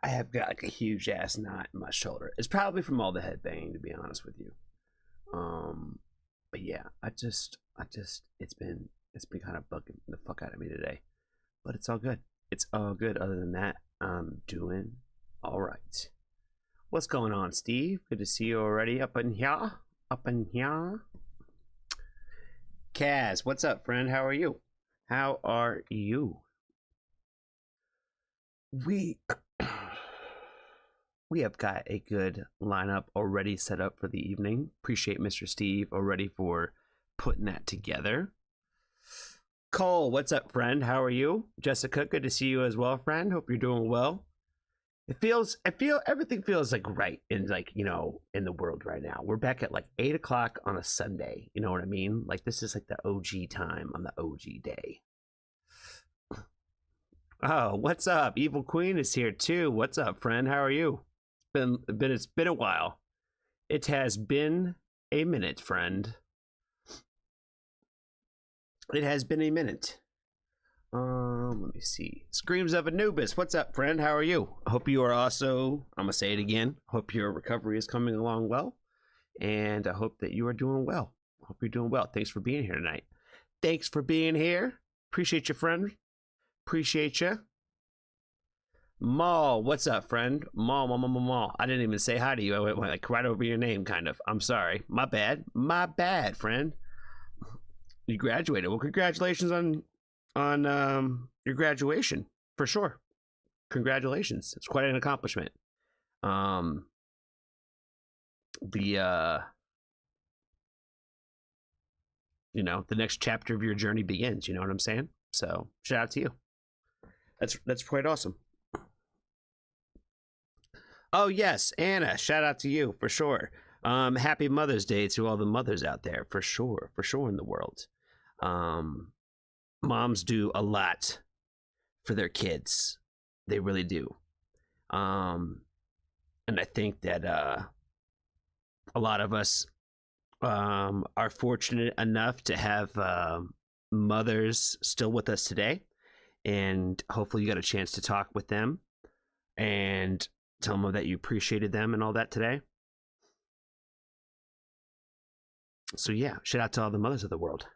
I have got like a huge ass knot in my shoulder. It's probably from all the headbanging, to be honest with you. But yeah, it's been kind of bugging the fuck out of me today. But it's all good. It's all good. Other than that, I'm doing all right. What's going on, Steve? Good to see you already up in here. Up in here. Kaz, what's up, friend? How are you? How are you? We we have got a good lineup already set up for the evening. Appreciate Mr. Steve already for putting that together. Cole, what's up, friend? How are you? Jessica, good to see you as well, friend. Hope you're doing well. Everything feels like right in in the world right now. We're back at like 8 o'clock on a Sunday. You know what I mean? Like this is like the OG time on the OG day. Oh, what's up? Evil Queen is here too. What's up, friend? How are you? It's been a while. It has been a minute, friend. It has been a minute. Let me see. Screams of Anubis. What's up, friend? How are you? I hope you are also, I'm gonna say it again. Hope your recovery is coming along well. And I hope that you are doing well. Hope you're doing well. Thanks for being here tonight. Thanks for being here. Appreciate you, friend. Appreciate you. Maul, what's up, friend? Maul. I didn't even say hi to you. I went like right over your name, kind of. I'm sorry. My bad. My bad, friend. You graduated. Well, congratulations on your graduation for sure. Congratulations. It's quite an accomplishment. The the next chapter of your journey begins. You know what I'm saying? So shout out to you. That's quite awesome. Oh yes, Anna, shout out to you for sure. Happy Mother's Day to all the mothers out there for sure in the world. Moms do a lot for their kids. They really do. And I think that a lot of us are fortunate enough to have mothers still with us today. And hopefully you got a chance to talk with them and tell them that you appreciated them and all that today. So yeah, shout out to all the mothers of the world.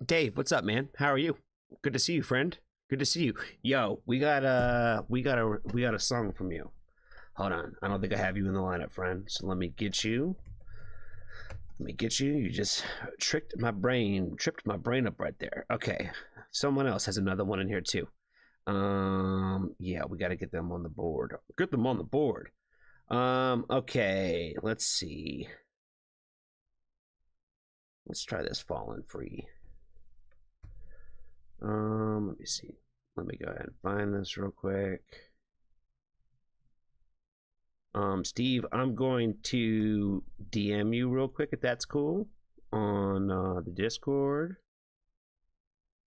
Dave, what's up, man? How are you? Good to see you, friend. Good to see you. Yo, we got a song from you. Hold on. I don't think I have you in the lineup, friend. So let me get you. You just tripped my brain up right there. Okay. Someone else has another one in here too. Yeah, we got to get them on the board. Okay, let's see. Let's try this Fallen Free. Let me see. Let me go ahead and find this real quick. Steve, I'm going to DM you real quick if that's cool on the Discord.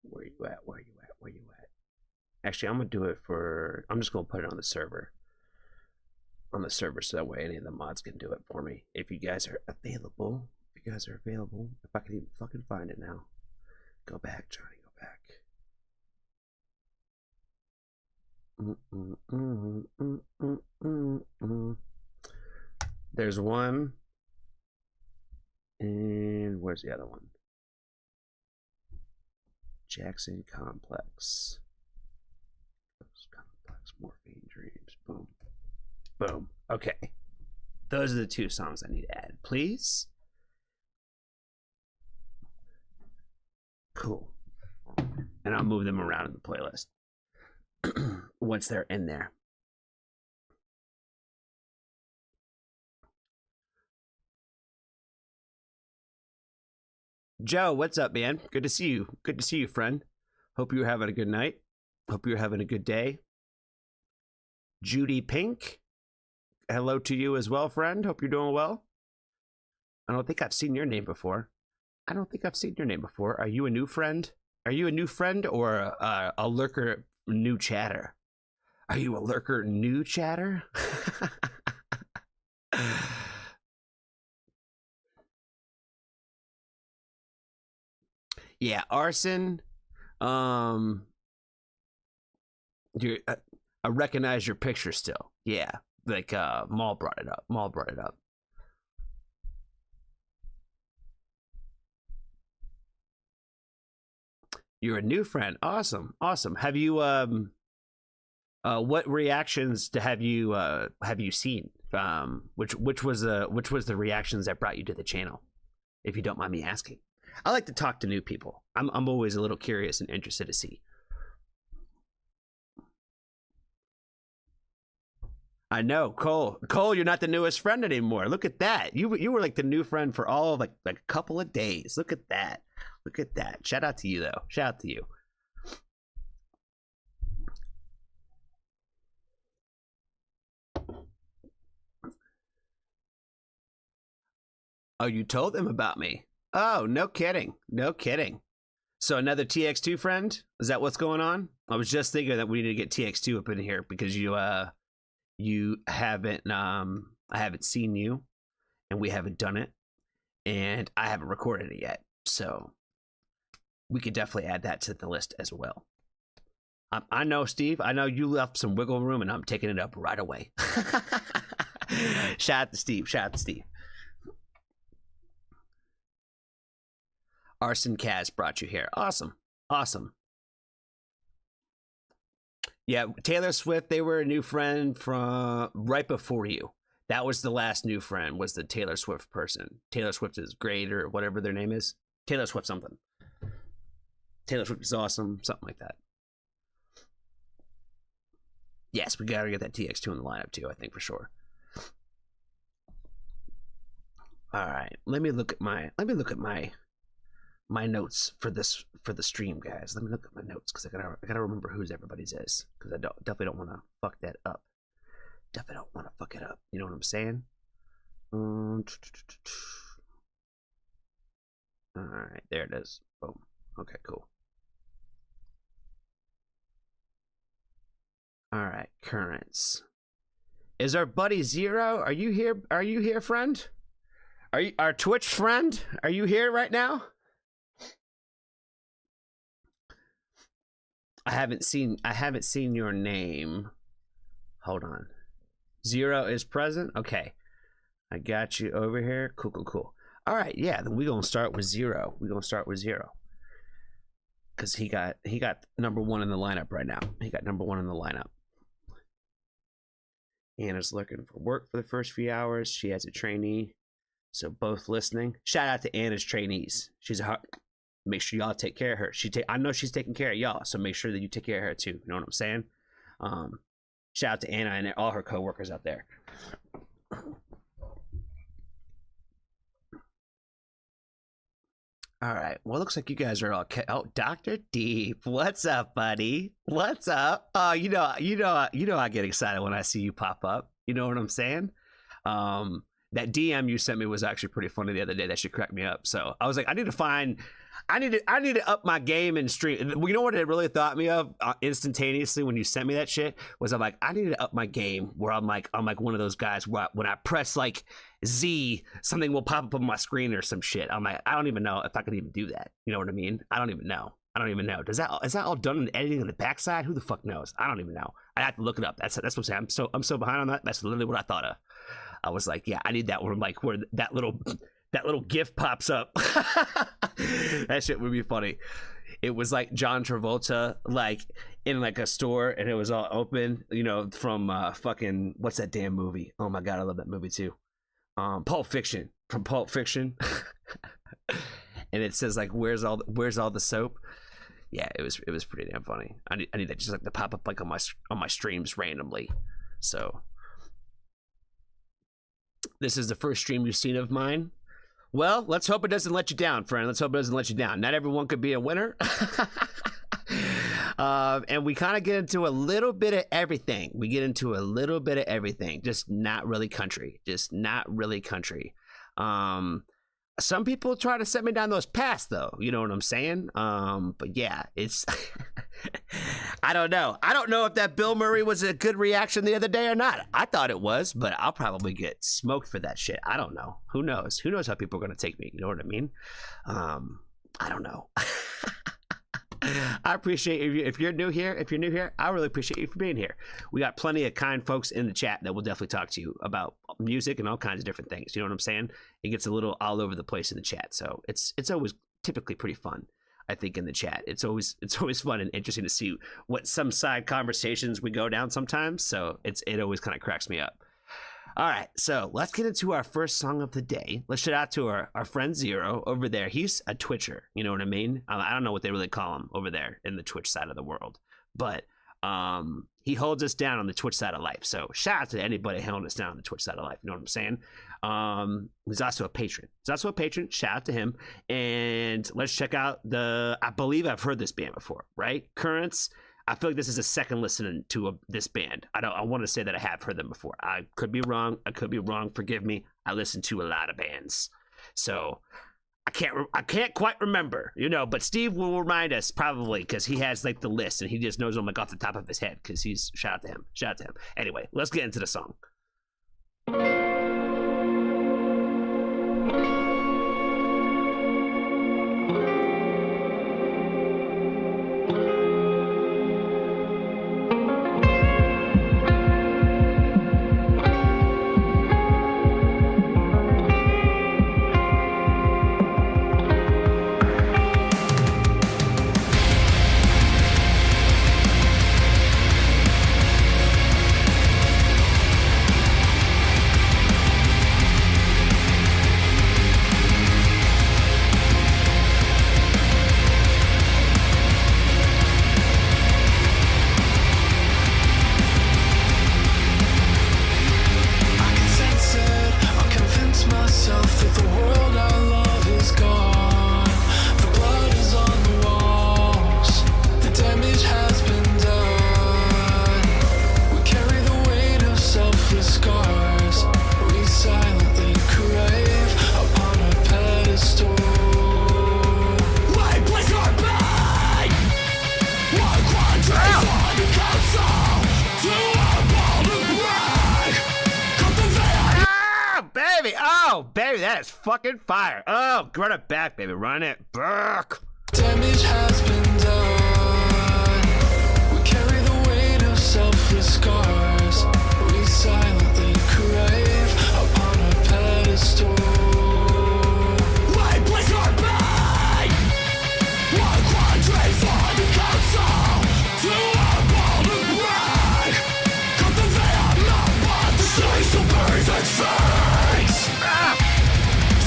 Where you at? Actually, I'm gonna do it I'm just gonna put it on the server. So that way any of the mods can do it for me. If you guys are available. If I can even fucking find it now. Go back, Johnny, go back. There's one. And where's the other one? Jackson Complex. Morphine Dreams. Boom. Boom. Okay. Those are the two songs I need to add, please. Cool. And I'll move them around in the playlist once they're in there. Joe, what's up, man? Good to see you, friend. Hope you're having a good night. Hope you're having a good day. Judy Pink, hello to you as well, friend. Hope you're doing well. I don't think I've seen your name before. Are you a new friend? Or a lurker new chatter? Are you a lurker new chatter? Yeah, arson. You I recognize your picture still. Yeah, like Maul brought it up. Maul brought it up. You're a new friend. Awesome, awesome. Have you what reactions have you seen? Which was the reactions that brought you to the channel? If you don't mind me asking, I like to talk to new people. I'm always a little curious and interested to see. I know, Cole. Cole, you're not the newest friend anymore. Look at that. You were like the new friend for all of like a couple of days. Look at that. Look at that. Shout out to you though. Shout out to you. Oh, you told them about me. Oh, no kidding. No kidding. So another TX2 friend? Is that what's going on? I was just thinking that we need to get TX2 up in here because you haven't I haven't seen you and we haven't done it and I haven't recorded it yet. So we could definitely add that to the list as well. I know, Steve. I know you left some wiggle room and I'm taking it up right away. Shout out to Steve. Shout out to Steve. Arson Kaz brought you here. Awesome. Awesome. Yeah, Taylor Swift, they were a new friend from right before you. That was the last new friend, was the Taylor Swift person. Taylor Swift is great, or whatever their name is. Taylor Swift something. Taylor Swift is awesome, something like that. Yes, we gotta get that TX2 in the lineup too, I think for sure. All right, let me look at my notes for the stream, guys. Let me look at my notes because I gotta remember whose everybody's is, because I definitely don't want to fuck that up. Definitely don't want to fuck it up. You know what I'm saying? All right, there it is. Boom. Okay, cool. All right, currents. Is our buddy Zero? Are you here? Are you here, friend? Are you our Twitch friend? Are you here right now? I haven't seen your name. Hold on. Zero is present? Okay. I got you over here. Cool, cool, cool. All right, yeah, then we're gonna start with Zero. We're gonna start with Zero. Cause he got number one in the lineup right now. He got number one in the lineup. Anna's looking for work for the first few hours. She has a trainee. So both listening. Shout out to Anna's trainees. She's a hard. Make sure y'all take care of her. I know she's taking care of y'all, so make sure that you take care of her too. You know what I'm saying? Shout out to Anna and all her coworkers out there. All right. Well, it looks like you guys are all. Oh, Dr. Deep, what's up, buddy? What's up? Oh, you know, I get excited when I see you pop up. You know what I'm saying? That DM you sent me was actually pretty funny the other day. That should crack me up. So I was like, I need to up my game and stream. You know what it really thought me of instantaneously when you sent me that shit was I'm like, I need to up my game where I'm like one of those guys where when I press like Z, something will pop up on my screen or some shit. I'm like, I don't even know if I could even do that. You know what I mean? I don't even know. Is that all done in editing on the backside? Who the fuck knows? I don't even know. I have to look it up. That's what I'm saying. I'm so behind on that. That's literally what I thought of. I was like, yeah, I need that one. Like where that little GIF pops up. That shit would be funny. It was like John Travolta, like in like a store, and it was all open. You know, from fucking what's that damn movie? Oh my god, I love that movie too. Pulp Fiction. From Pulp Fiction. And it says like, where's all the soap? Yeah, it was pretty damn funny. I need that just like to pop up like on my streams randomly. So this is the first stream you've seen of mine. Well, let's hope it doesn't let you down, friend. Let's hope it doesn't let you down. Not everyone could be a winner. And we kind of get into a little bit of everything. Just not really country. Some people try to set me down those paths, though. You know what I'm saying? But yeah, it's... I don't know. I don't know if that Bill Murray was a good reaction the other day or not. I thought it was, but I'll probably get smoked for that shit. I don't know. Who knows? Who knows how people are going to take me? You know what I mean? I don't know. I appreciate you. If you're new here, I really appreciate you for being here. We got plenty of kind folks in the chat that will definitely talk to you about music and all kinds of different things. You know what I'm saying? It gets a little all over the place in the chat, so it's always typically pretty fun. I think in the chat, it's always fun and interesting to see what some side conversations we go down sometimes. So it always kind of cracks me up. All right, so let's get into our first song of the day. Let's shout out to our friend Zero over there. He's a Twitcher, you know what I mean? I don't know what they really call him over there in the Twitch side of the world, but he holds us down on the Twitch side of life. So shout out to anybody holding us down on the Twitch side of life. You know what I'm saying? He's also a patron. Shout out to him. And let's check out I believe I've heard this band before, right? Currents. I feel like this is a second listening to this band. I want to say that I have heard them before. I could be wrong. Forgive me. I listen to a lot of bands, so I can't quite remember, but Steve will remind us probably, because he has like the list and he just knows them like off the top of his head, because he's shout out to him. Anyway, let's get into the song. Fucking fire. Oh, run it back, baby. Run it back. Damage has been done. We carry the weight of selfless scars. We silently crave upon a pedestal. Why place our pain? One quandary for the council. To our ball to break. Cut the veil, not but the slice of birds and fangs.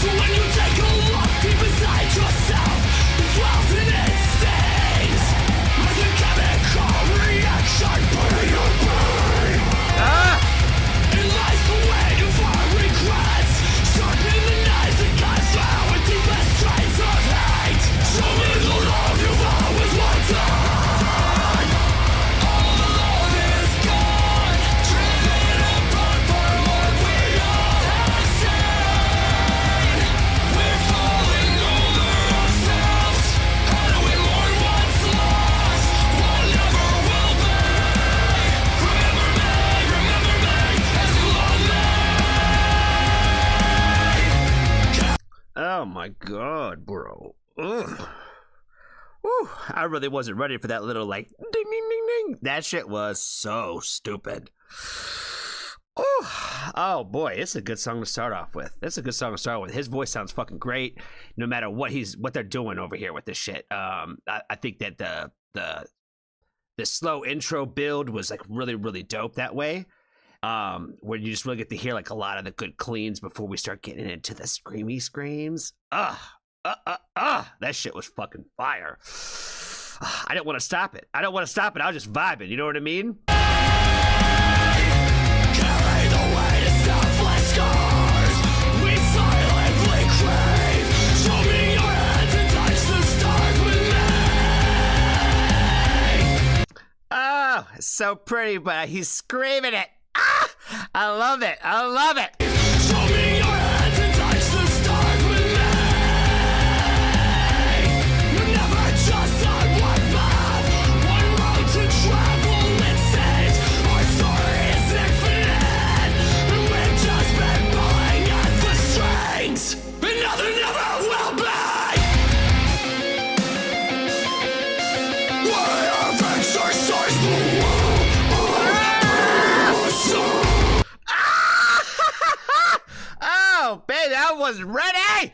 So when you take a look deep inside yourself, it dwells in its stains, like a chemical reaction burning your brain. It lies the way of our regrets, sharpening the knives that cut through with deepest strains of hate. Show me the love you've always wanted. All the love is gone, driven apart for what we all have seen. Oh my god, bro. Ugh. Whew. I really wasn't ready for that little like ding ding ding ding. That shit was so stupid. Oh boy, it's a good song to start off with. His voice sounds fucking great, no matter what they're doing over here with this shit. I think that the slow intro build was like really, really dope that way. Where you just really get to hear like a lot of the good cleans before we start getting into the screamy screams. That shit was fucking fire. I didn't want to stop it. I was just vibing. You know what I mean? Carry the weight of selfless scars. We silently crave. Show me your hands and touch the stars with me. Oh, so pretty, but he's screaming it. I love it. Show me your hands and touch the stars with me. We're never just on one path, one road to travel, it seems. Our story is infinite, and we've just been pulling at the strings. Another never will be. fellas ready?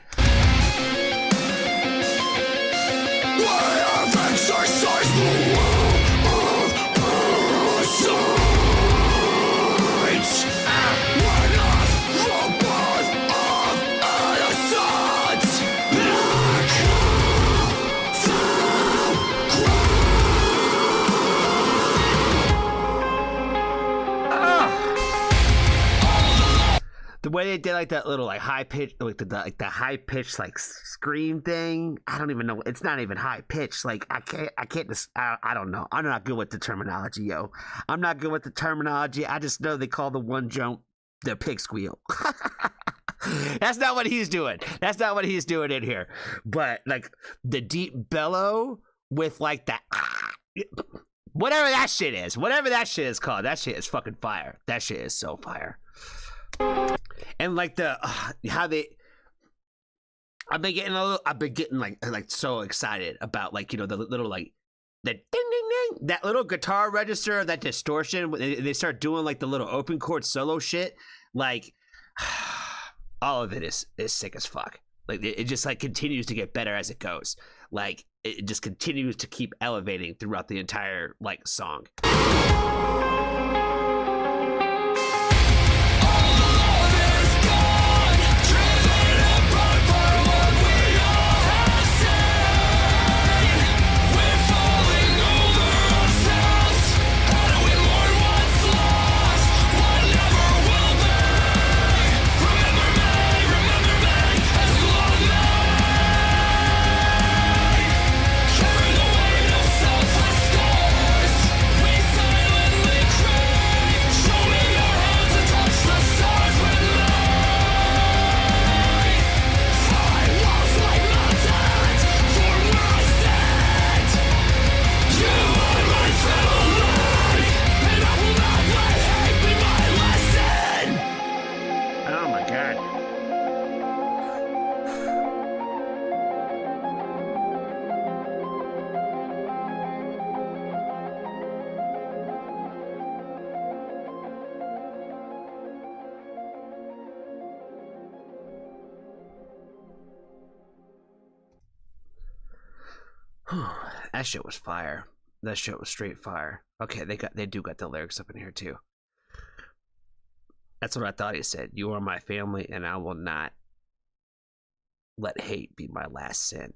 We have exercised the will of parasites. We're not robots of innocence. Like The way they did like that little like high pitch, like the high pitched like scream thing. I don't even know. It's not even high pitched. Like I can't just. I don't know. I'm not good with the terminology, yo. I'm not good with the terminology. I just know they call the one jump the pig squeal. That's not what he's doing. That's not what he's doing in here. But like the deep bellow with like the whatever that shit is called. That shit is fucking fire. That shit is so fire. And like the how they, I've been getting like so excited about like, you know, the little like the ding ding ding, that little guitar register, that distortion. They start doing like the little open chord solo shit. Like all of it is sick as fuck. Like it just like continues to get better as it goes. Like it just continues to keep elevating throughout the entire like song. That shit was fire. That shit was straight fire. Okay, they do got the lyrics up in here too. That's what I thought he said. You are my family, and I will not let hate be my last sin.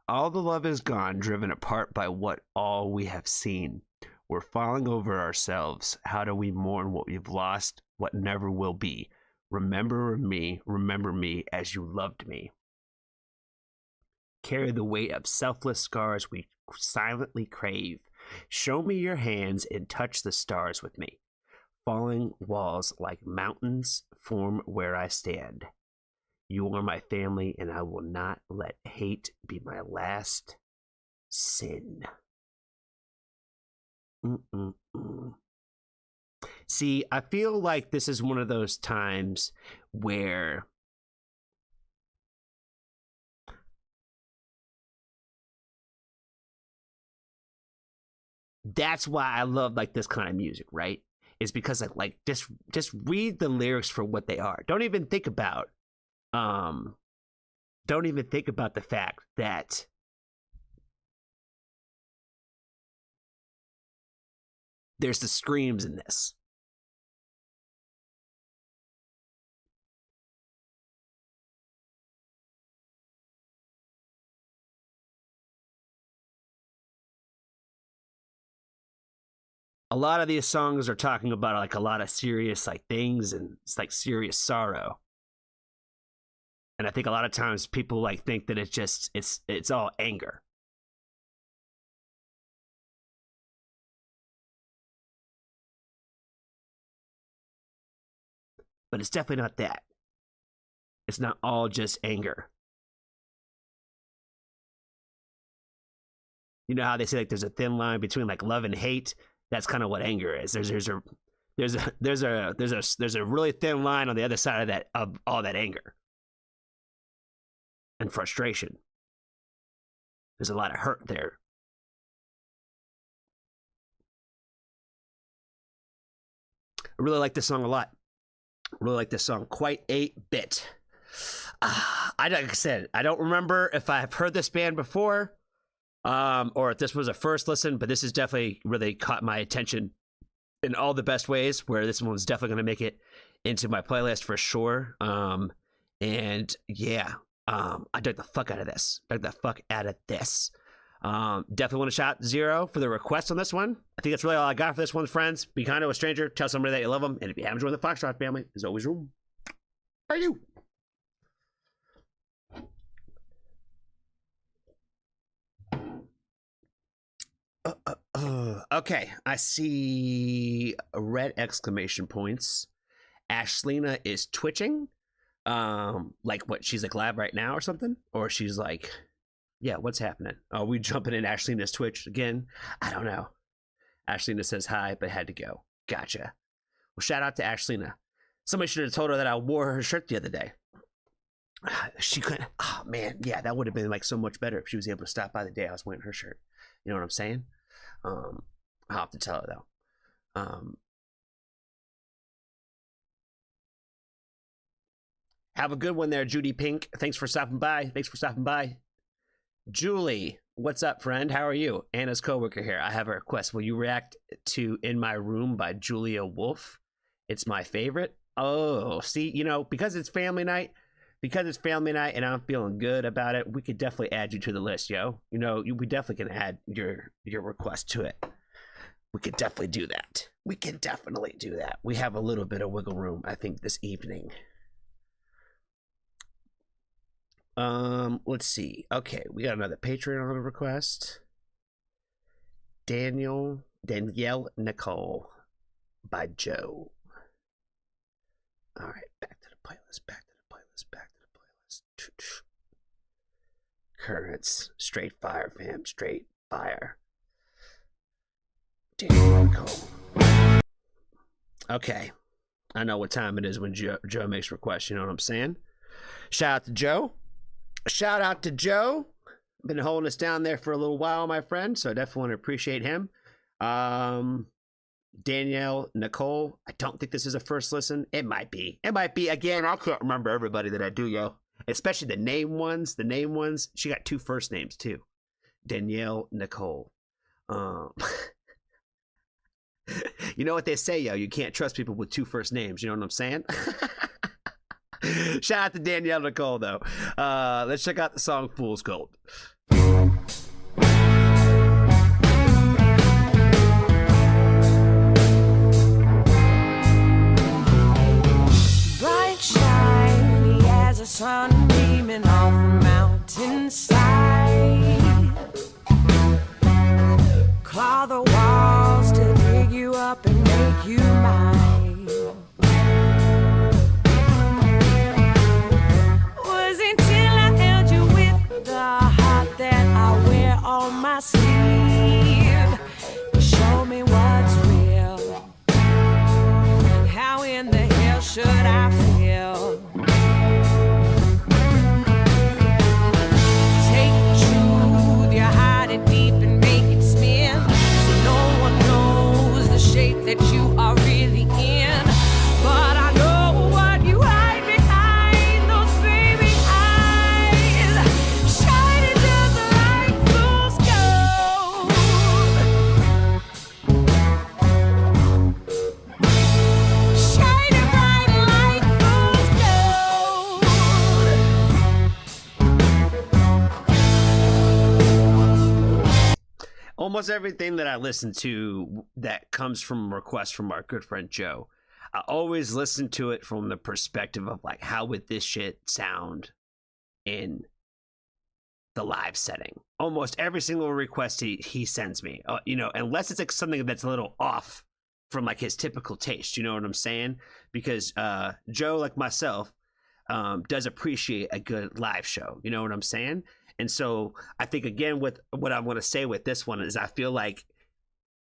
All the love is gone, driven apart by what all we have seen. We're falling over ourselves. How do we mourn what we've lost, what never will be? Remember me as you loved me. Carry the weight of selfless scars we silently crave. Show me your hands and touch the stars with me. Falling walls like mountains form where I stand. You are my family, and I will not let hate be my last sin. See, I feel like this is one of those times where that's why I love like this kind of music, right? Is because like just read the lyrics for what they are. Don't even think about the fact that there's the screams in this. A lot of these songs are talking about like a lot of serious like things, and it's like serious sorrow. And I think a lot of times people like think that it's all anger. But it's definitely not that. It's not all just anger. You know how they say like there's a thin line between like love and hate? That's kind of what anger is. There's a really thin line on the other side of that, of all that anger and frustration. There's a lot of hurt there. I really like this song a lot. I really like this song quite a bit. Like I said, I don't remember if I've heard this band before, or if this was a first listen, but this has definitely really caught my attention in all the best ways, where this one was definitely going to make it into my playlist for sure. And yeah, I dug the fuck out of this. Definitely want to shout Zero for the request on this one. I think that's really all I got for this one, friends. Be kind to a stranger. Tell somebody that you love them. And if you haven't joined the Foxtrot family, there's always room for you. Okay, I see red exclamation points. Ashlina is twitching. Like what? She's like live right now or something? Or she's like... Yeah, what's happening? Are we jumping in Ashlina's Twitch again? I don't know. Ashlina says hi, but had to go. Gotcha. Well, shout out to Ashlina. Somebody should have told her that I wore her shirt the other day. She couldn't. Oh, man. Yeah, that would have been like so much better if she was able to stop by the day I was wearing her shirt. You know what I'm saying? I'll have to tell her, though. Have a good one there, Judy Pink. Thanks for stopping by. Julie, what's up, friend? How are you? Anna's coworker here. I have a request. Will you react to In My Room by Julia Wolf? It's my favorite. Oh, see, you know, because it's family night and I'm feeling good about it, we could definitely add you to the list, yo. You know, we definitely can add your request to it. We could definitely do that. We have a little bit of wiggle room, I think, this evening. Let's see. Okay, we got another Patreon request. Danielle Nicole by Joe. All right, back to the playlist. Currents, straight fire, fam, straight fire. Danielle Nicole. Okay, I know what time it is when Joe makes requests. You know what I'm saying? Shout out to Joe. Been holding us down there for a little while, my friend, so I definitely want to appreciate him. Danielle Nicole, I don't think this is a first listen. It might be. Again, I can't remember everybody that I do, yo. Especially the name ones. She got 2 first names, too. Danielle Nicole. You know what they say, yo. You can't trust people with 2 first names. You know what I'm saying? Shout out to Danielle Nicole, though. Let's check out the song Fool's Gold. Bright, shiny as a sun beaming off a mountainside. Claw the walls to dig you up and make you mine. On my sleeve, show me what's real. How in the hell should I feel? Take the truth, you hide it deep and make it spin, so no one knows the shape that you are really in. But I know what you hide behind those baby eyes, shining just like fool's gold. Shining bright like fool's gold. Almost everything that I listen to that comes from a request from our good friend Joe, I always listen to it from the perspective of like, how would this shit sound in the live setting? Almost every single request he sends me, you know, unless it's like something that's a little off from like his typical taste, you know what I'm saying? Because Joe, like myself, does appreciate a good live show, you know what I'm saying? And so I think, again, with what I want to say with this one is I feel like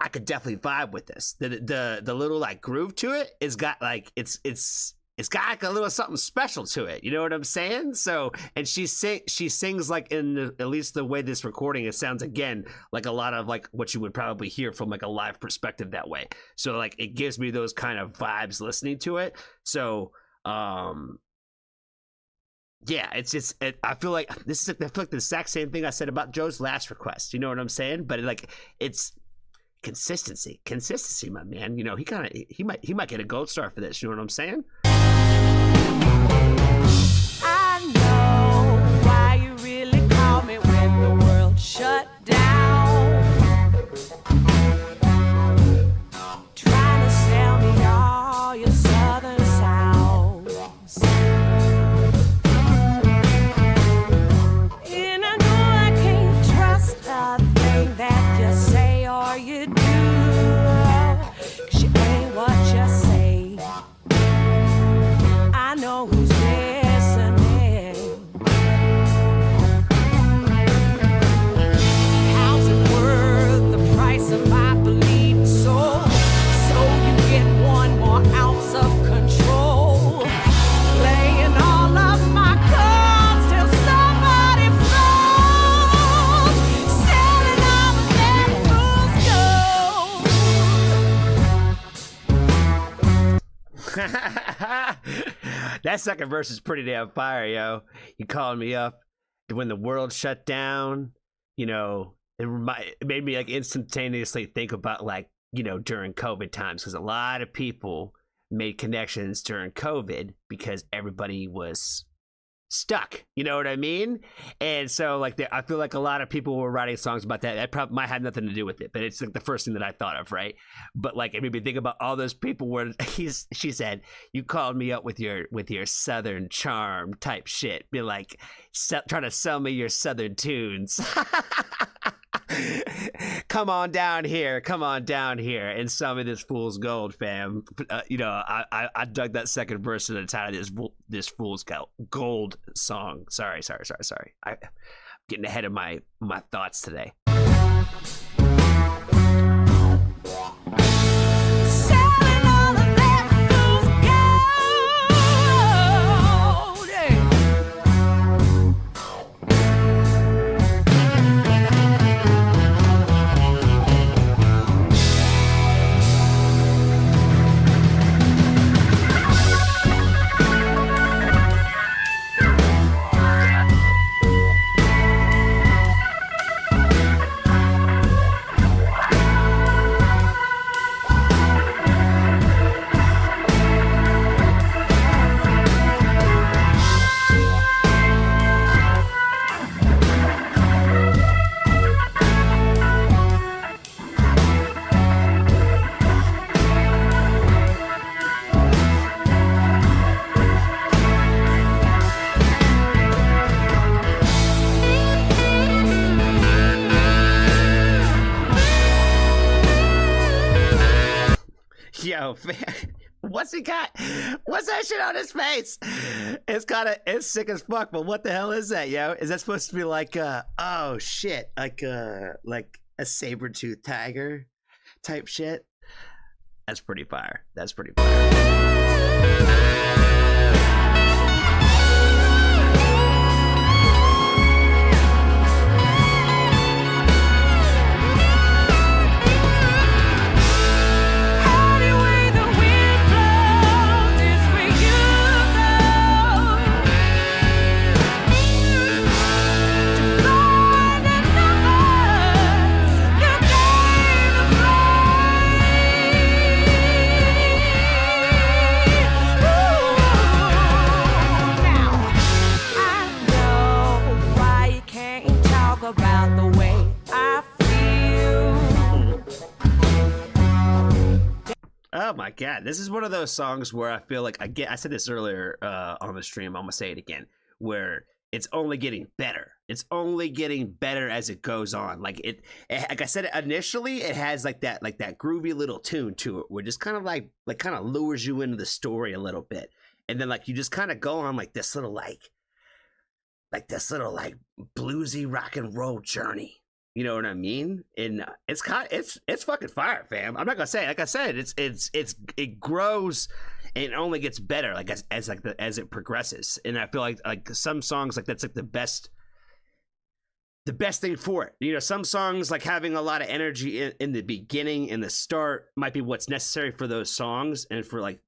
I could definitely vibe with this. The little like groove to it is got like it's it's got like a little something special to it. You know what I'm saying? So, and she sings like at least the way this recording, it sounds again like a lot of like what you would probably hear from like a live perspective that way. So like it gives me those kind of vibes listening to it. So, yeah, it's just I feel like I feel like the exact same thing I said about Joe's last request. You know what I'm saying? But like it's consistency, my man. You know, he might get a gold star for this. You know what I'm saying? I know why you really call me when the world shut down. Trying to sell me all your southern sounds. And I know I can't trust a thing that you say or you do. 'Cause you ain't what you say. I know who's listening. How's it worth the price of my bleeding soul? So you get one more ounce of control. Playing all of my cards till somebody falls. Selling all the dead fools gold. That second verse is pretty damn fire, yo. You calling me up when the world shut down, you know, it made me like instantaneously think about like, you know, during COVID times, because a lot of people made connections during COVID because everybody was stuck, you know what I mean? And so like I feel like a lot of people were writing songs about that. That probably might have nothing to do with it, but it's like the first thing that I thought of, right? But like it made me think about all those people where she said, you called me up with your southern charm type shit, be like trying to sell me your southern tunes. Come on down here and sell me this fool's gold, fam. You know, I dug that second verse in the title of this fool's gold song. Sorry. I'm getting ahead of my thoughts today. Selling all of that fool's gold. Yo, what's he got? What's that shit on his face? It's sick as fuck, but what the hell is that, yo? Is that supposed to be like oh shit, like a saber-toothed tiger type shit? That's pretty fire. About the way I feel. Oh my god, this is one of those songs where I feel like I said this earlier on the stream, I'm gonna say it again, where it's only getting better. It's only getting better as it goes on. Like like I said, initially it has like that groovy little tune to it, where it just kind of like kind of lures you into the story a little bit, and then like you just kind of go on like this little like bluesy rock and roll journey. You know what I mean? And it's fucking fire, fam. I'm not gonna say, like I said, it grows and it only gets better, like as it progresses. And I feel like some songs, like that's like the best thing for it. You know, some songs like having a lot of energy in the beginning and the start might be what's necessary for those songs and for like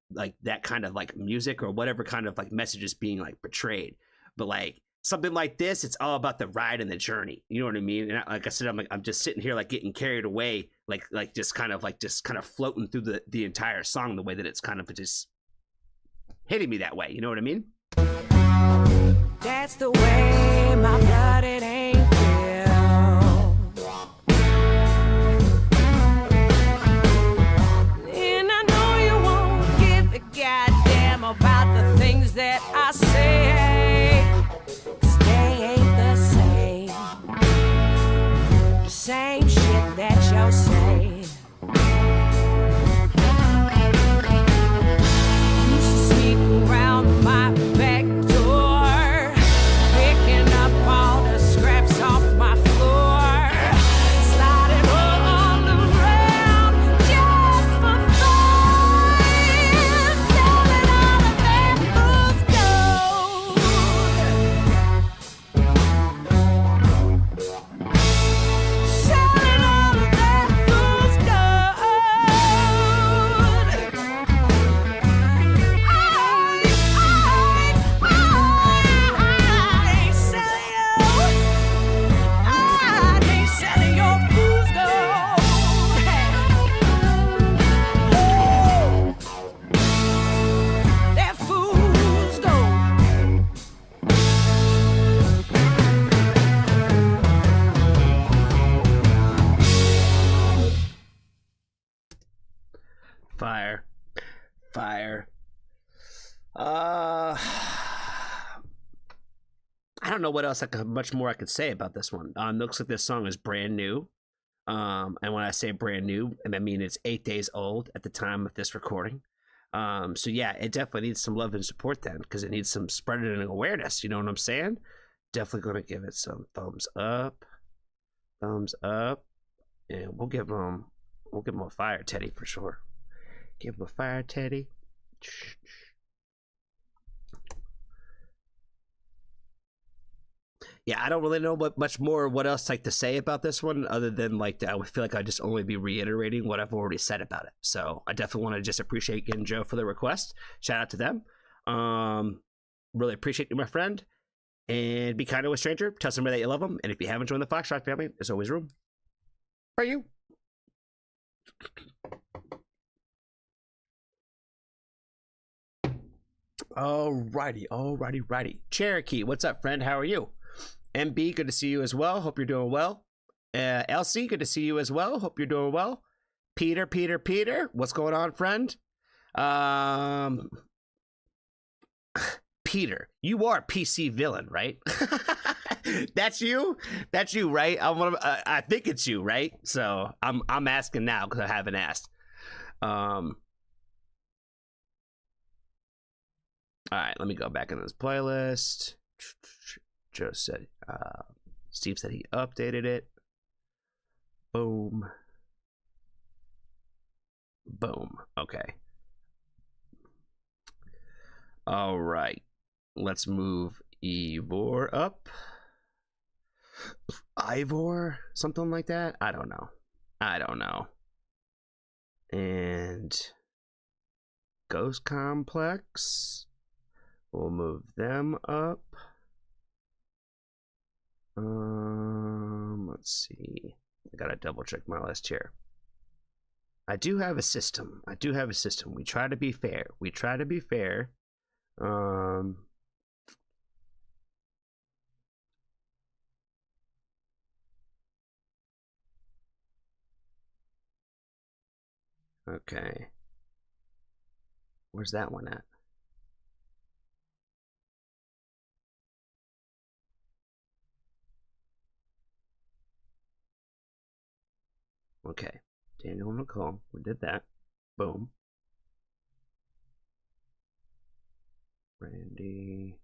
that kind of like music or whatever kind of like messages being like portrayed. But like something like this, it's all about the ride and the journey. You know what I mean? And like I said, I'm just sitting here like getting carried away, like just kind of floating through the entire song, the way that it's kind of just hitting me that way. You know what I mean? That's the way my blood it ain't feel. And I know you won't give a goddamn about the things that I say. 'Cause they ain't the same. The same shit that you'll say. Used to sneak around my back door, picking up all the scraps off my floor, sliding all around just for fun, selling all of that fool's gold. Selling all of that fool's gold. I ain't selling your fool's gold. That fool's gold. Fire. I don't know what else much more I could say about this one. It looks like this song is brand new. And when I say brand new, I mean it's 8 days old at the time of this recording. So yeah, it definitely needs some love and support then, because it needs some spreading and awareness. You know what I'm saying? Definitely gonna give it some thumbs up, and we'll give him a fire teddy for sure. Give him a fire teddy. Yeah, I don't really know what else like to say about this one, other than like I would feel like I'd just only be reiterating what I've already said about it. So I definitely want to just appreciate Gen Joe for the request. Shout out to them. Really appreciate you, my friend. And be kind to a stranger. Tell somebody that you love them. And if you haven't joined the Foxtrot family, there's always room for you. Alrighty. Cherokee, what's up, friend? How are you? MB, good to see you as well. Hope you're doing well. Elsie, good to see you as well. Hope you're doing well. Peter, what's going on, friend? Peter, you are PC villain, right? That's you, right? I think it's you, right? So I'm asking now because I haven't asked. All right, let me go back in this playlist. Joe said, Steve said he updated it. Boom. Okay. All right. Let's move Ivor up. Ivor? Something like that? I don't know. And Ghost Complex. We'll move them up. Let's see. I gotta double check my list here. I do have a system. We try to be fair. Okay. Where's that one at? Okay. Daniel and Nicole. We did that. Boom. Randy.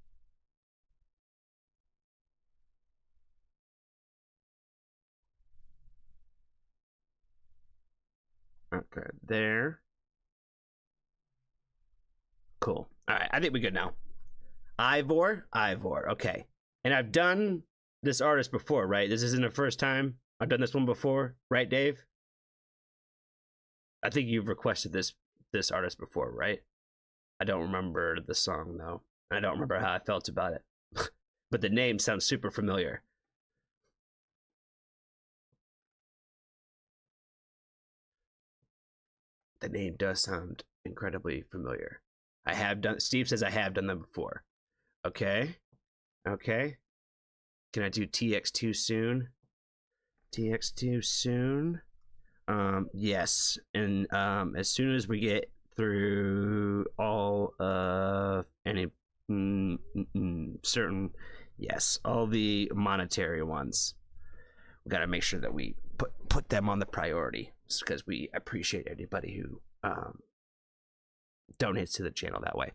Okay, there. Cool. All right, I think we're good now. Ivor. Okay. And I've done this artist before, right? This isn't the first time I've done this one before, right, Dave? I think you've requested this artist before, right? I don't remember the song though. I don't remember how I felt about it. But the name sounds super familiar. The name does sound incredibly familiar. I have done, Steve says I have done them before. Okay. Okay. Can I do TX2 soon? TX2 soon? Yes. And as soon as we get through all of any certain, yes, all the monetary ones, we got to make sure that we put them on the priority, because we appreciate anybody who donates to the channel that way.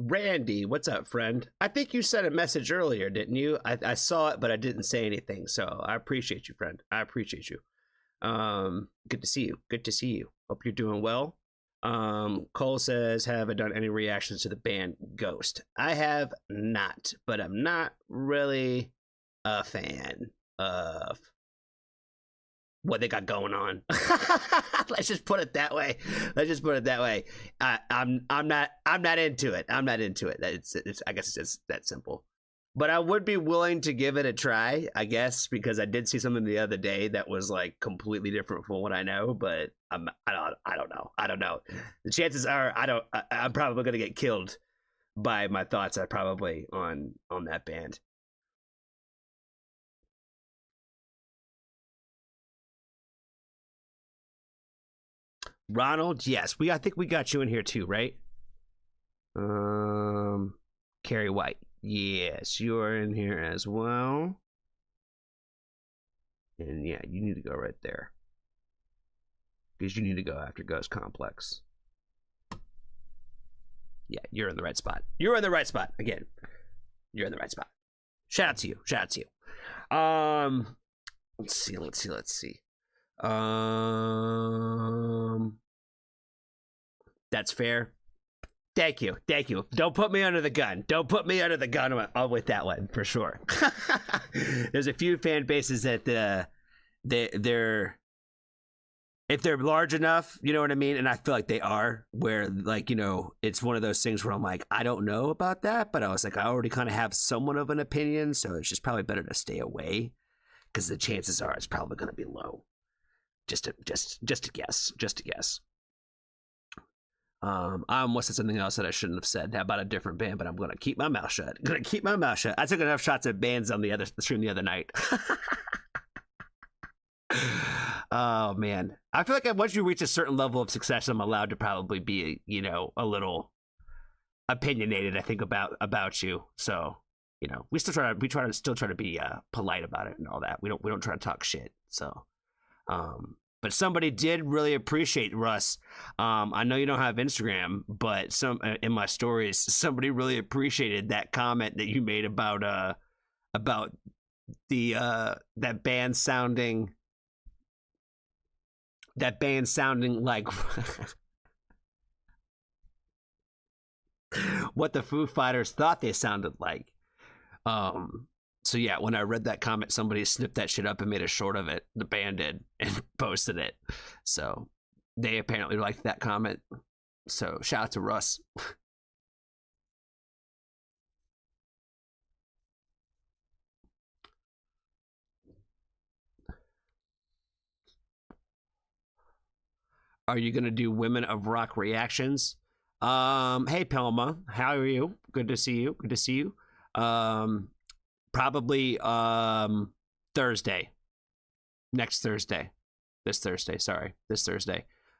Randy, what's up, friend? I think you sent a message earlier, didn't you? I saw it, but I didn't say anything. So I appreciate you, friend. I appreciate you. Good to see you. Good to see you. Hope you're doing well. Cole says, have I done any reactions to the band Ghost? I have not, but I'm not really a fan of what they got going on. Let's just put it that way. I'm not into it. I guess it's just that simple. But I would be willing to give it a try, I guess, because I did see something the other day that was like completely different from what I know. But I don't know. The chances are I'm probably gonna get killed by my thoughts. Probably on that band. Ronald, yes, I think we got you in here too, right? Carrie White, yes, you're in here as well. And yeah, you need to go right there, because you need to go after Ghost Complex. Yeah, you're in the right spot. You're in the right spot again. You're in the right spot. Shout out to you. Let's see. That's fair. Thank you. Don't put me under the gun. With that one for sure. There's a few fan bases that they're, if they're large enough, you know what I mean, and I feel like they are, where like, you know, it's one of those things where I'm like, I don't know about that, but I was like, I already kind of have somewhat of an opinion, so it's just probably better to stay away, because the chances are it's probably going to be low. Just to guess. I almost said something else that I shouldn't have said about a different band, but I'm going to keep my mouth shut. I took enough shots at bands on the other stream the other night. Oh, man. I feel like once you reach a certain level of success, I'm allowed to probably be, you know, a little opinionated, I think, about you. So, you know, we still try to be polite about it and all that. We don't try to talk shit. So, but somebody did really appreciate, Russ. I know you don't have Instagram, but in my stories, somebody really appreciated that comment that you made about the that band sounding like what the Foo Fighters thought they sounded like. So yeah, when I read that comment, somebody snipped that shit up and made a short of it. The band did, and posted it. So they apparently liked that comment. So shout out to Russ. Are you gonna do Women of Rock reactions? Hey Pelma, how are you? Good to see you. Probably Thursday. This Thursday.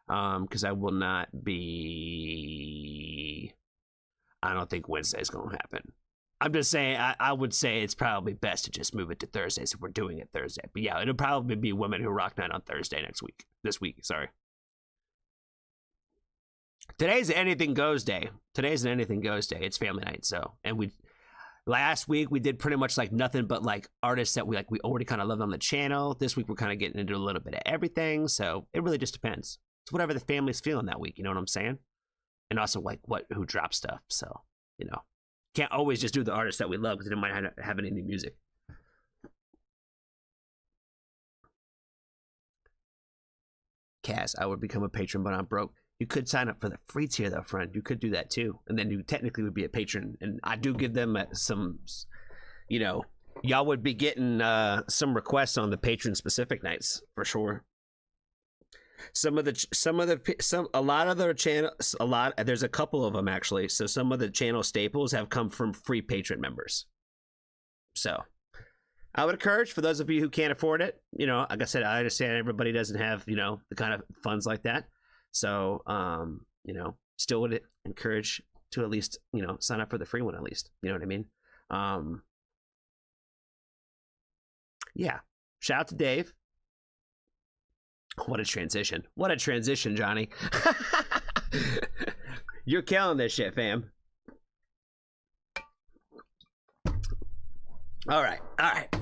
Because I will not be I don't think Wednesday's going to happen. I'm just saying, I would say it's probably best to just move it to Thursdays if we're doing it Thursday. But yeah, it'll probably be Women Who Rock Night on Thursday this week, sorry. Today's an Anything Goes Day. Today's an Anything Goes Day. It's family night, so. And last week we did pretty much like nothing but like artists that we already kind of loved on the channel. This week we're kind of getting into a little bit of everything, so it really just depends. It's whatever the family's feeling that week, you know what I'm saying? And also like who drops stuff, so, you know. Can't always just do the artists that we love because they might not have any music. Cass, I would become a patron, but I'm broke. You could sign up for the free tier, though, friend. You could do that, too. And then you technically would be a patron. And I do give them some, you know, y'all would be getting some requests on the patron-specific nights, for sure. There's a couple of them, actually. So some of the channel staples have come from free patron members. So I would encourage, for those of you who can't afford it, you know, like I said, I understand everybody doesn't have, you know, the kind of funds like that. So, you know, still would encourage to at least, you know, sign up for the free one at least. You know what I mean? Yeah. Shout out to Dave. What a transition. What a transition, Johnny. You're killing this shit, fam. All right. All right.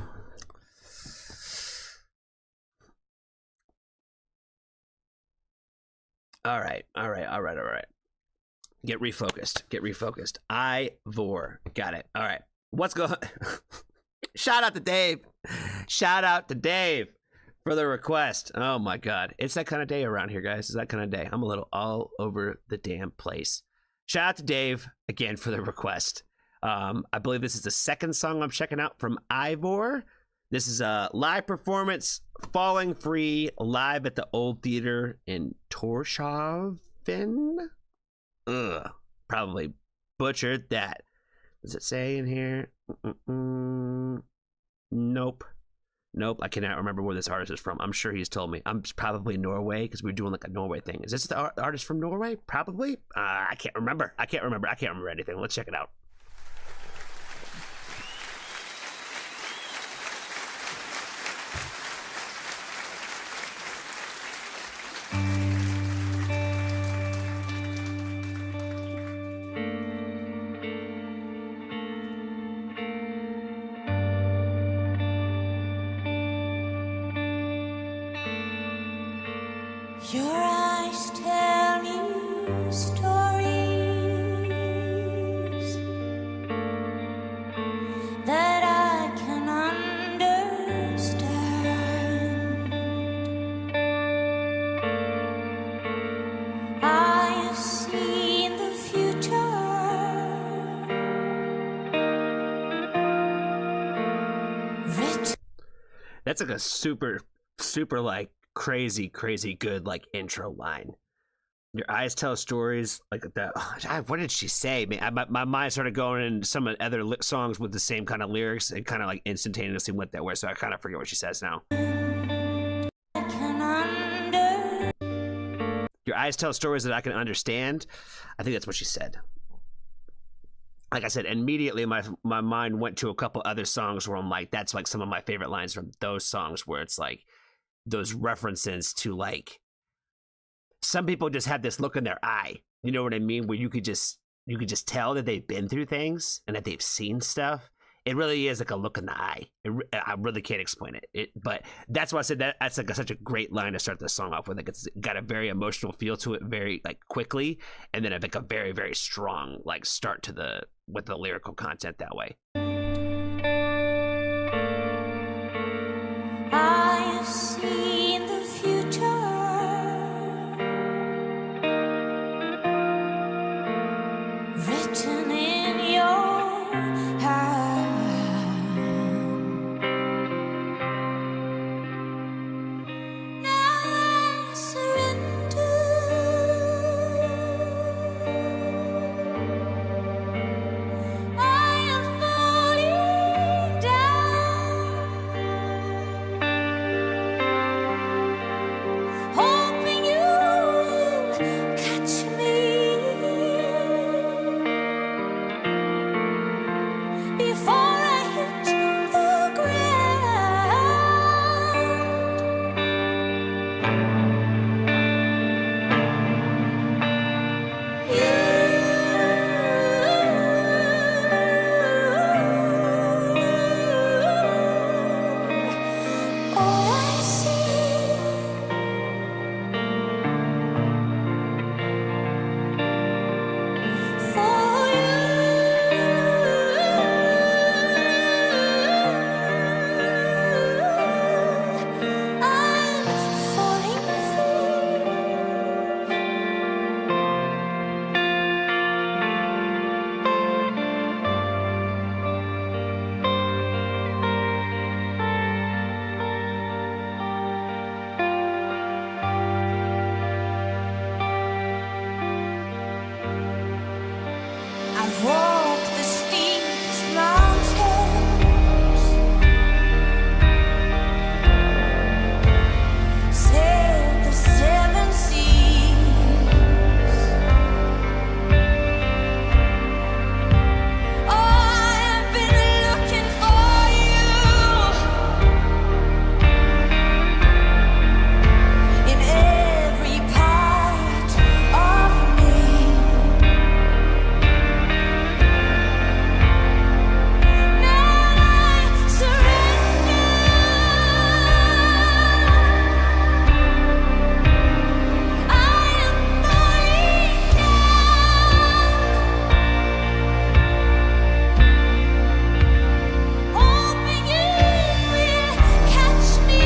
All right. All right. All right. All right. Get refocused. Get refocused. Ivor. Got it. All right. What's going on? Shout out to Dave. Shout out to Dave for the request. Oh my God. It's that kind of day around here, guys. It's that kind of day. I'm a little all over the damn place. Shout out to Dave again for the request. I believe this is the second song I'm checking out from Ivor. This is a live performance, Falling Free, live at the Old Theater in Torshavn. Ugh, probably butchered that. Does it say in here? Nope. Nope, I cannot remember where this artist is from. I'm sure he's told me. I'm probably Norway because we're doing like a Norway thing. Is this the artist from Norway? Probably. I can't remember. I can't remember anything. Let's check it out. Your eyes tell me stories that I can understand. I have seen the future. That's like a super like crazy good like intro line. Your eyes tell stories like that. Oh, what did she say? Man, my mind started going in some other songs with the same kind of lyrics and kind of like instantaneously went that way. So I kind of forget what she says now. Your eyes tell stories that I can understand. I think that's what she said. Like I said, immediately my mind went to a couple other songs where I'm like, that's like some of my favorite lines from those songs where it's like those references to like, some people just have this look in their eye, you know what I mean, where you could just tell that they've been through things and that they've seen stuff. It really is like a look in the eye. I really can't explain it. But that's why I said that's like such a great line to start the song off with. Like it's got a very emotional feel to it, very like quickly, and then like a very very strong like start to with the lyrical content that way. I have seen the future written in your hand. Now I surrender. I am falling down, hoping you will catch me. walked the steepest mountains, sailed the seven seas. Oh, I've been looking for you in every part of me. Now I surrender. I am falling down, hoping you will catch me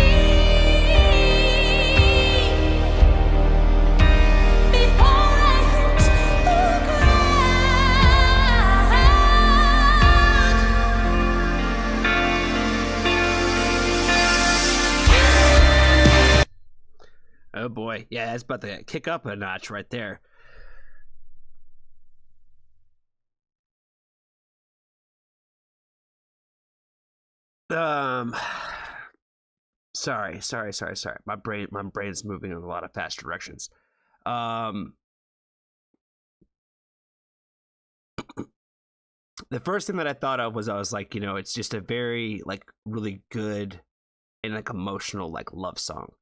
before I hit the ground. Oh boy, yeah, that's about to kick up a notch right there. Sorry. My brain's moving in a lot of fast directions. The first thing that I thought of was I was like, it's just a very like really good and like emotional like love song.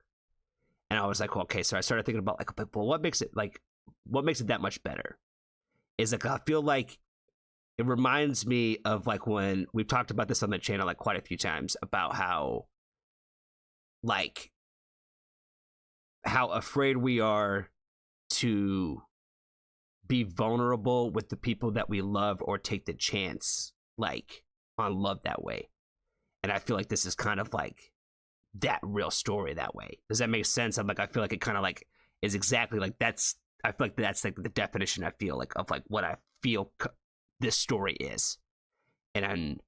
And I was like, well, okay, so I started thinking about like, well, what makes it that much better? Is like I feel like it reminds me of like when we've talked about this on the channel like quite a few times about how afraid we are to be vulnerable with the people that we love or take the chance like on love that way. And I feel like this is kind of like that real story that way. Does that make sense? I feel like it kind of like is exactly like I feel like that's like the definition I feel like of like what I feel this story is. And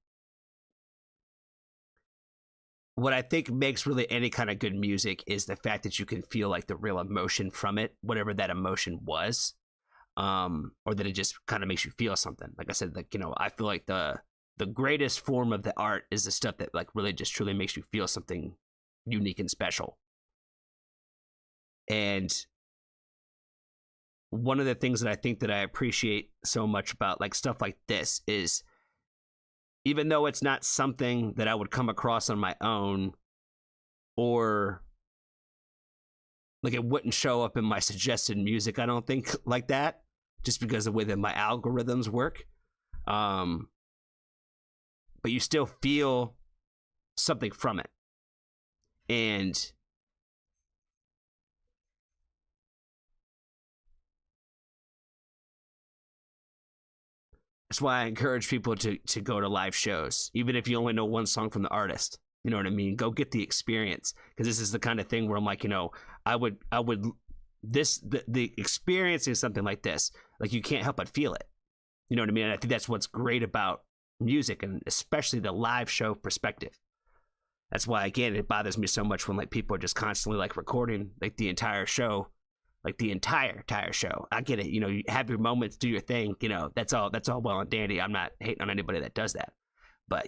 what I think makes really any kind of good music is the fact that you can feel like the real emotion from it, whatever that emotion was, or that it just kind of makes you feel something. Like I said, like, I feel like the greatest form of the art is the stuff that like really just truly makes you feel something unique and special. And one of the things that I think that I appreciate so much about like stuff like this is, even though it's not something that I would come across on my own, or like it wouldn't show up in my suggested music, I don't think, like that, just because of the way that my algorithms work. But you still feel something from it. And that's why I encourage people to go to live shows, even if you only know one song from the artist. You know what I mean? Go get the experience, because this is the kind of thing where I'm like, the experience is something like this. Like you can't help but feel it. You know what I mean? And I think that's what's great about music, and especially the live show perspective. That's why, again, it bothers me so much when like people are just constantly like recording like the entire show. Like the entire show. I get it. You have your moments, do your thing. That's all well and dandy. I'm not hating on anybody that does that. But,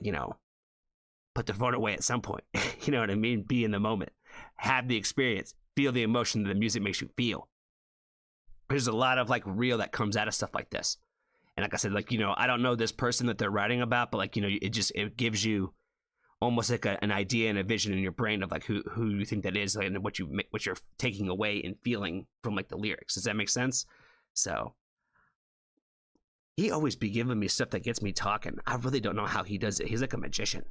put the phone away at some point. You know what I mean? Be in the moment. Have the experience. Feel the emotion that the music makes you feel. There's a lot of like real that comes out of stuff like this. And like I said, like, I don't know this person that they're writing about, but like, it gives you almost like an idea and a vision in your brain of like who you think that is, and what you're taking away and feeling from like the lyrics. Does that make sense? So he always be giving me stuff that gets me talking. I really don't know how he does it. He's like a magician.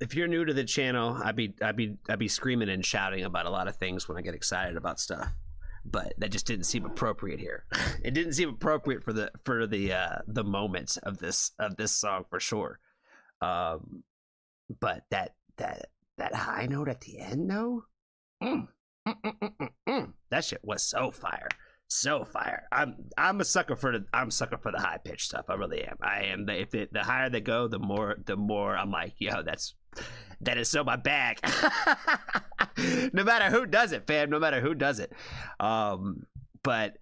If you're new to the channel, I'd be screaming and shouting about a lot of things when I get excited about stuff, but that just didn't seem appropriate here. It didn't seem appropriate for the moments of this song for sure. But that high note at the end though, that shit was so fire. So fire. I'm a sucker for the high pitched stuff. I really am. I am. The higher they go, the more I'm like, yo, that is so my bag. No matter who does it, fam. No matter who does it. But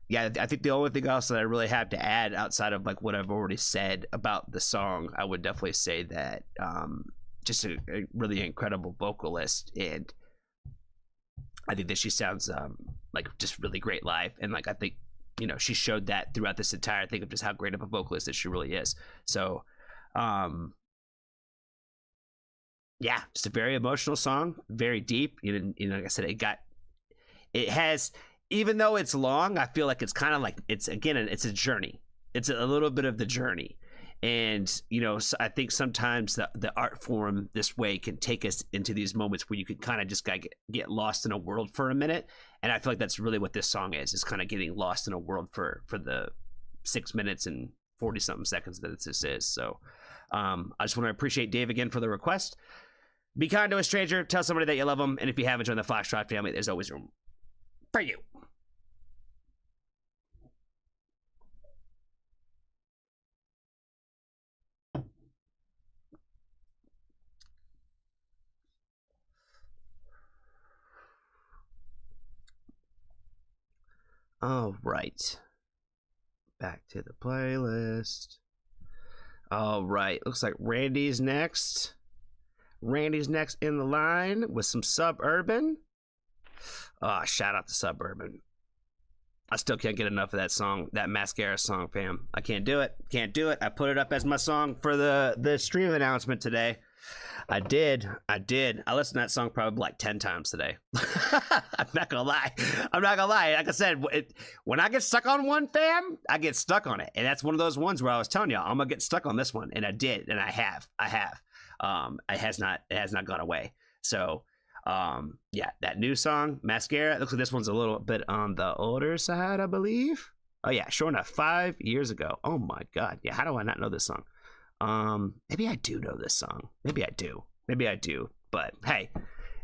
yeah, I think the only thing else that I really have to add outside of like what I've already said about the song, I would definitely say that just a really incredible vocalist, and I think that she sounds like just really great live, and like I think she showed that throughout this entire thing of just how great of a vocalist that she really is. So yeah, just a very emotional song, very deep. Like I said, it has, even though it's long, I feel like it's kind of like it's a journey. It's a little bit of the journey. And so I think sometimes the art form this way can take us into these moments where you can kind of just get lost in a world for a minute, and I feel like that's really what this song is kind of getting lost in a world for the 6 minutes and 40 something seconds that this is. So I just want to appreciate Dave again for the request. Be kind to a stranger, tell somebody that you love them, and if you haven't joined the Foxtrot family, there's always room for you. All right, back to the playlist. All right, looks like Randy's next. Randy's next in the line with some Suburban. Shout out to Suburban. I still can't get enough of that song, that Mascara song, fam. I can't do it. I put it up as my song for the stream announcement today. I did. I listened to that song probably like 10 times today. I'm not gonna lie. Like I said, when I get stuck on one, fam, I get stuck on it. And that's one of those ones where I was telling y'all I'm gonna get stuck on this one. And I did, and I have. It has not gone away. So yeah, that new song, Mascara, it looks like this one's a little bit on the older side, I believe. Oh yeah, sure enough, 5 years ago. Oh my god. Yeah, how do I not know this song? Maybe I do know this song. Maybe I do. But hey,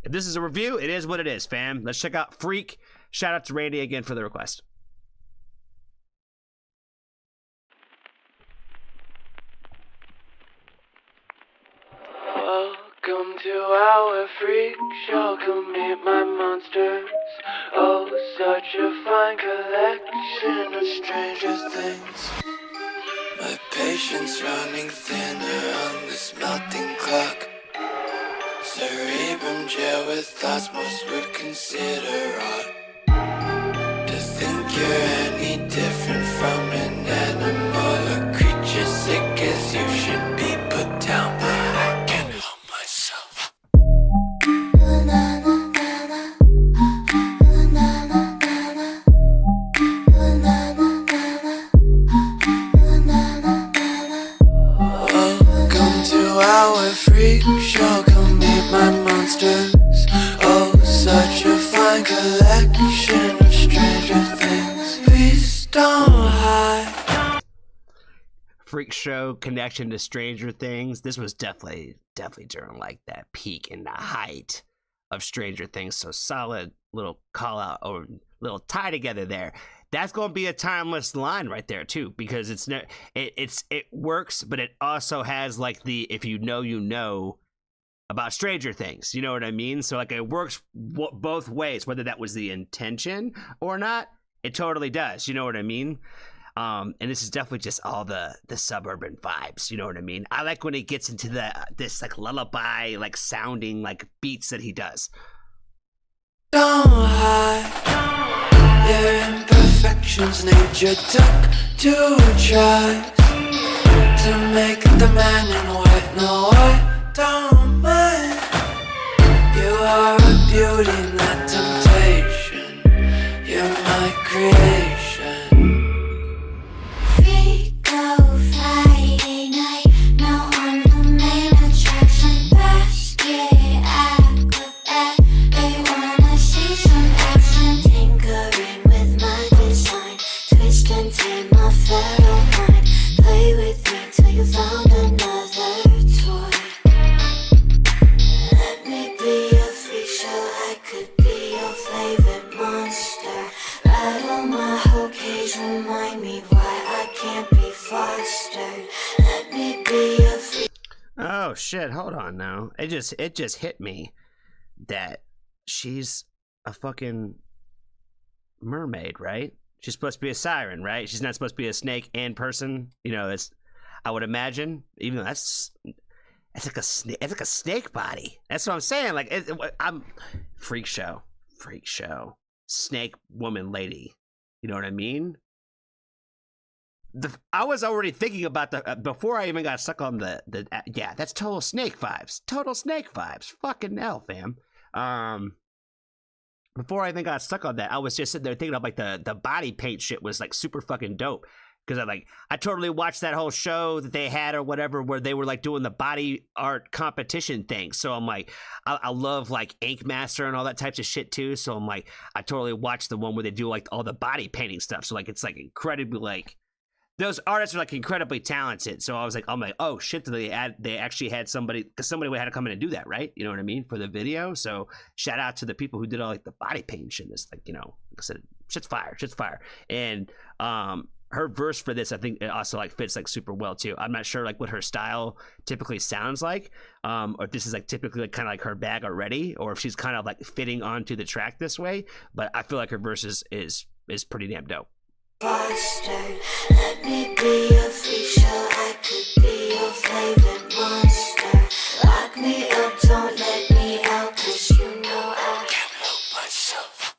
if this is a review, it is what it is, fam. Let's check out Freak. Shout out to Randy again for the request. Welcome to our freak show. Come meet my monsters. Oh, such a fine collection of stranger things. My patience running thinner on this melting clock. Cerebrum gel with thoughts most would consider odd. To think you're any different from an animal or creature sick as you should be put down, but I can't help myself. Welcome to our freak show. Come meet my monsters. Oh, such a fine collection of stranger things. Please don't hide. Freak show connection to Stranger Things. This was definitely during like that peak and the height of Stranger Things. So solid little call out or little tie together there. That's going to be a timeless line right there too, because it works, but it also has like the if you know about Stranger Things, you know what I mean? So like it works both ways, whether that was the intention or not. It totally does, you know what I mean? And this is definitely just all the Suburban vibes, you know what I mean? I like when it gets into this like lullaby like sounding like beats that he does. Don't hide your imperfections. Nature took 2 tries to make the man in white. No, I don't mind. You are a beauty not to Let me be a free. Oh shit, hold on now. It just hit me that she's a fucking mermaid, right? She's supposed to be a siren, right? She's not supposed to be a snake and person. You know, it's, I would imagine, even though that's like a snake, it's like a snake body. That's what I'm saying. Like I'm freak show, snake woman lady. You know what I mean? I was already thinking about the before I even got stuck on the yeah, that's total snake vibes. Fucking hell, fam. Before I even got stuck on that, I was just sitting there thinking of like the body paint shit was like super fucking dope. Because I totally watched that whole show that they had or whatever where they were like doing the body art competition thing. So I'm like, I love like Ink Master and all that types of shit too. So I'm like, I totally watched the one where they do like all the body painting stuff. So like it's like incredibly like those artists are like incredibly talented. So I'm like, oh shit, they actually had somebody, because somebody had to come in and do that, right? You know what I mean, for the video. So shout out to the people who did all like the body paint shit. This, like, you know, like I said, shit's fire. And her verse for this, I think it also like fits like super well too. I'm not sure like what her style typically sounds like, or if this is like typically like kind of like her bag already, or if she's kind of like fitting onto the track this way. But I feel like her verse is pretty damn dope. Foster, let me be a freak show. I could be your favorite monster. Lock me up, don't let me out, 'cause you know I can't help myself.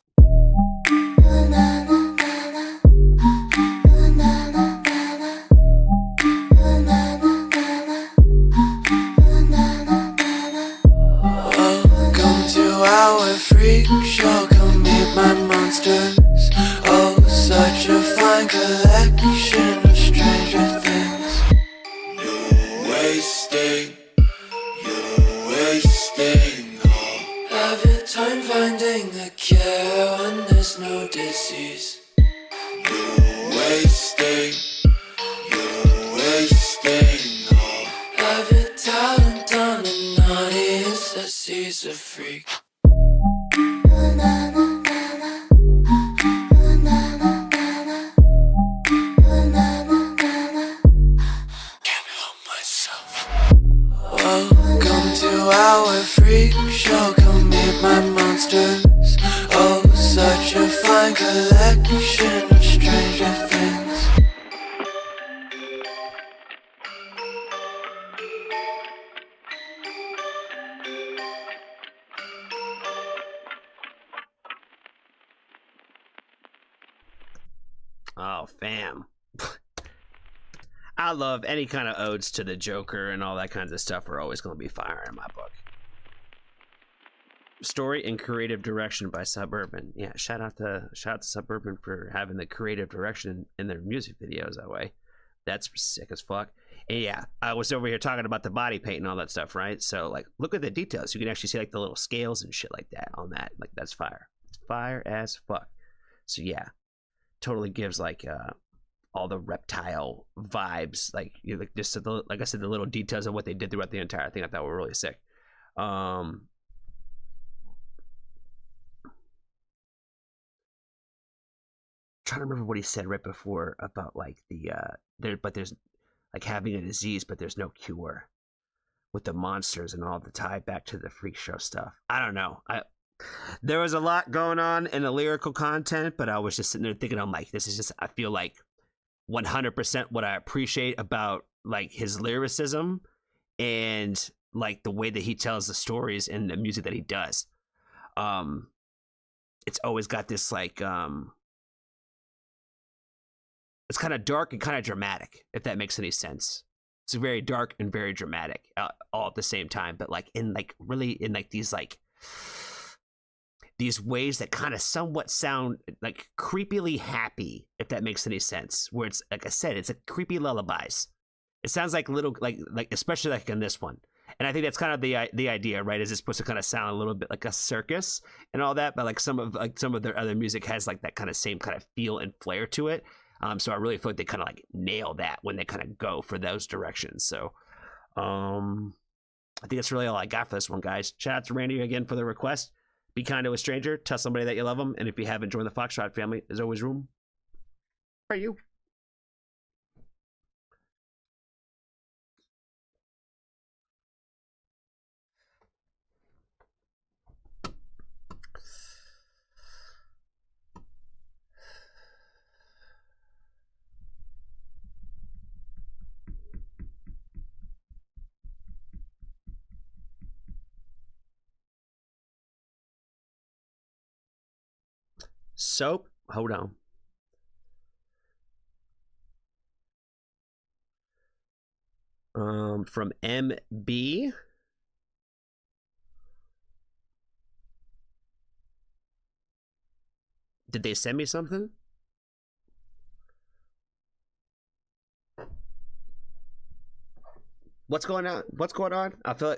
Na na na na, na na na na, na na na na. Welcome to our freak show. Come meet my monsters. Oh, such a fine collection of stranger things. You're wasting all of your time finding the cure when there's no disease. You're wasting all of your talent on an audience that sees a freak. Na na na na, na na na na, na na na. Can't help myself. Welcome to our freak show. Come meet my monsters. Oh, such a fine collection of stranger things. Oh, fam. I love any kind of odes to the Joker and all that kinds of stuff are always going to be fire in my book. Story and creative direction by Suburban. Yeah, shout out to Suburban for having the creative direction in their music videos that way. That's sick as fuck. And yeah, I was over here talking about the body paint and all that stuff, right? So like, look at the details. You can actually see like the little scales and shit like that on that. Like that's fire. It's fire as fuck. So yeah, totally gives like all the reptile vibes, like you know, like just like I said, the little details of what they did throughout the entire thing I thought were really sick. Trying to remember what he said right before about like the there's like having a disease but there's no cure with the monsters and all the tie back to the freak show stuff. I don't know. There was a lot going on in the lyrical content, but I was just sitting there thinking, I'm like, this is just, I feel like 100% what I appreciate about like his lyricism and like the way that he tells the stories and the music that he does. It's always got this like it's kind of dark and kind of dramatic, if that makes any sense. It's very dark and very dramatic all at the same time, but like in like really in like these ways that kind of somewhat sound like creepily happy, if that makes any sense, where it's like I said, it's like creepy lullabies. It sounds like little like especially like in this one. And I think that's kind of the idea, right? Is it's supposed to kind of sound a little bit like a circus and all that, but like some of their other music has like that kind of same kind of feel and flair to it. So I really feel like they kind of like nail that when they kind of go for those directions. So I think that's really all I got for this one, guys. Shout out to Randy again for the request. Be kind to a stranger. Tell somebody that you love them. And if you haven't joined the Foxtrot family, there's always room for you. Soap. Hold on. From MB. Did they send me something? What's going on? What's going on? I feel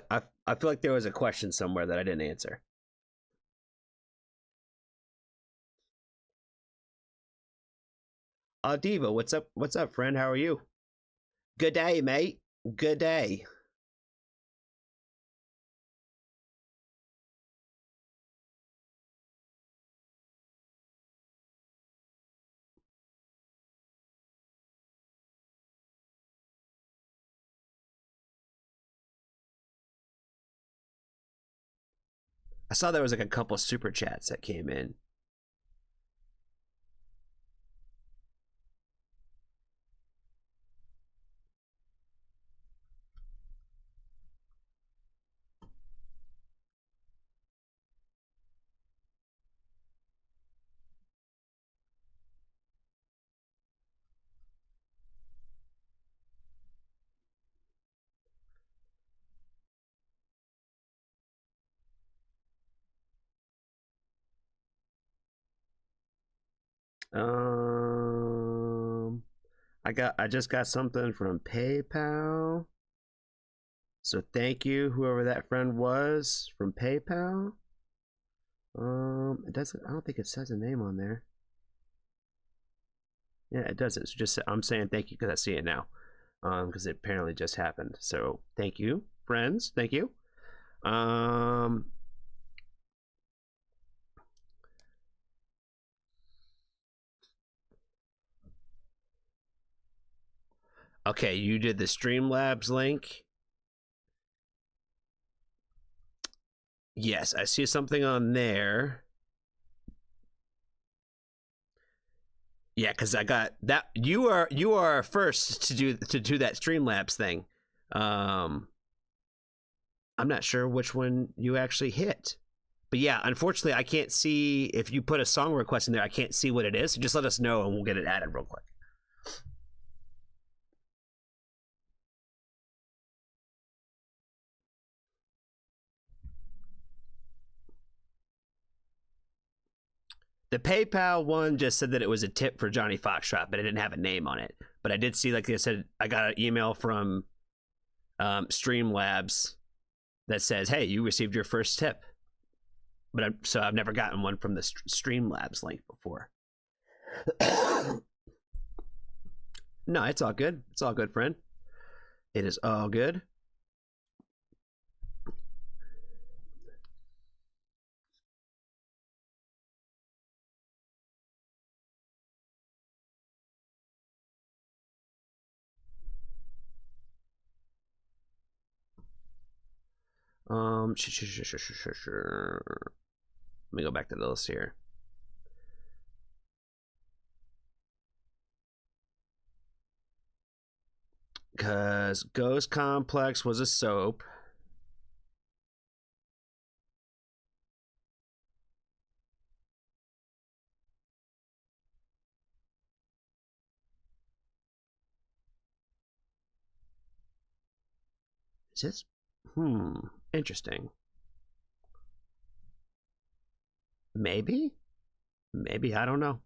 like there was a question somewhere that I didn't answer. Diva, what's up? What's up, friend? How are you? Good day, mate. Good day. I saw there was like a couple super chats that came in. I just got something from PayPal. So thank you, whoever that friend was from PayPal. It doesn't. I don't think it says a name on there. Yeah, it doesn't. It's just I'm saying thank you because I see it now. Because it apparently just happened. So thank you, friends. Thank you. Okay, you did the Streamlabs link. Yes, I see something on there. Yeah, because I got that. You are first to do that Streamlabs thing. I'm not sure which one you actually hit, but yeah, unfortunately, I can't see if you put a song request in there. I can't see what it is. So just let us know, and we'll get it added real quick. The PayPal one just said that it was a tip for Johnny Foxtrot, but it didn't have a name on it. But I did see, like I said, I got an email from Streamlabs that says, "Hey, you received your first tip." But so I've never gotten one from the Streamlabs link before. No, it's all good. It's all good, friend. It is all good. Sure. Let me go back to the list here. Because Ghost Complex was a soap. Is this? Interesting. Maybe? Maybe, I don't know.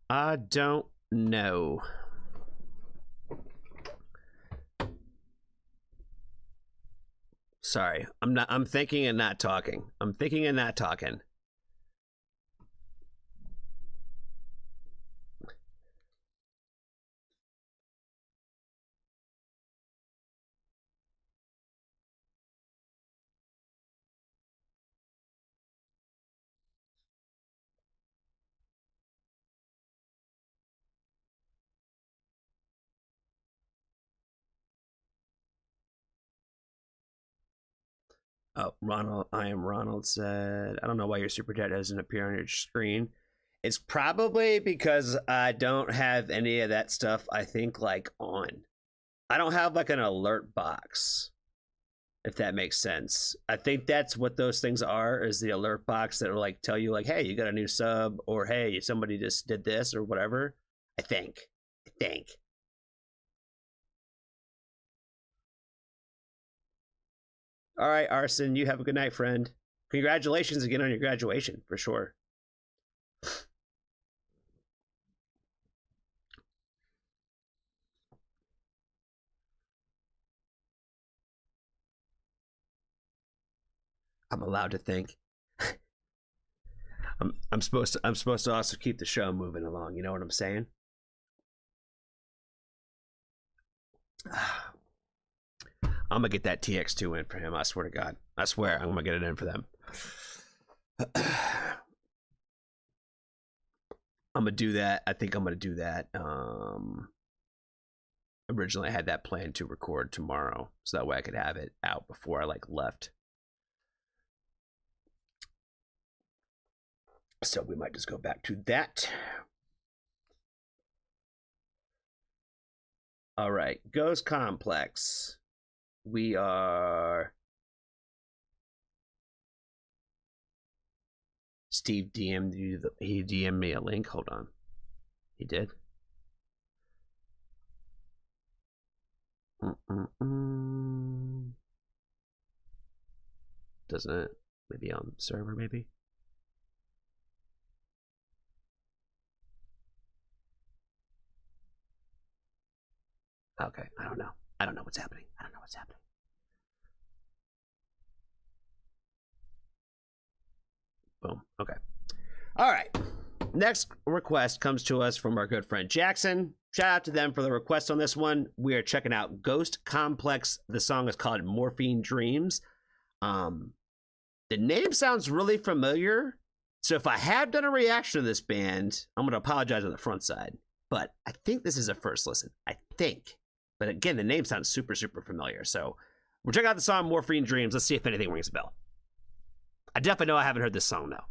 I don't know. Sorry, I'm thinking and not talking. I'm thinking and not talking. Oh, Ronald, I am Ronald said, I don't know why your super chat doesn't appear on your screen. It's probably because I don't have any of that stuff, I think, like on. I don't have like an alert box. if that makes sense. I think that's what those things are, is the alert box that will like tell you like, hey, you got a new sub, or hey, somebody just did this or whatever. I think. All right, Arson, you have a good night, friend. Congratulations again on your graduation, for sure. I'm allowed to think. I'm supposed to also keep the show moving along. You know what I'm saying? I'm gonna get that TX2 in for him. I swear to God. I swear I'm gonna get it in for them. I'm gonna do that. I think I'm gonna do that. Originally I had that plan to record tomorrow, so that way I could have it out before I like left. So we might just go back to that. All right, Ghost Complex. We are... Steve DM'd you. He DM'd me a link. Hold on. He did? Doesn't it? Maybe on server, maybe? Okay, I don't know. I don't know what's happening. Boom. Okay. All right. Next request comes to us from our good friend Jackson. Shout out to them for the request on this one. We are checking out Ghost Complex. The song is called Morphine Dreams. The name sounds really familiar. So if I have done a reaction to this band, I'm going to apologize on the front side. But I think this is a first listen. I think. But again, the name sounds super, super familiar. So we're checking out the song Morphine Dreams. Let's see if anything rings a bell. I definitely know I haven't heard this song, though.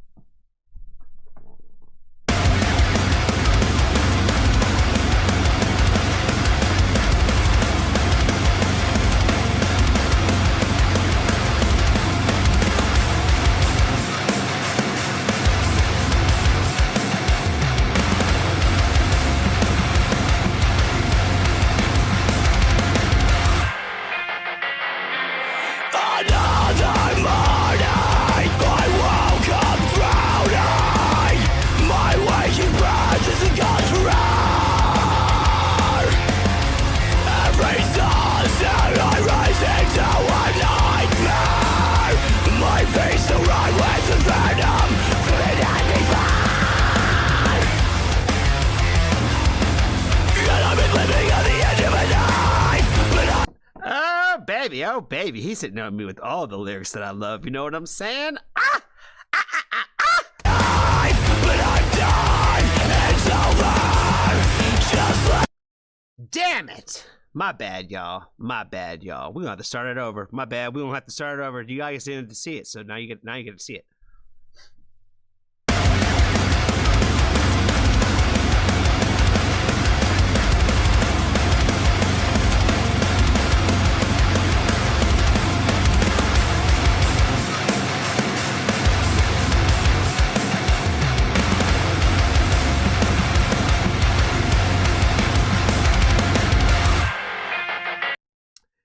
Oh, baby, he's sitting on me with all the lyrics that I love. You know what I'm saying? Damn it! My bad, y'all. We're gonna have to start it over. My bad. We don't have to start it over. You guys didn't see it, so now you get to see it.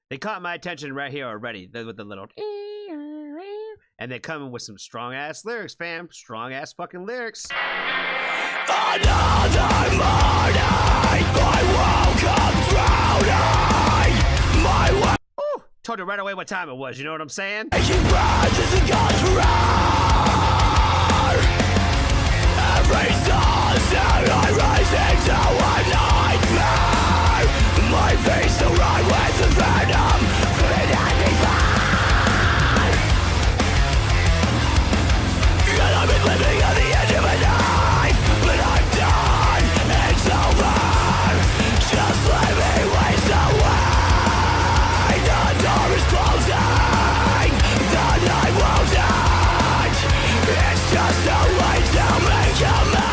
They caught my attention right here already with the little... And they come in with some strong-ass lyrics, fam. Strong-ass fucking lyrics. Another morning, I woke up drowning. My way... Ooh, told you right away what time it was, you know what I'm saying? She rises and goes round. Every sunset I rise into a nightmare. My face so right with the venom, fit and be fine. And I've been living at the end of a knife, but I'm done, it's over. Just let me waste away. The door is closing, the night won't end. It's just a way to make amends.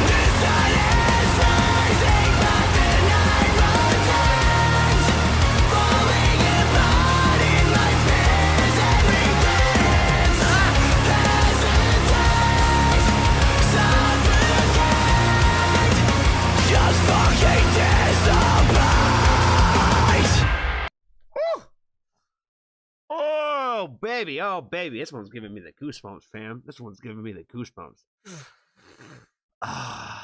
This is easy, but the night won't end. Oh baby, this one's giving me the goosebumps, fam. This one's giving me the goosebumps. I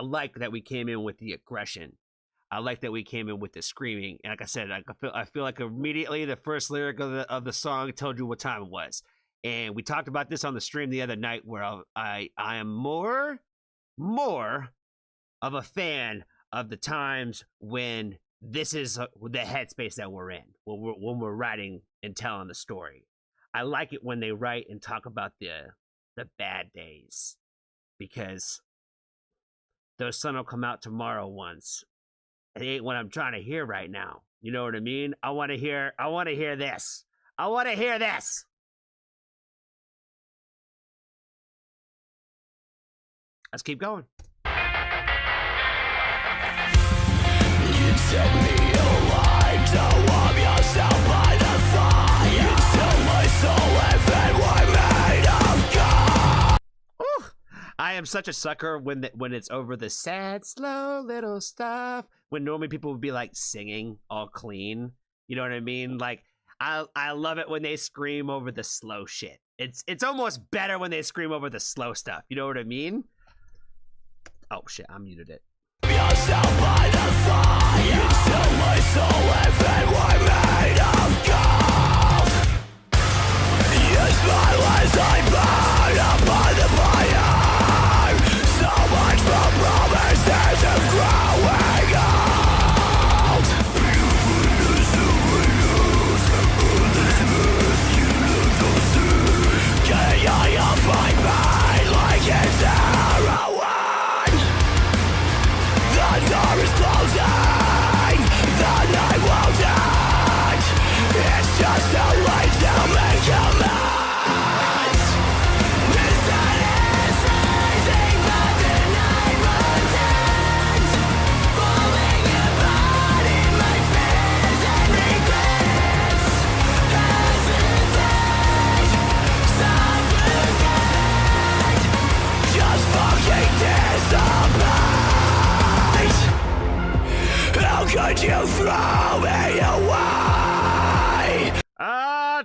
like that we came in with the aggression. I like that we came in with the screaming. And like I said, I feel like immediately the first lyric of the song told you what time it was. And we talked about this on the stream the other night, where I am more of a fan of the times when this is the headspace that we're in, when we're writing and telling the story. I like it when they write and talk about the bad days, because those sun will come out tomorrow once. It ain't what I'm trying to hear right now. You know what I mean? I want to hear this. I want to hear this. Let's keep going. You set me alive to warm yourself by the fire. You tell my soul if it were made of gold. Ooh, I am such a sucker when it's over the sad, slow little stuff. When normally people would be like singing all clean. You know what I mean? Like I love it when they scream over the slow shit. It's almost better when they scream over the slow stuff. You know what I mean? Oh shit, I muted it. Yourself by the fire. You tell my soul if it were made of gold. You smile as I burn upon the fire. So much for promises of growing old. Beautifulness of news, this myth you live to see. Can you find pain like it's heroin? The door is closing, the night won't end. It's just too late to make amends. The sun is rising, but the night won't end. Falling apart in my fears and regrets. Hesitate, suffocate, just fucking dissipate. How could you throw me away?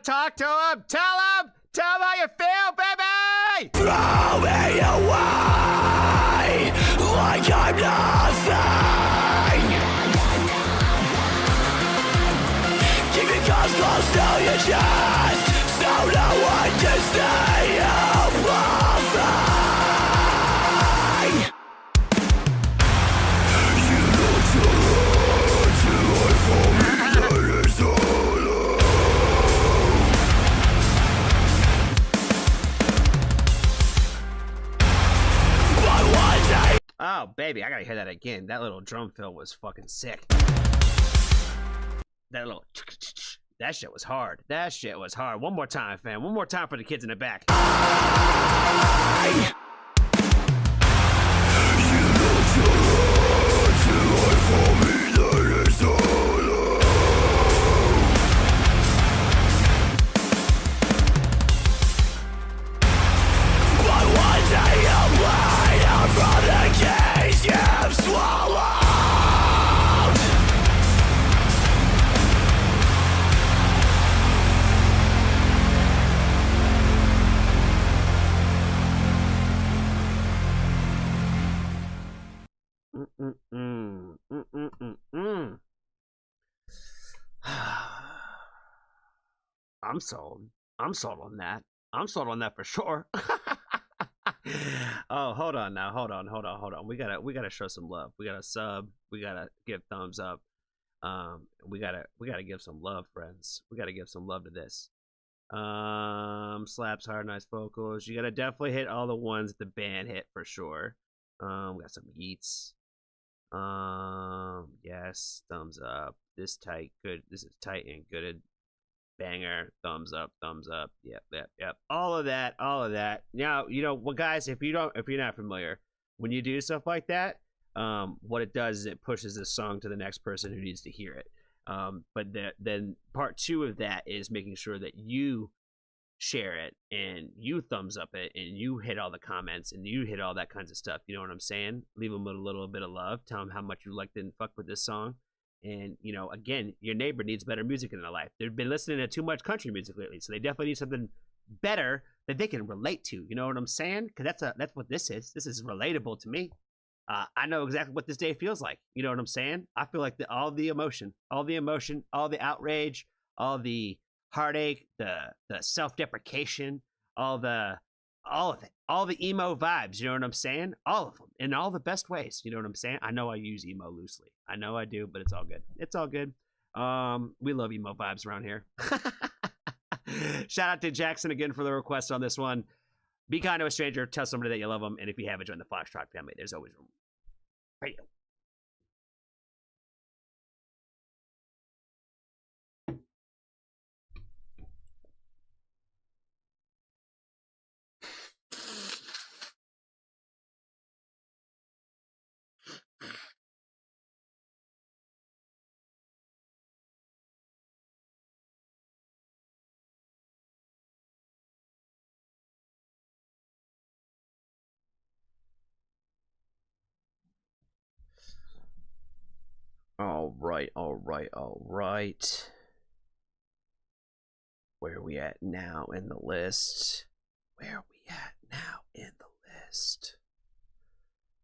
Talk to him. Tell him how you feel, baby. Throw me away like I'm nothing. Keep your cards close to your chest, so no one can say you're bluffing. You look so hard to hide from me, that is hollow. But one day Oh, baby, I gotta hear that again. That little drum fill was fucking sick. That little... That shit was hard. That shit was hard. One more time, fam. One more time for the kids in the back. you look so hard to hide from me, that is hollow. But one day you'll bleed out from the cage you've swallowed. I'm sold. I'm sold on that. I'm sold on that for sure. Oh, hold on now. Hold on. We gotta show some love. We gotta sub. We gotta give thumbs up. We gotta give some love, friends. We gotta give some love to this. Slaps hard, nice vocals. You gotta definitely hit all the ones the band hit for sure. We got some yeets. Yes, thumbs up. This tight, good. This is tight and good. Banger, thumbs up. Yep. All of that. Now, you know, well, guys, if you're not familiar, when you do stuff like that, what it does is it pushes this song to the next person who needs to hear it. But then part 2 of that is making sure that you share it and you thumbs up it and you hit all the comments and you hit all that kinds of stuff. You know what I'm saying? Leave them a little bit of love. Tell them how much you liked and fuck with this song. And, you know, again, your neighbor needs better music in their life. They've been listening to too much country music lately, so they definitely need something better that they can relate to. You know what I'm saying? Because that's what this is. This is relatable to me. I know exactly what this day feels like. You know what I'm saying? I feel like all the emotion, all the outrage, all the heartache, the self-deprecation, all of it, all the emo vibes. You know what I'm saying? All of them in all the best ways. You know what I'm saying? I know I use emo loosely. I know I do, but it's all good. It's all good. We love emo vibes around here. Shout out to Jackson again for the request on this one. Be kind to a stranger. Tell somebody that you love them. And if you haven't joined the Foxtrot family, there's always room for you. All right. Where are we at now in the list?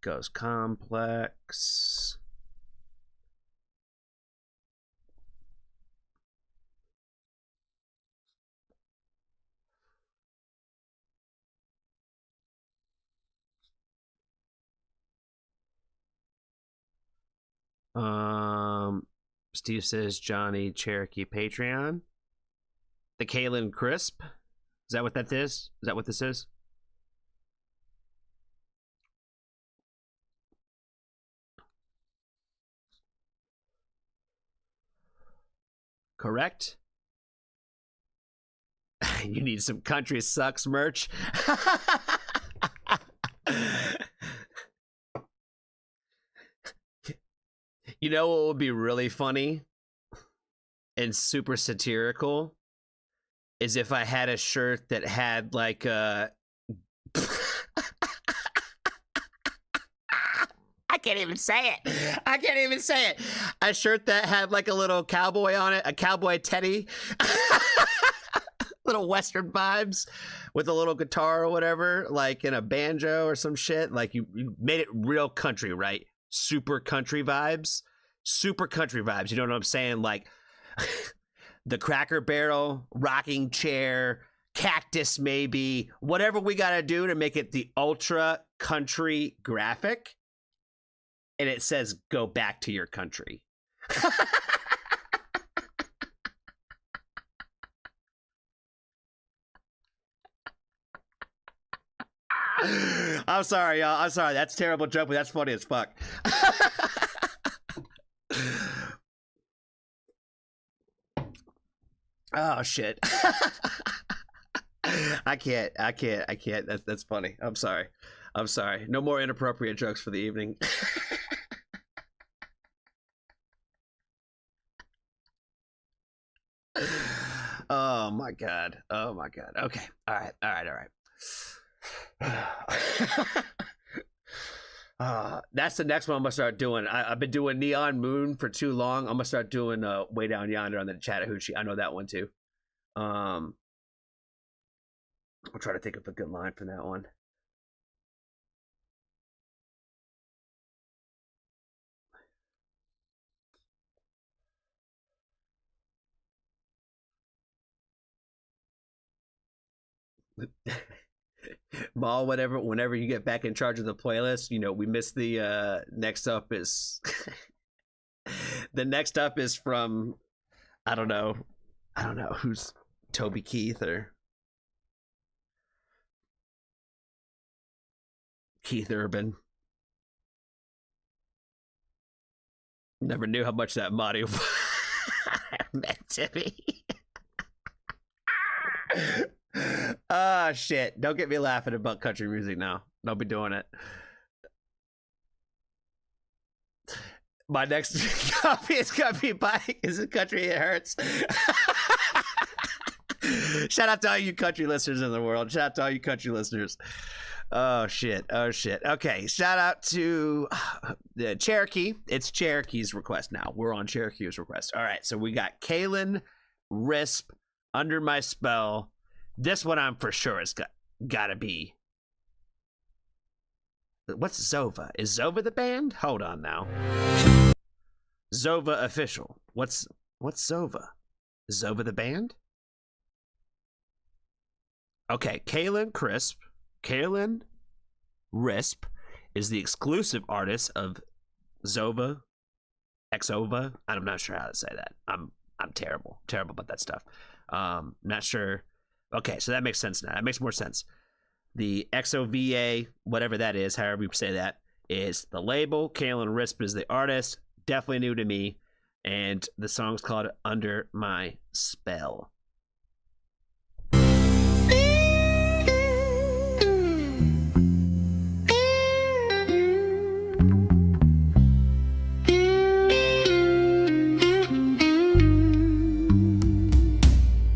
Goes Complex. Steve says Johnny Cherokee Patreon. The Kalen Crisp. Is that what that is? Is that what this is? Correct? You need some Country Sucks merch. You know what would be really funny and super satirical is if I had a shirt that had like a I can't even say it. A shirt that had like a little cowboy on it, a cowboy teddy. Little Western vibes with a little guitar or whatever, like in a banjo or some shit. Like you made it real country, right? Super country vibes. You know what I'm saying? Like the Cracker Barrel, rocking chair, cactus maybe, whatever we got to do to make it the ultra country graphic. And it says, go back to your country. I'm sorry, y'all. I'm sorry. That's a terrible joke, but that's funny as fuck. Oh, shit. I can't. That's funny. I'm sorry. No more inappropriate jokes for the evening. Oh my god. Okay. All right. That's the next one I'm gonna start doing. I've been doing Neon Moon for too long. I'm gonna start doing Way Down Yonder on the Chattahoochee. I know that one too. I'll try to think of a good line for that one. Ball, whenever you get back in charge of the playlist, you know, we missed the next up is the next up is from I don't know who's Toby Keith or Keith Urban. Never knew how much that Mario meant to me. Ah, shit. Don't get me laughing about country music now. Don't be doing it. My next copy is gonna be Bike is a Country It Hurts. Shout out to all you country listeners in the world. Oh shit. Oh shit. Okay. Shout out to the Cherokee. It's Cherokee's request now. We're on Cherokee's request. All right. So we got Kalen, Risp, Under My Spell. This one I'm for sure is gotta be. What's Zova? Is Zova the band? Hold on now. Zova official. What's Zova? Is Zova the band? Okay. Kalen Risp is the exclusive artist of Zova, Xova. I'm not sure how to say that. I'm terrible about that stuff. Not sure. Okay, so that makes sense now. That makes more sense. The XOVA, whatever that is, however you say that, is the label. Kalen Risp is the artist. Definitely new to me. And the song's called Under My Spell.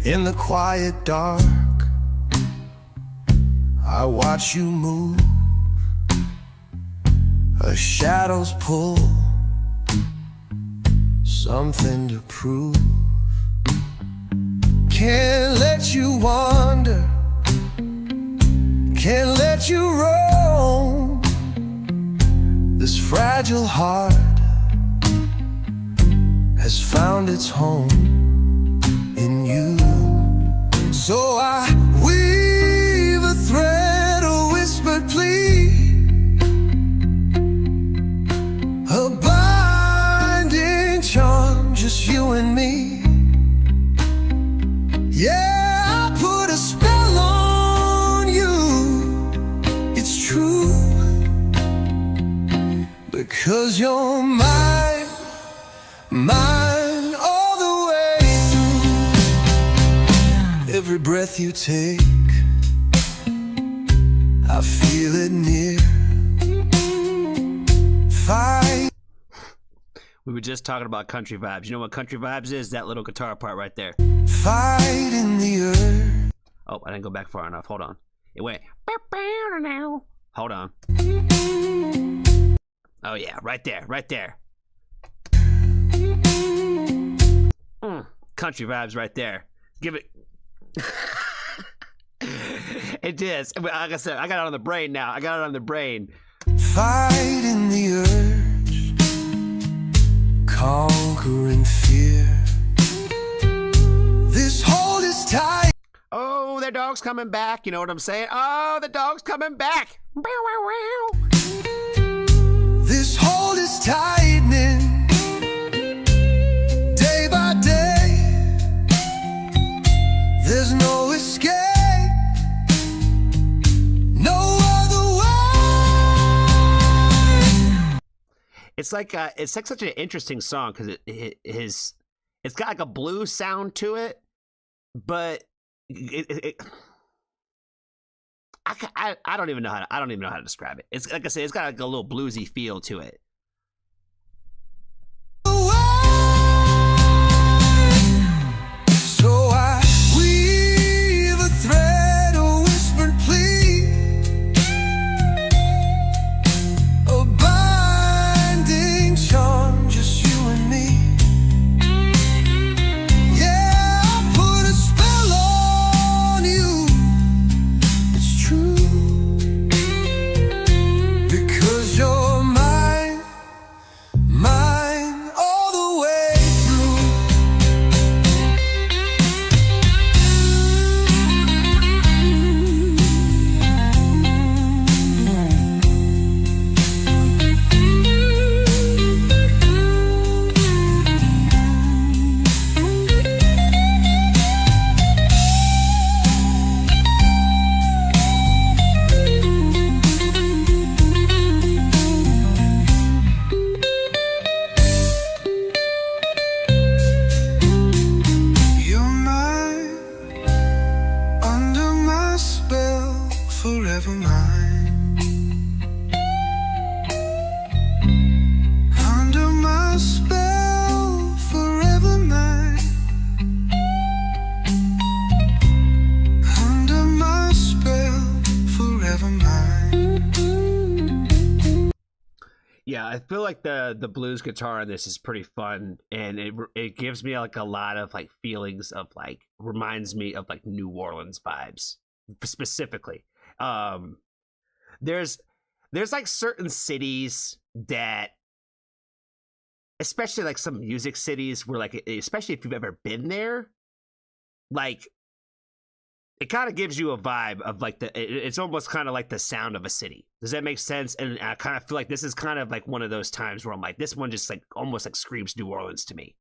In the quiet dark, I watch you move. Her shadows pull, something to prove. Can't let you wander, can't let you roam. This fragile heart has found its home in you. So I weave a thread, a whispered plea, a binding charm, just you and me. Yeah, I put a spell on you, it's true, because you're mine, mine all the way through. Every breath you take, I feel it near. Fight. We were just talking about country vibes. You know what country vibes is? That little guitar part right there. Fight in the earth. Oh, I didn't go back far enough. Hold on. It went. Hold on. Oh yeah, right there, right there. Country vibes right there. Give it. It is. Like I said, I got it on the brain now. I got it on the brain. Fight in the urge, conquering fear. This hold is tight. Oh, their dog's coming back. You know what I'm saying? Oh, the dog's coming back. This hold is tightening, day by day. There's no escape, no other way. It's like such an interesting song because it's got like a blues sound to it, but I don't even know how to describe it. It's like I said, it's got like a little bluesy feel to it. So I weave a thread, a whispered plea, a binding charm, just you and me. Yeah, I put a spell on you, it's true, because you're mine, I feel like the blues guitar in this is pretty fun, and it gives me like a lot of like feelings of like, reminds me of like New Orleans vibes specifically. There's like certain cities that, especially like some music cities where like, especially if you've ever been there, like it kind of gives you a vibe of like it's almost kind of like the sound of a city. Does that make sense? And I kind of feel like this is kind of like one of those times where I'm like, this one just like almost like screams New Orleans to me.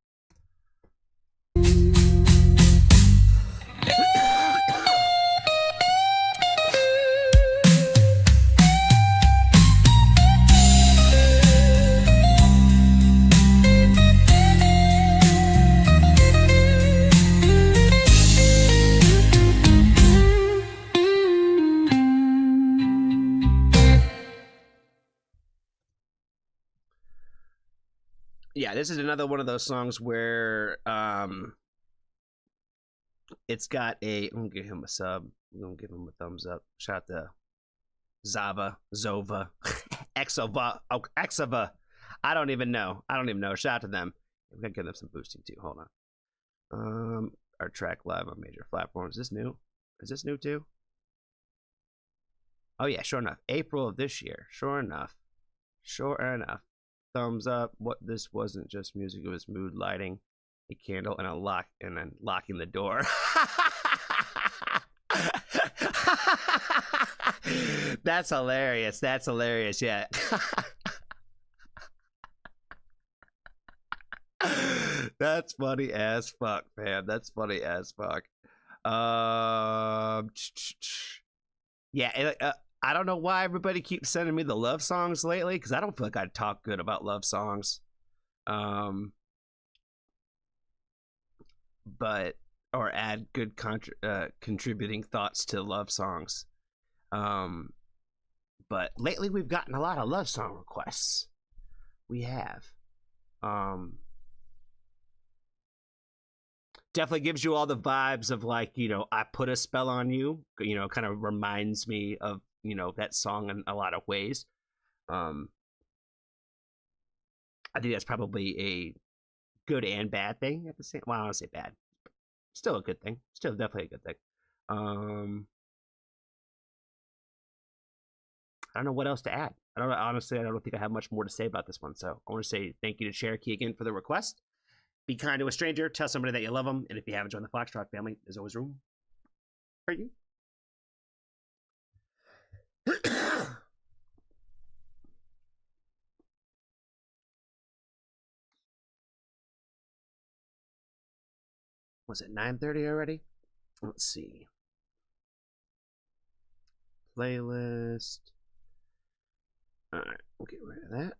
Yeah, this is another one of those songs where it's got a, I'm gonna give him a sub, I'm gonna give him a thumbs up. Shout out to Zova, Exova. I don't even know. Shout out to them. We gotta give them some boosting too. Hold on. Our track live on major platforms. Is this new? Is this new too? Oh yeah, sure enough. April of this year. Sure enough. Thumbs up. What, this wasn't just music, it was mood lighting, a candle, and a lock, and then locking the door. That's hilarious. Yeah. That's funny as fuck, man. That's funny as fuck. Yeah, I don't know why everybody keeps sending me the love songs lately, because I don't feel like I talk good about love songs. But, or add good contributing thoughts to love songs. But lately we've gotten a lot of love song requests. We have. Definitely gives you all the vibes of like, you know, I Put a Spell on You, you know, kind of reminds me of, you know, that song in a lot of ways. I think that's probably a good and bad thing at the same. Well, I don't say bad. Still a good thing. Still definitely a good thing. I don't know what else to add. Honestly, I don't think I have much more to say about this one. So I want to say thank you to Cherokee again for the request. Be kind to a stranger. Tell somebody that you love them. And if you haven't joined the Foxtrot family, there's always room for you. Was it 9:30 already? Let's see. Playlist. All right, we'll get rid of that.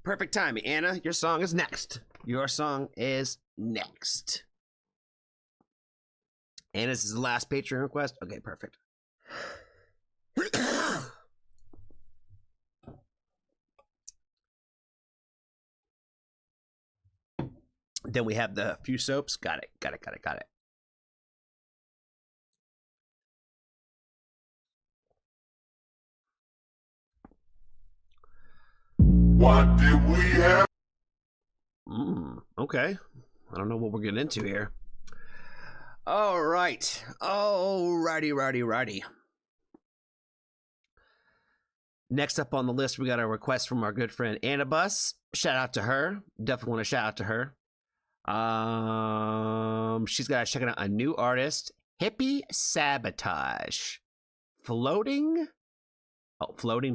Perfect timing, Anna. Your song is next. Anna's is the last Patreon request. Okay, perfect. Then we have the few soaps. Got it. What did we have? Okay. I don't know what we're getting into here. All right. Righty. Next up on the list, we got a request from our good friend Annabus. Shout out to her. Definitely want to shout out to her. She's got checking out a new artist, Hippie Sabotage. Floating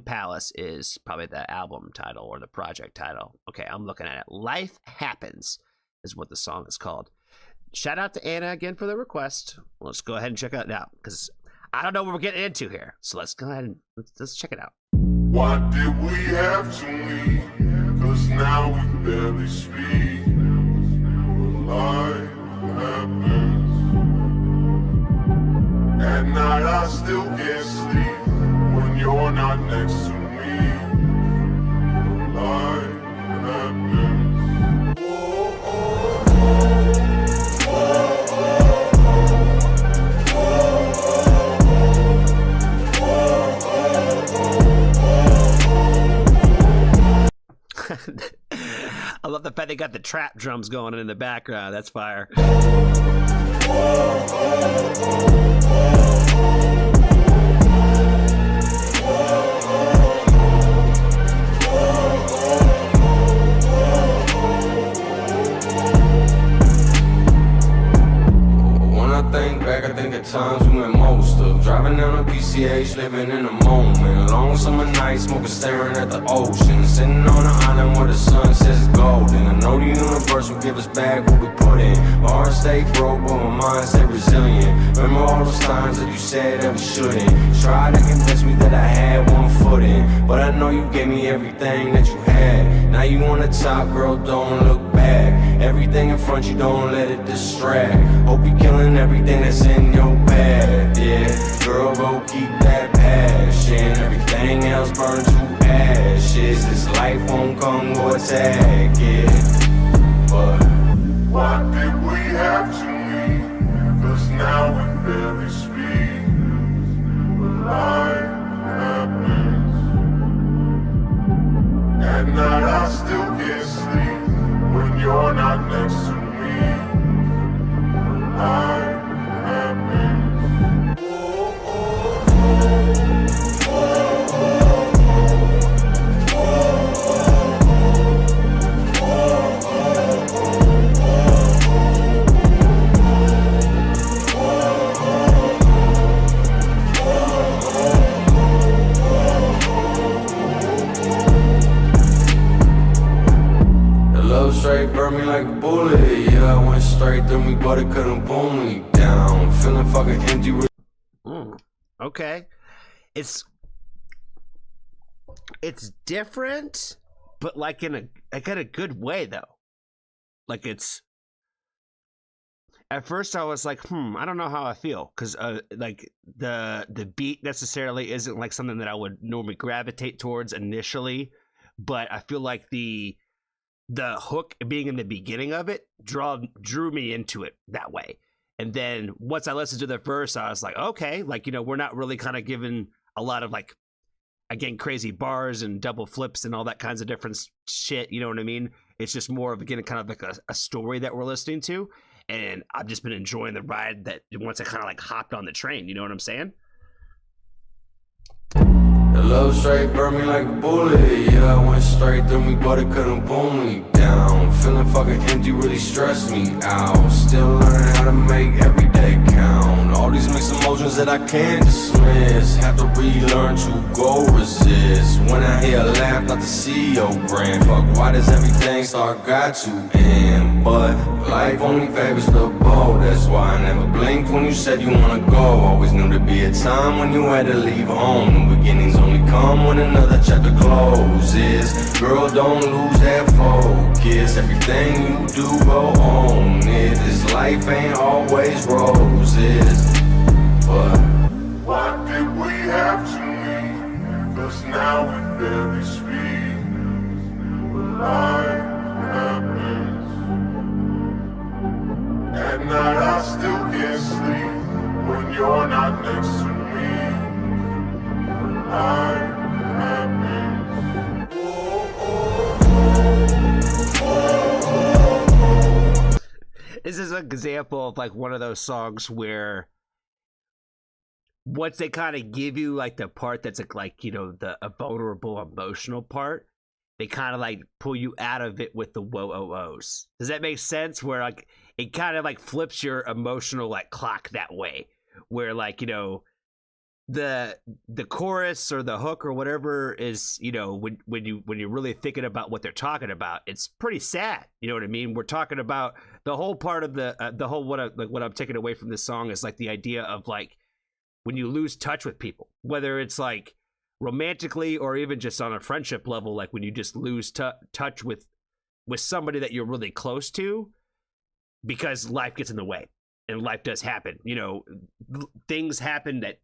Palace is probably the album title or the project title. Okay, I'm looking at it. Life Happens is what the song is called. Shout out to Anna again for the request. Let's go ahead and check it out because I don't know what we're getting into here. So let's go ahead and let's check it out. What did we have to leave? Cause now we barely speak. Life happens. At night I still can't sleep when you're not next to me. Life happens. I love the fact they got the trap drums going in the background. That's fire. I think at times we met most of driving down a PCH, living in the moment. Long summer night, smoking, staring at the ocean. Sitting on an island where the sun says it's golden. I know the universe will give us back what we put in. My heart stay broke, but my mind stay resilient. Remember all those times that you said that we shouldn't. Tried to convince me that I had one foot in, but I know you gave me everything that you had. Now you on the top, girl, don't look back. Everything in front, you don't let it distract. Hope you killing everything that's in your path, yeah. Girl, go keep that passion. Everything else burn to ashes. This life won't come, go attack it. But why did we have to leave? 'Cause now we barely speak. But life happens. At night I still can't sleep when you're not next to me. Life happens. Straight burned me like a bullet. Yeah, I went straight through me, but it couldn't pull me down. Feeling fucking empty. Okay, it's different, but like in a good way though. Like it's. At first, I was like, I don't know how I feel, because like the beat necessarily isn't like something that I would normally gravitate towards initially, but I feel like the hook being in the beginning of it drew me into it that way. And then once I listened to the verse, I was like, okay, like, we're not really kind of given a lot of like, again, crazy bars and double flips and all that kinds of different shit. You know what I mean? It's just more of, again, kind of like a story that we're listening to. And I've just been enjoying the ride that once I kind of like hopped on the train. You know what I'm saying? The love straight burned me like a bullet. Yeah, I went straight through me, but it couldn't pull me down. Feeling fucking empty really stressed me out. Still learning how to make every day count. All these mixed emotions that I can't dismiss. Have to relearn to go resist. When I hear a laugh, not to see your grin. Fuck, why does everything start got to end? But life only favors the bold. That's why I never blinked when you said you wanna go. Always knew there'd be a time when you had to leave home. The beginnings only come when another chapter closes. Girl, don't lose that focus. Everything you do, go own it. This life ain't always roses. But why did we have to leave? 'Cause now we barely speak. But life happens. At night I still can't sleep when you're not next to me. Life happens. This is an example of like one of those songs where once they kind of give you like the part that's like a vulnerable emotional part, they kind of like pull you out of it with the whoa-oh-ohs. Does that make sense? Where like it kind of like flips your emotional like clock that way, where like the chorus or the hook or whatever is when you're really thinking about what they're talking about, it's pretty sad. You know what I mean? We're talking about the whole part of the whole what I'm taking away from this song is like the idea of like when you lose touch with people, whether it's like romantically or even just on a friendship level, like when you just lose touch with somebody that you're really close to because life gets in the way, and life does happen. Things happen that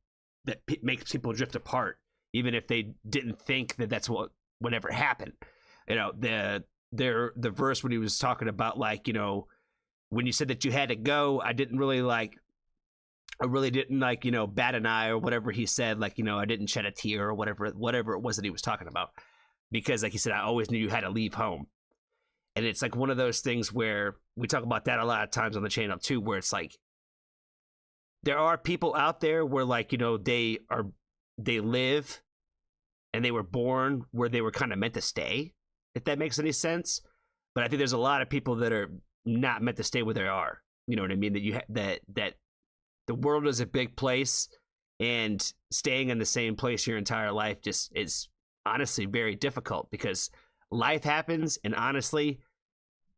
makes people drift apart, even if they didn't think that that's what would ever happen. The verse when he was talking about like, when you said that you had to go, I really didn't like, bat an eye or whatever he said, like, I didn't shed a tear or whatever it was that he was talking about. because, like you said, I always knew you had to leave home. And it's like one of those things where we talk about that a lot of times on the channel too, where it's like there are people out there where, like, you know, they live and they were born where they were kind of meant to stay, if that makes any sense. But I think there's a lot of people that are not meant to stay where they are. You know what I mean? That that the world is a big place, and staying in the same place your entire life just is honestly very difficult, because life happens, and honestly,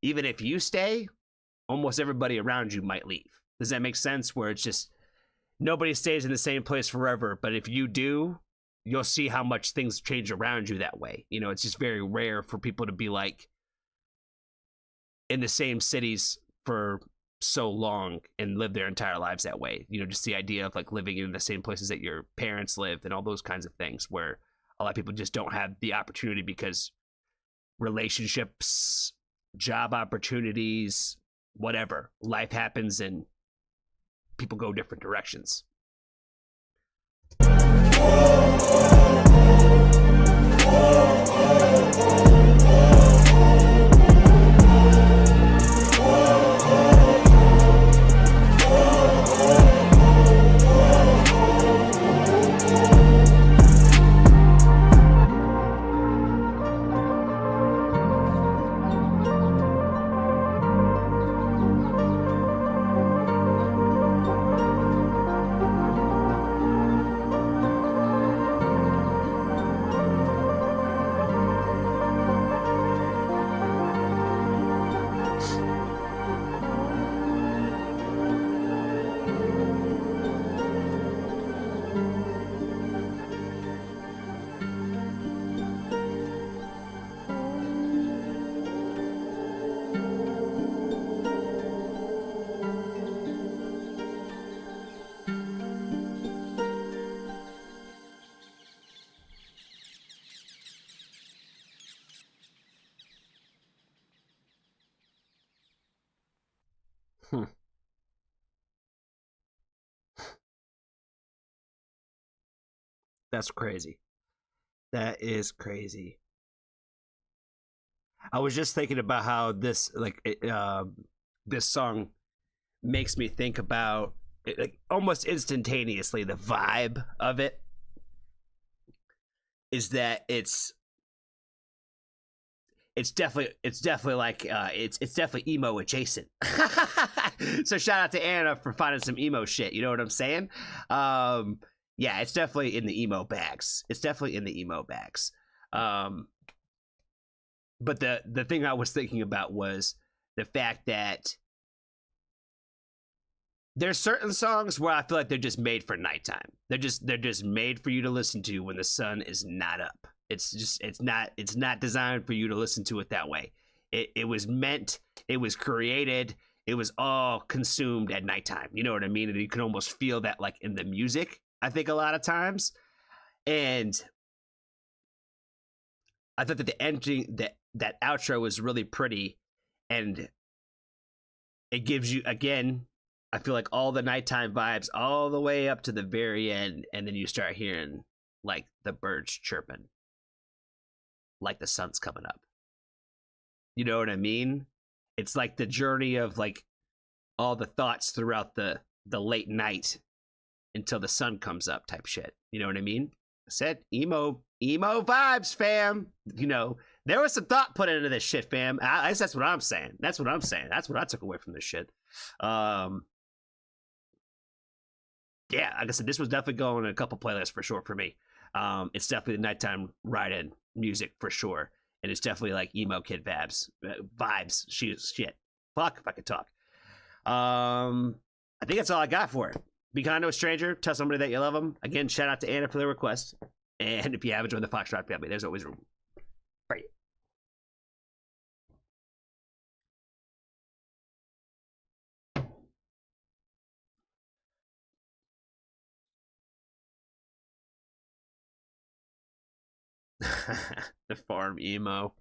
even if you stay, almost everybody around you might leave. Does that make sense? Where it's just nobody stays in the same place forever, but if you do, you'll see how much things change around you that way. You know, it's just very rare for people to be like in the same cities for so long and live their entire lives that way. You know, just the idea of like living in the same places that your parents lived and all those kinds of things, where a lot of people just don't have the opportunity because relationships, job opportunities, whatever, life happens and people go different directions. That's crazy. That is crazy. I was just thinking about how this this song makes me think about it, like almost instantaneously. The vibe of it is that it's definitely like it's definitely emo adjacent. So shout out to Anna for finding some emo shit. You know what I'm saying? Yeah, it's definitely in the emo bags. But the thing I was thinking about was the fact that there's certain songs where I feel like they're just made for nighttime. They're just made for you to listen to when the sun is not up. It's not designed for you to listen to it that way. It was meant, it was created, it was all consumed at nighttime. You know what I mean? And you can almost feel that like in the music, I think, a lot of times. And I thought that the ending, that outro was really pretty, and it gives you, again, I feel like all the nighttime vibes all the way up to the very end, and then you start hearing like the birds chirping, like the sun's coming up. You know what I mean? It's like the journey of like all the thoughts throughout the late night until the sun comes up type shit. You know what I mean? I said emo vibes, fam. You know, there was some thought put into this shit, fam. I guess that's what I'm saying. That's what I took away from this shit. Yeah, like I said, this was definitely going in a couple playlists for sure for me. It's definitely the nighttime ride-in music for sure, and it's definitely like emo kid vibes. Shit. Fuck if I could talk. I think that's all I got for it. Be kind to a stranger. Tell somebody that you love them. Again, shout out to Anna for the request. And if you haven't joined the Foxtrot family, there's always room for you. The farm emo.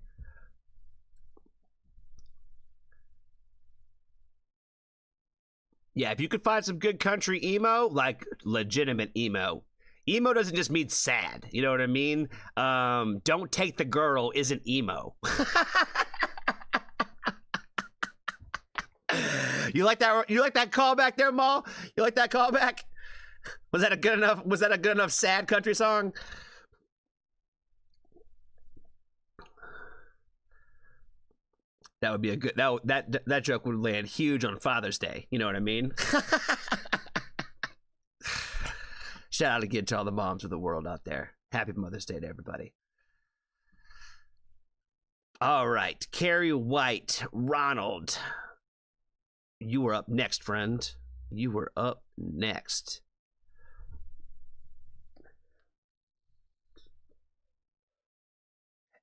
Yeah, if you could find some good country emo, like legitimate emo Emo doesn't just mean sad. You know what I mean? Don't take the girl isn't emo. You like that? You like that callback there, Maul? You like that callback? Was that a good enough? Was that a good enough sad country song? That would be a good. That joke would land huge on Father's Day. You know what I mean? Shout out again to all the moms of the world out there. Happy Mother's Day to everybody. All right, Carrie White, Ronald. You were up next, friend. You were up next.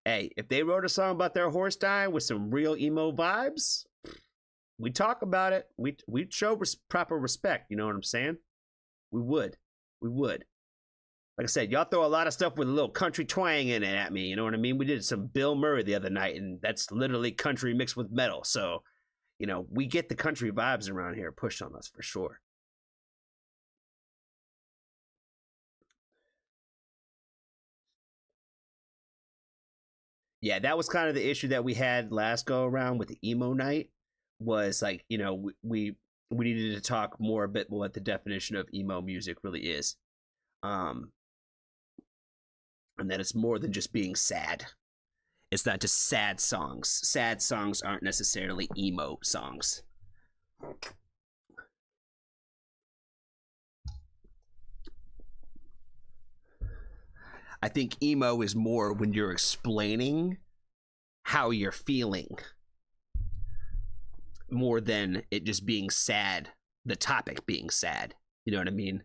Hey, if they wrote a song about their horse dying with some real emo vibes, we talk about it. We'd show proper respect. You know what I'm saying? We would. We would. Like I said, y'all throw a lot of stuff with a little country twang in it at me. You know what I mean? We did some Bill Murray the other night, and that's literally country mixed with metal. So, you know, we get the country vibes around here pushed on us for sure. Yeah, that was kind of the issue that we had last go around with the emo night. Was like, you know, we needed to talk more a bit what the definition of emo music really is, and that it's more than just being sad. It's not just sad songs. Sad songs aren't necessarily emo songs. I think emo is more when you're explaining how you're feeling, more than it just being sad, the topic being sad. You know what I mean?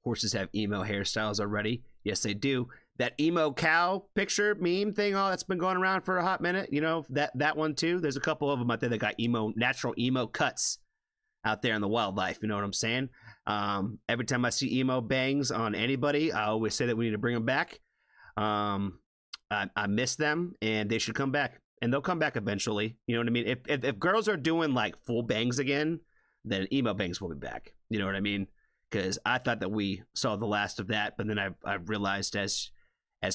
Horses have emo hairstyles already. Yes, they do. That emo cow picture meme thing, that's been going around for a hot minute. You know, that one too. There's a couple of them out there that got natural emo cuts out there in the wildlife. You know what I'm saying? Every time I see emo bangs on anybody, I always say that we need to bring them back. I miss them, and they should come back, and they'll come back eventually. You know what I mean? If girls are doing like full bangs again, then emo bangs will be back. You know what I mean? Because I thought that we saw the last of that, but then I realized as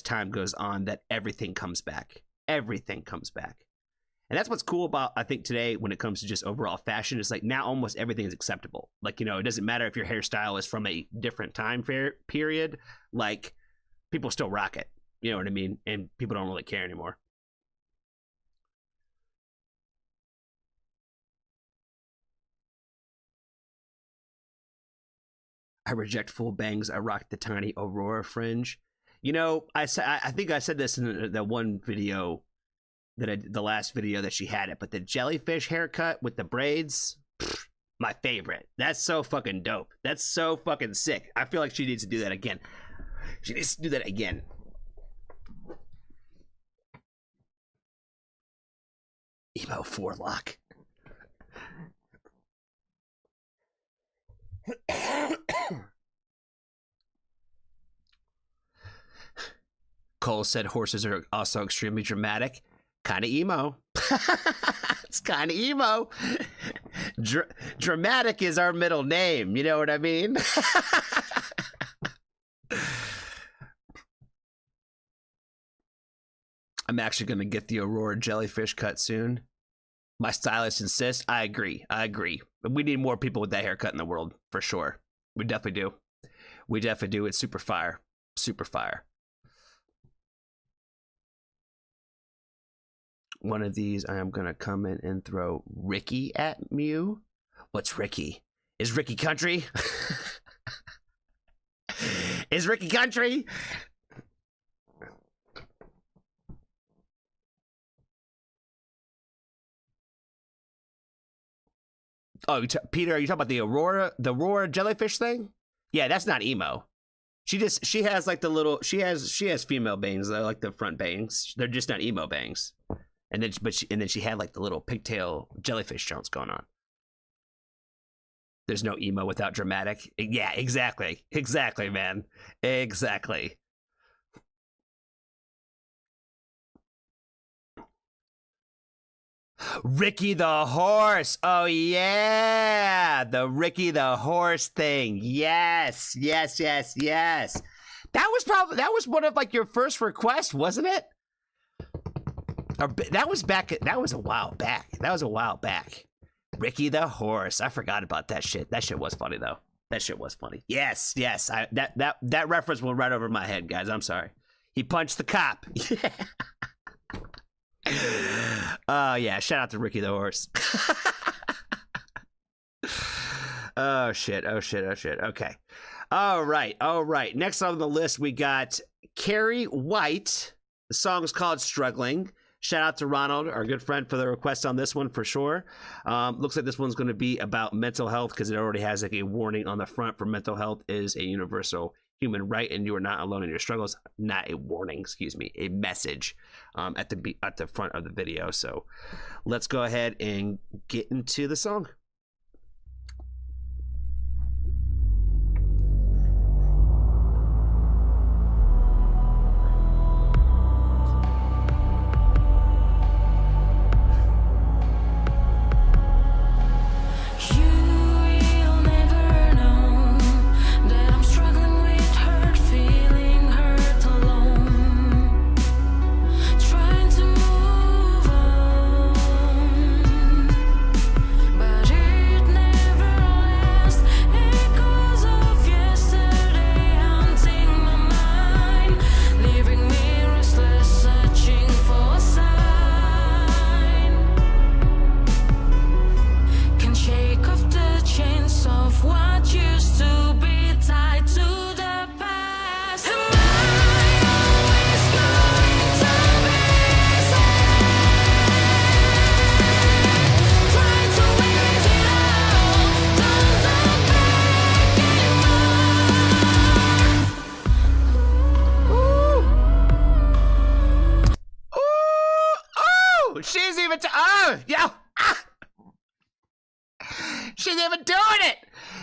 time goes on that everything comes back. Everything comes back. And that's what's cool about, I think, today when it comes to just overall fashion. It's like now almost everything is acceptable. Like, you know, it doesn't matter if your hairstyle is from a different time period. Like, people still rock it. You know what I mean? And people don't really care anymore. I reject full bangs. I rock the tiny Aurora fringe. You know, I think I said this in the one video the last video that she had it, but the jellyfish haircut with the braids, my favorite. That's so fucking dope. That's so fucking sick. I feel like she needs to do that again. She needs to do that again. Emo Forelock. Cole said horses are also extremely dramatic. Kind of emo. It's kind of emo. Dramatic is our middle name. You know what I mean? I'm actually going to get the Aurora jellyfish cut soon. My stylist insists. I agree. But we need more people with that haircut in the world, for sure. We definitely do. We definitely do. It's super fire. Super fire. One of these, I am going to come in and throw Ricky at Mew. What's Ricky? Is Ricky country? Is Ricky country? Oh, Peter, are you talking about the Aurora jellyfish thing? Yeah, that's not emo. She has like the little, she has female bangs though, like the front bangs. They're just not emo bangs. And then she had like the little pigtail jellyfish jumps going on. There's no emo without dramatic. Yeah, exactly. Exactly, man. Exactly. Ricky the Horse. Oh, yeah. The Ricky the Horse thing. Yes. That was one of like your first requests, wasn't it? Or, that was a while back. Ricky the Horse. I forgot about that shit. That shit was funny though. Yes. That reference went right over my head, guys. I'm sorry. He punched the cop. Oh yeah, shout out to Ricky the Horse. Oh shit. Okay. All right. Next on the list we got Carrie White. The song is called Struggling. Shout out to Ronald, our good friend, for the request on this one for sure. Looks like this one's going to be about mental health because it already has like a warning on the front for mental health is a universal human right and you are not alone in your struggles. Not a warning, a message at the front of the video. So let's go ahead and get into the song.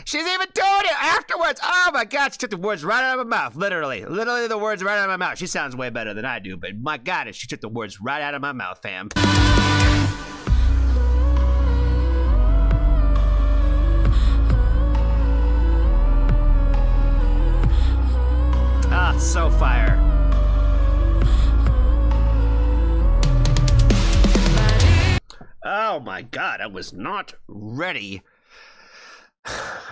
She's even doing it afterwards. Oh my God, she took the words right out of my mouth. Literally the words right out of my mouth. She sounds way better than I do, but my God, she took the words right out of my mouth, fam. Ah, so fire. Oh my God, I was not ready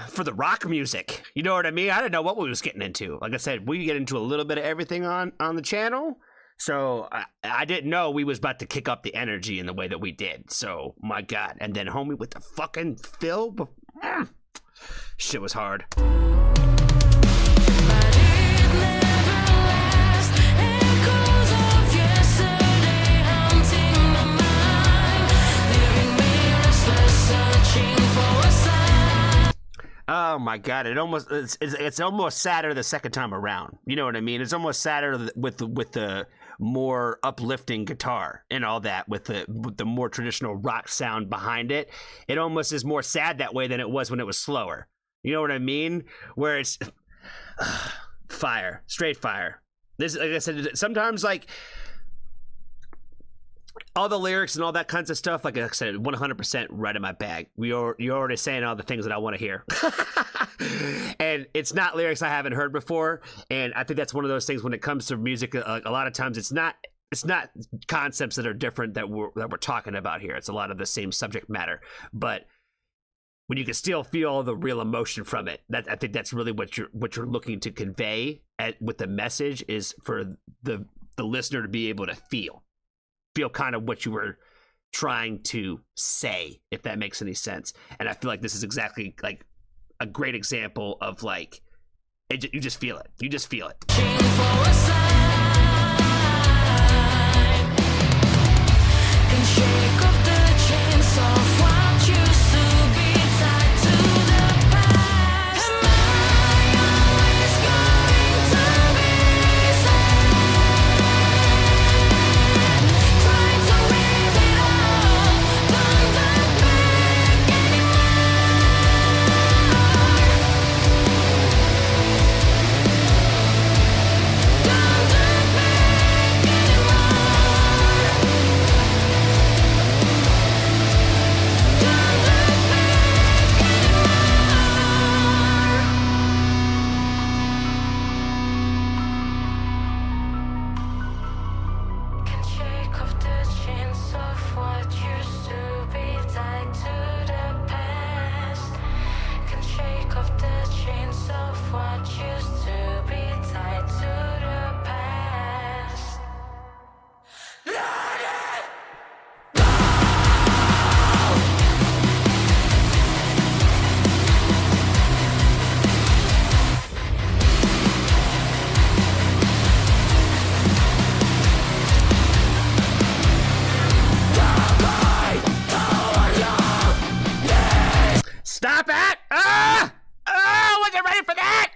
for the rock music. You know what I mean? I didn't know what we was getting into. Like I said, we get into a little bit of everything on the channel. So I didn't know we was about to kick up the energy in the way that we did. So my God. And then homie with the fucking fill. Shit was hard. Oh my God! It's almost sadder the second time around. You know what I mean? It's almost sadder with the more uplifting guitar and all that, with the more traditional rock sound behind it. It almost is more sad that way than it was when it was slower. You know what I mean? Where it's fire, straight fire. This, like I said, sometimes like all the lyrics and all that kinds of stuff, like I said, 100% right in my bag. You're already saying all the things that I want to hear. And it's not lyrics I haven't heard before. And I think that's one of those things when it comes to music, a lot of times it's not concepts that are different that we're talking about here. It's a lot of the same subject matter. But when you can still feel the real emotion from it, I think that's really what you're looking to convey with the message, is for the listener to be able to feel kind of what you were trying to say, if that makes any sense. And I feel like this is exactly like a great example of like, you just feel it. You just feel it. Don't of what used to be tied to the past. Stop it! Ah! Ah! Wasn't ready for that!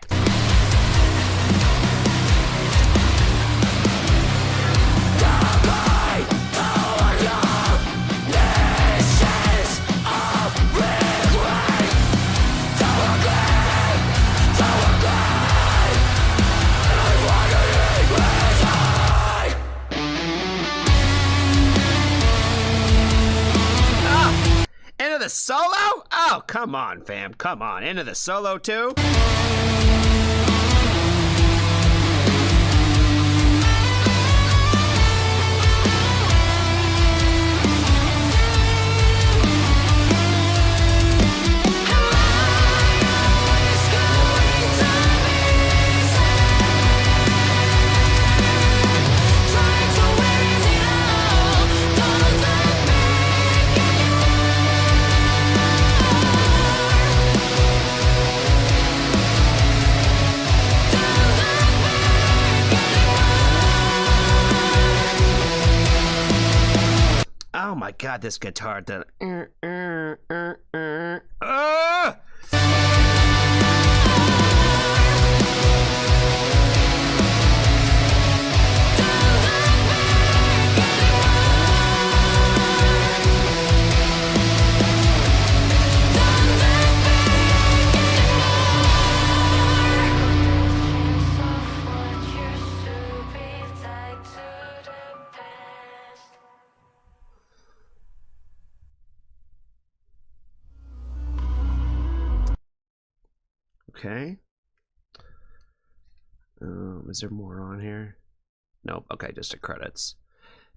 Into the solo? Oh, come on, fam. Come on. Into the solo, too? Oh my god, this guitar. Okay. Is there more on here? Nope. Okay, just the credits.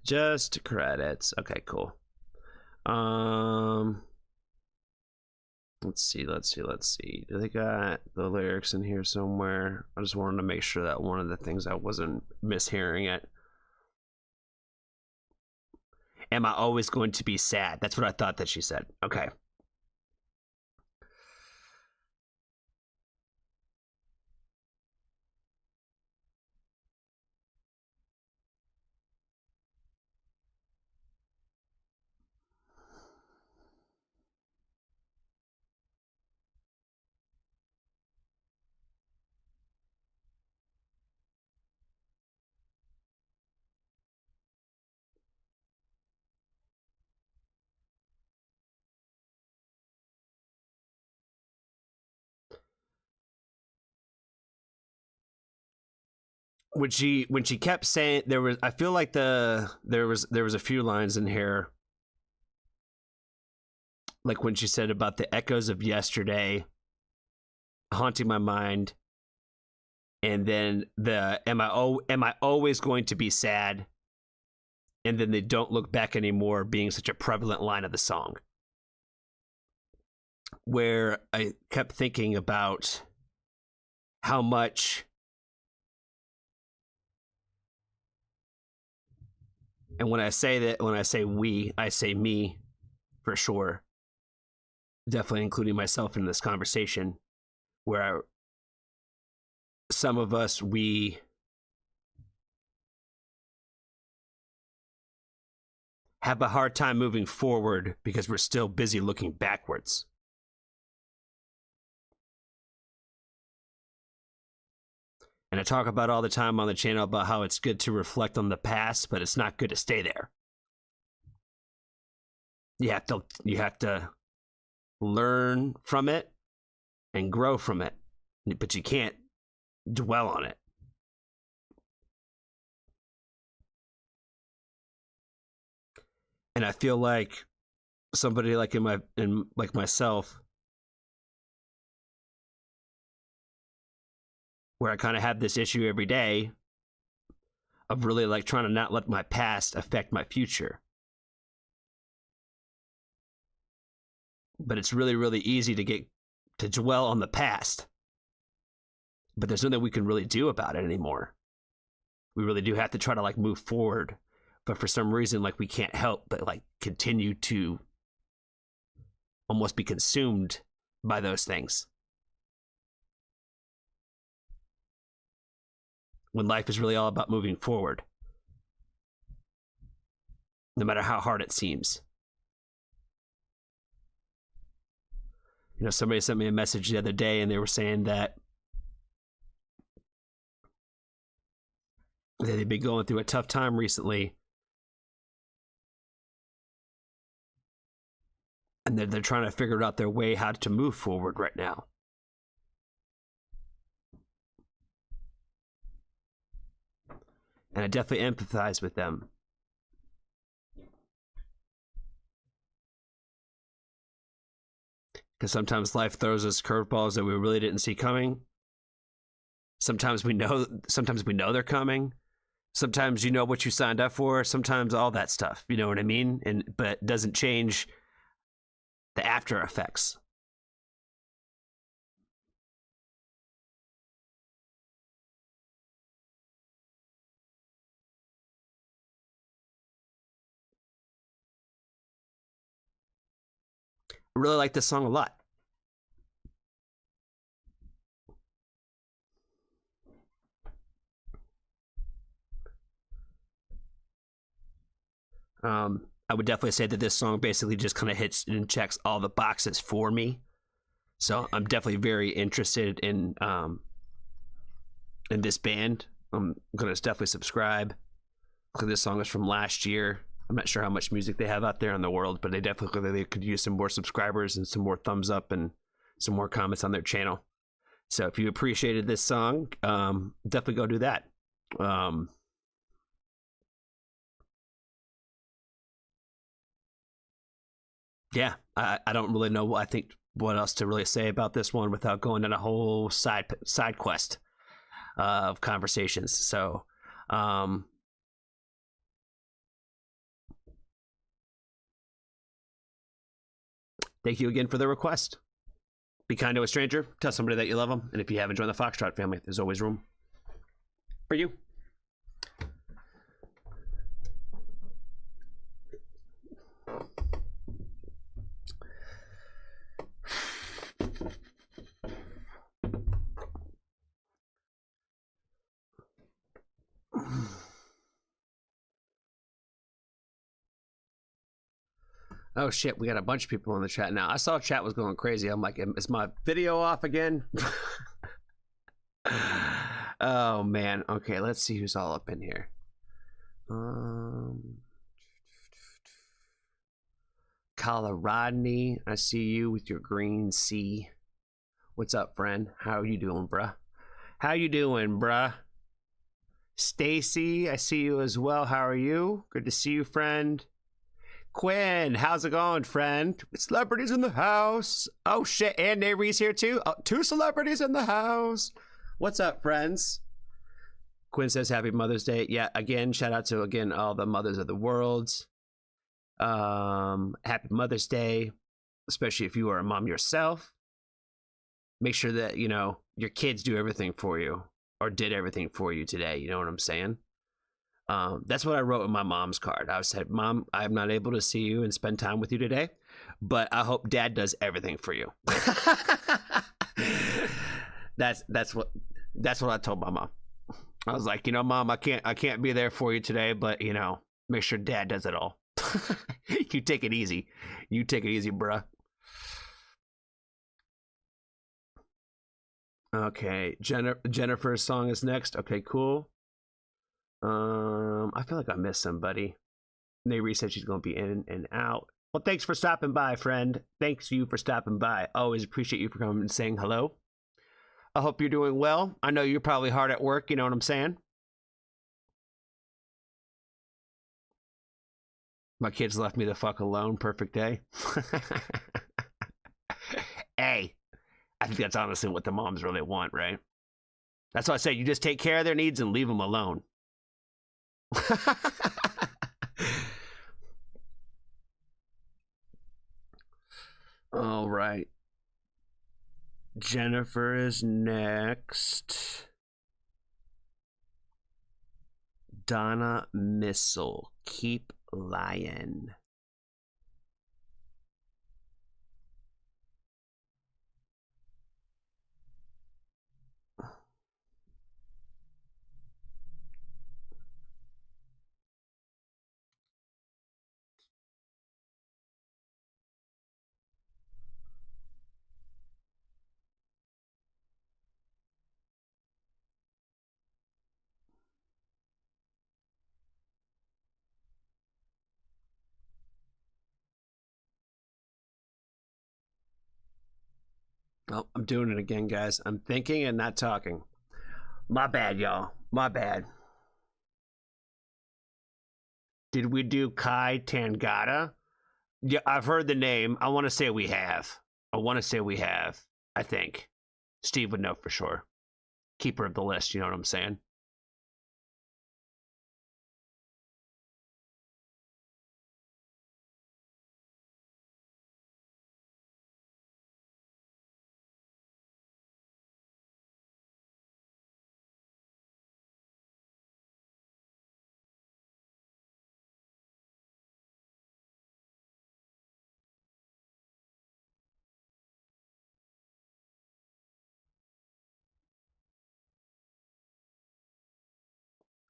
Just credits. Okay, cool. Let's see. Do they got the lyrics in here somewhere? I just wanted to make sure that one of the things I wasn't mishearing it. Am I always going to be sad? That's what I thought that she said. Okay. When she kept saying there was, I feel like there was a few lines in here, like when she said about the echoes of yesterday haunting my mind, and then the am I always going to be sad, and then they don't look back anymore being such a prevalent line of the song, where I kept thinking about how much. And when I say we, I say me, for sure. Definitely including myself in this conversation, where some of us, we have a hard time moving forward because we're still busy looking backwards. And I talk about all the time on the channel about how it's good to reflect on the past, but it's not good to stay there. You have to learn from it and grow from it, but you can't dwell on it. And I feel like somebody like like myself, where I kind of have this issue every day of really like trying to not let my past affect my future. But it's really, really easy to dwell on the past but there's nothing we can really do about it anymore. We really do have to try to like move forward, but for some reason, like we can't help but like continue to almost be consumed by those things. When life is really all about moving forward, no matter how hard it seems. You know, somebody sent me a message the other day and they were saying that they've been going through a tough time recently. And they're trying to figure out their way how to move forward right now. And I definitely empathize with them. Because sometimes life throws us curveballs that we really didn't see coming. Sometimes we know they're coming. Sometimes you know what you signed up for. Sometimes all that stuff. You know what I mean? But it doesn't change the after effects. I really like this song a lot. I would definitely say that this song basically just kind of hits and checks all the boxes for me. So I'm definitely very interested in this band. I'm gonna definitely subscribe. This song is from last year. I'm not sure how much music they have out there in the world, but they definitely could use some more subscribers and some more thumbs up and some more comments on their channel. So if you appreciated this song, definitely go do that. Yeah, I don't really know what else to really say about this one without going on a whole side quest of conversations. So thank you again for the request. Be kind to a stranger. Tell somebody that you love them. And if you haven't joined the Foxtrot family, there's always room for you. Oh shit, we got a bunch of people in the chat now. I saw chat was going crazy. I'm like, is my video off again? Oh man. Okay, let's see who's all up in here. Coloradney, I see you with your green C. What's up, friend? How you doing, bruh? How you doing, bruh? Stacy, I see you as well. How are you? Good to see you, friend. Quinn, how's it going, friend? Celebrities in the house. Oh shit, and Nary's here too. Oh, 2 celebrities in the house. What's up, friends? Quinn says happy Mother's Day. Yeah, again, shout out to all the mothers of the world. Happy Mother's Day, especially if you are a mom yourself. Make sure that your kids do everything for you or did everything for you today. You know what I'm saying? That's what I wrote in my mom's card. I said, Mom, I'm not able to see you and spend time with you today, but I hope Dad does everything for you. That's what I told my mom. I was like, Mom, I can't be there for you today, but make sure Dad does it all. You take it easy. You take it easy, bruh. Okay, Jennifer's song is next. Okay, cool. I feel like I missed somebody. Nayri said she's going to be in and out. Well, thanks for stopping by, friend. Thanks you for stopping by. Always appreciate you for coming and saying hello. I hope you're doing well. I know you're probably hard at work, you know what I'm saying? My kids left me the fuck alone. Perfect day. Hey, I think that's honestly what the moms really want, right? That's why I say you just take care of their needs and leave them alone. All right. Jennifer is next. Donna Missile, Keep Lying. Oh, I'm doing it again, guys. I'm thinking and not talking. My bad, y'all. My bad. Did we do Kai Tangata? Yeah, I've heard the name. I want to say we have. I think. Steve would know for sure. Keeper of the list, you know what I'm saying?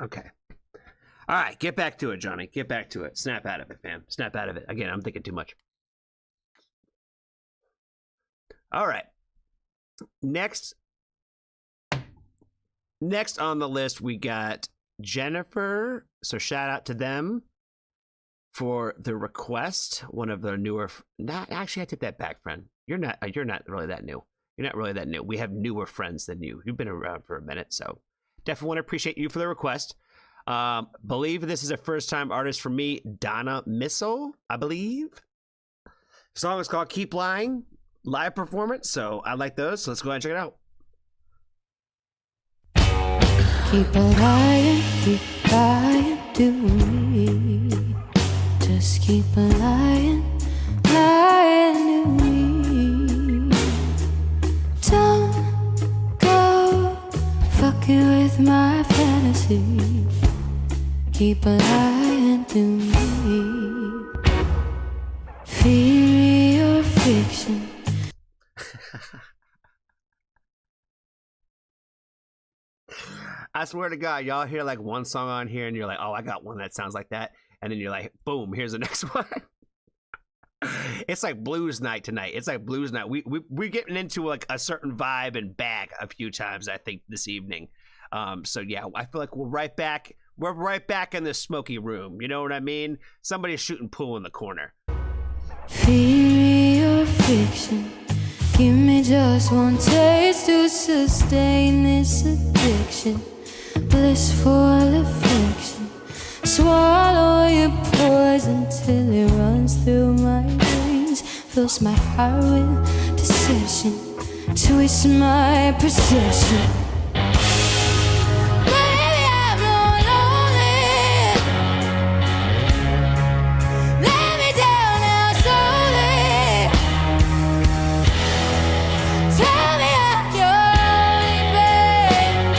Okay. All right, get back to it, Johnny. Get back to it. Snap out of it, fam. Snap out of it. Again, I'm thinking too much. All right. Next on the list, we got Jennifer. So shout out to them for the request. One of their newer. Not actually, I take that back, friend. You're not really that new. You're not really that new. We have newer friends than you. You've been around for a minute, so definitely want to appreciate you for the request. Believe this is a first-time artist for me, Donna Missile, I believe. The song is called Keep Lying, live performance, so I like those, so let's go ahead and check it out. Keep lying to me. Just keep lying to me. Don't go fucking with my fantasy. Keep lying to me. Feed me your fiction. I swear to God, y'all hear like one song on here and you're like, oh, I got one that sounds like that. And then you're like, boom, here's the next one. It's like blues night tonight. It's like blues night. We're getting into like a certain vibe and bag a few times, I think, this evening. So yeah, I feel like we're right back in the smoky room. You know what I mean? Somebody's shooting pool in the corner. Feed me your fiction. Give me just one taste to sustain this addiction. Blissful affliction. Swallow your poison till it runs through my veins. Fills my heart with deception. Twists my perception. Baby, I'm not lonely. Let me down now slowly. Tell me I'm your only babe.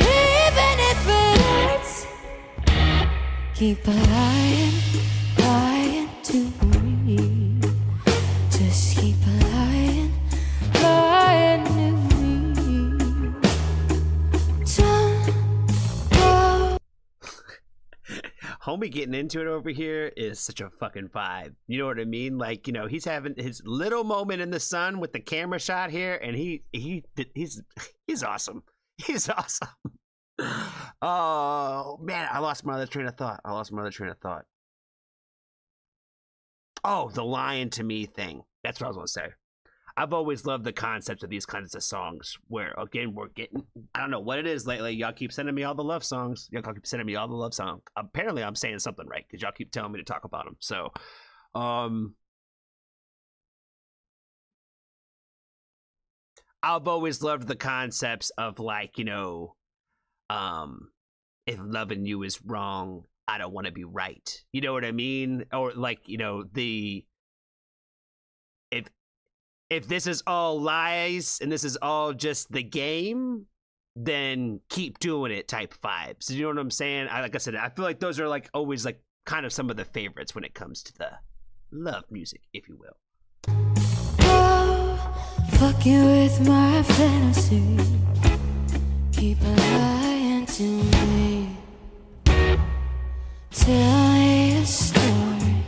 Even if it hurts. Keep lying to me. Just keep lying to me. Don't go. Homie getting into it over here is such a fucking vibe. You know what I mean? Like, you know, he's having his little moment in the sun with the camera shot here, and he's awesome. He's awesome. Oh man, I lost my other train of thought. Oh, the lying to me thing. That's what I was gonna say. I've always loved the concept of these kinds of songs where, again, we're getting, I don't know what it is lately. Y'all keep sending me all the love songs. Apparently I'm saying something right because y'all keep telling me to talk about them. So, I've always loved the concepts of like, you know, if loving you is wrong, I don't want to be right. You know what I mean? Or like, you know, if this is all lies and this is all just the game, then keep doing it type vibes. You know what I'm saying? Like I said, I feel like those are like always like kind of some of the favorites when it comes to the love music, if you will. Oh, fucking with my fantasy. Keep lying to me. Tell me a story.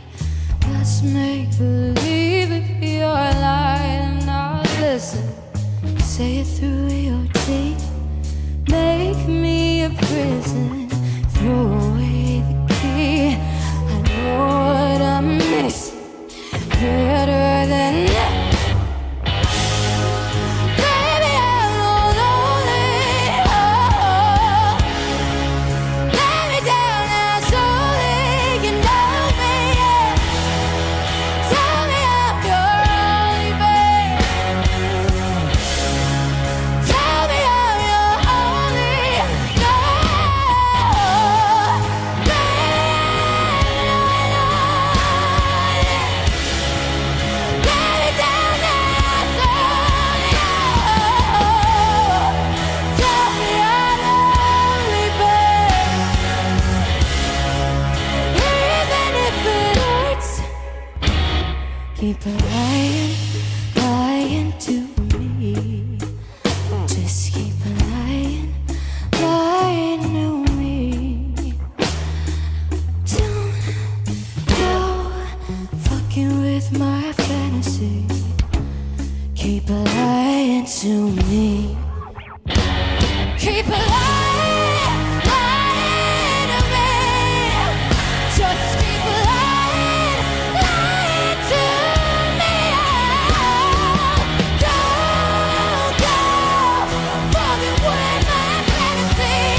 Let's make believe if you're lying. I'll listen. Say it through your teeth. Make me a prison. Throw away the key. I know what I'm missing. Better than that. Keep lying, lying to me. Just keep lying, lying to me. Don't go fucking with my fantasy. Keep lying to me. Keep lying, lying to me. Just keep lying, lying to me. Don't go fucking with my fantasy.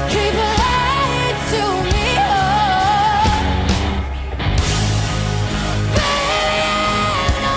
Keep lying to me. Baby, no,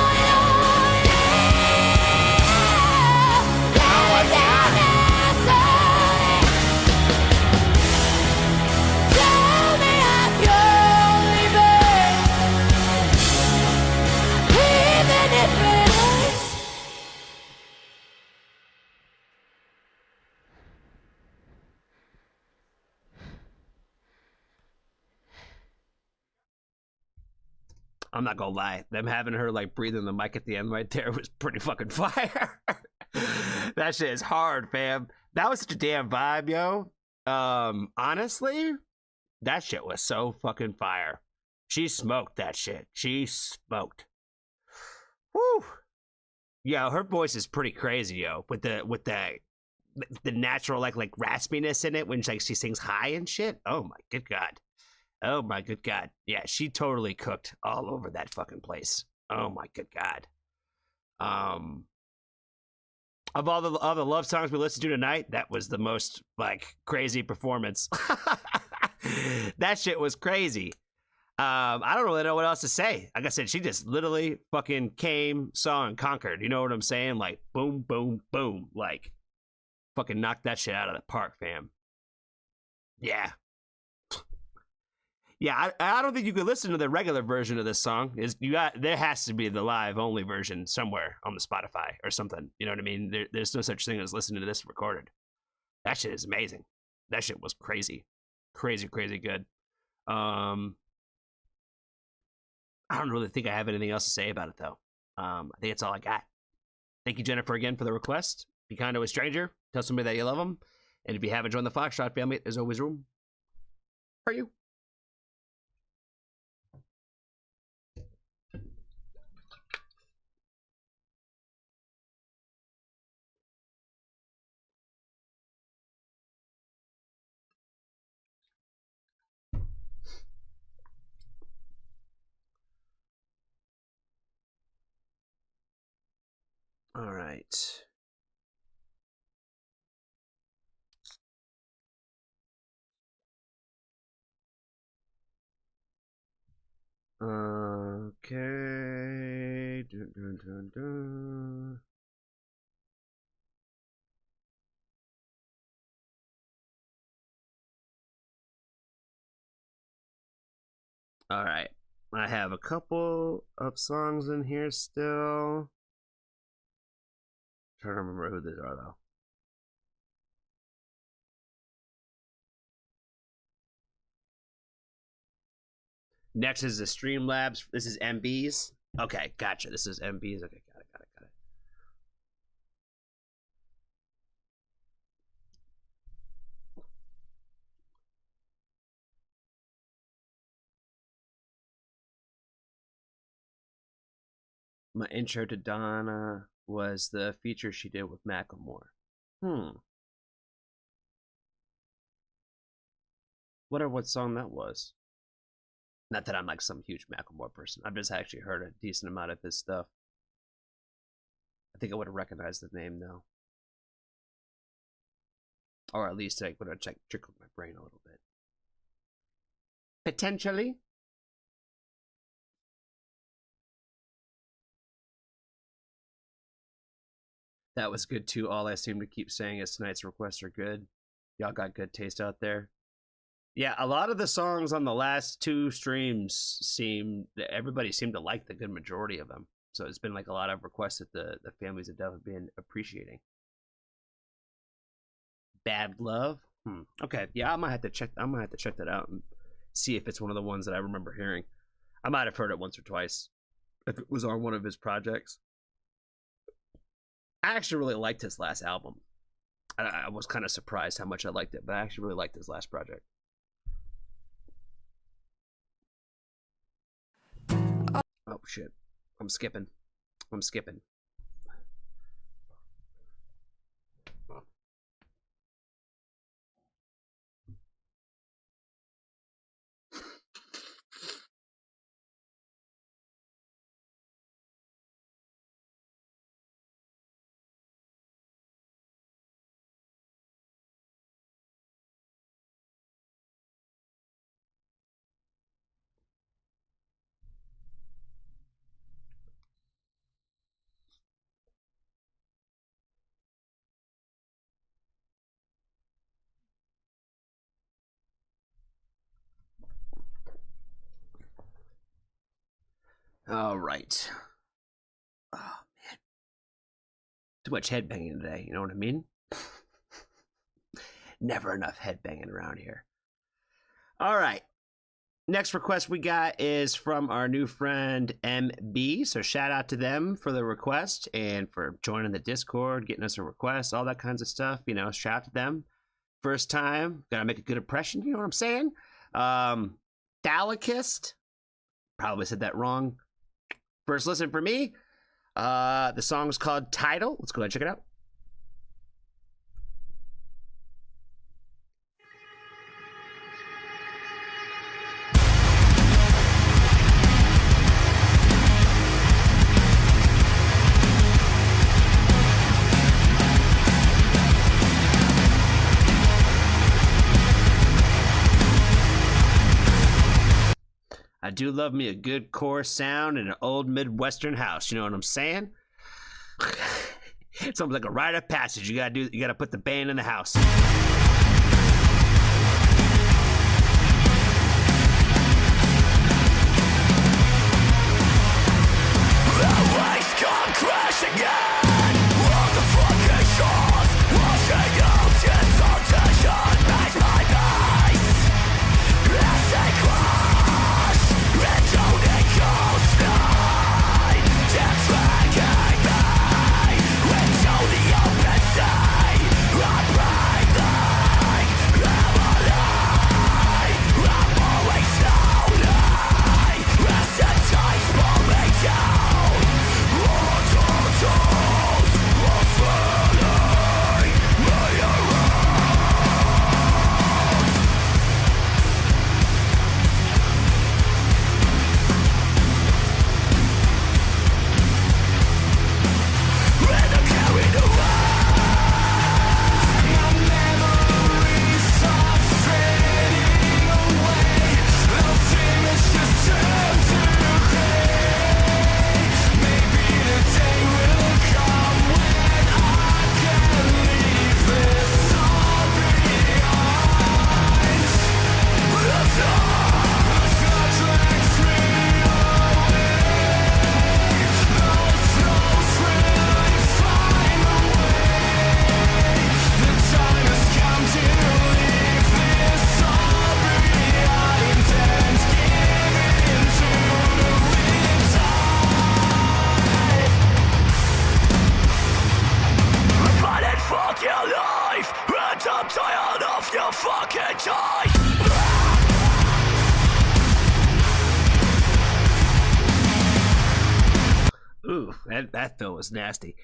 I'm not gonna lie, them having her like breathing the mic at the end right there was pretty fucking fire. That shit is hard, fam. That was such a damn vibe, yo. Honestly, that shit was so fucking fire. She smoked that shit. She smoked. Woo. Yo, her voice is pretty crazy, yo. With the natural like raspiness in it when she sings high and shit. Oh my good god. Oh my good god. Yeah, she totally cooked all over that fucking place. Oh my good god. Of all the love songs we listened to tonight, that was the most like crazy performance. That shit was crazy. I don't really know what else to say. Like I said, she just literally fucking came, saw, and conquered. You know what I'm saying? Like boom, boom, boom. Like fucking knocked that shit out of the park, fam. Yeah. Yeah, I don't think you could listen to the regular version of this song. There has to be the live only version somewhere on the Spotify or something. You know what I mean? There's no such thing as listening to this recorded. That shit is amazing. That shit was crazy, crazy, crazy good. I don't really think I have anything else to say about it though. I think that's all I got. Thank you, Jennifer, again for the request. Be kind to a stranger. Tell somebody that you love them. And if you haven't joined the Foxtrot family, there's always room for you. All right. Okay. Dun, dun, dun, dun. All right. I have a couple of songs in here still. I'm trying to remember who these are though. Next is the Streamlabs. This is MBs. Okay, gotcha. This is MBs. Okay, got it. My intro to Donna was the feature she did with Macklemore. Wonder what song that was. Not that I'm like some huge Macklemore person. I've just actually heard a decent amount of his stuff. I think I would have recognized the name though. Or at least I would have trickled my brain a little bit. Potentially. That was good too. All I seem to keep saying is tonight's requests are good. Y'all got good taste out there. Yeah, a lot of the songs on the last two streams everybody seemed to like the good majority of them. So it's been like a lot of requests that the families have definitely been appreciating. Bad Love. Okay, yeah, I might have to check that out and see if it's one of the ones that I remember hearing. I might have heard it once or twice if it was on one of his projects. I actually really liked his last album. I was kind of surprised how much I liked it, but I actually really liked his last project. Oh shit. I'm skipping. All right. Oh, man. Too much headbanging today, you know what I mean? Never enough headbanging around here. All right. Next request we got is from our new friend MB. So shout out to them for the request and for joining the Discord, getting us a request, all that kinds of stuff. You know, shout out to them. First time, gotta make a good impression. You know what I'm saying? Thalakist. Probably said that wrong. First listen for me. The song is called Tidal. Let's go ahead and check it out. I do love me a good core sound in an old Midwestern house. You know what I'm saying? It's almost like a rite of passage. You gotta put the band in the house. The that fill was nasty.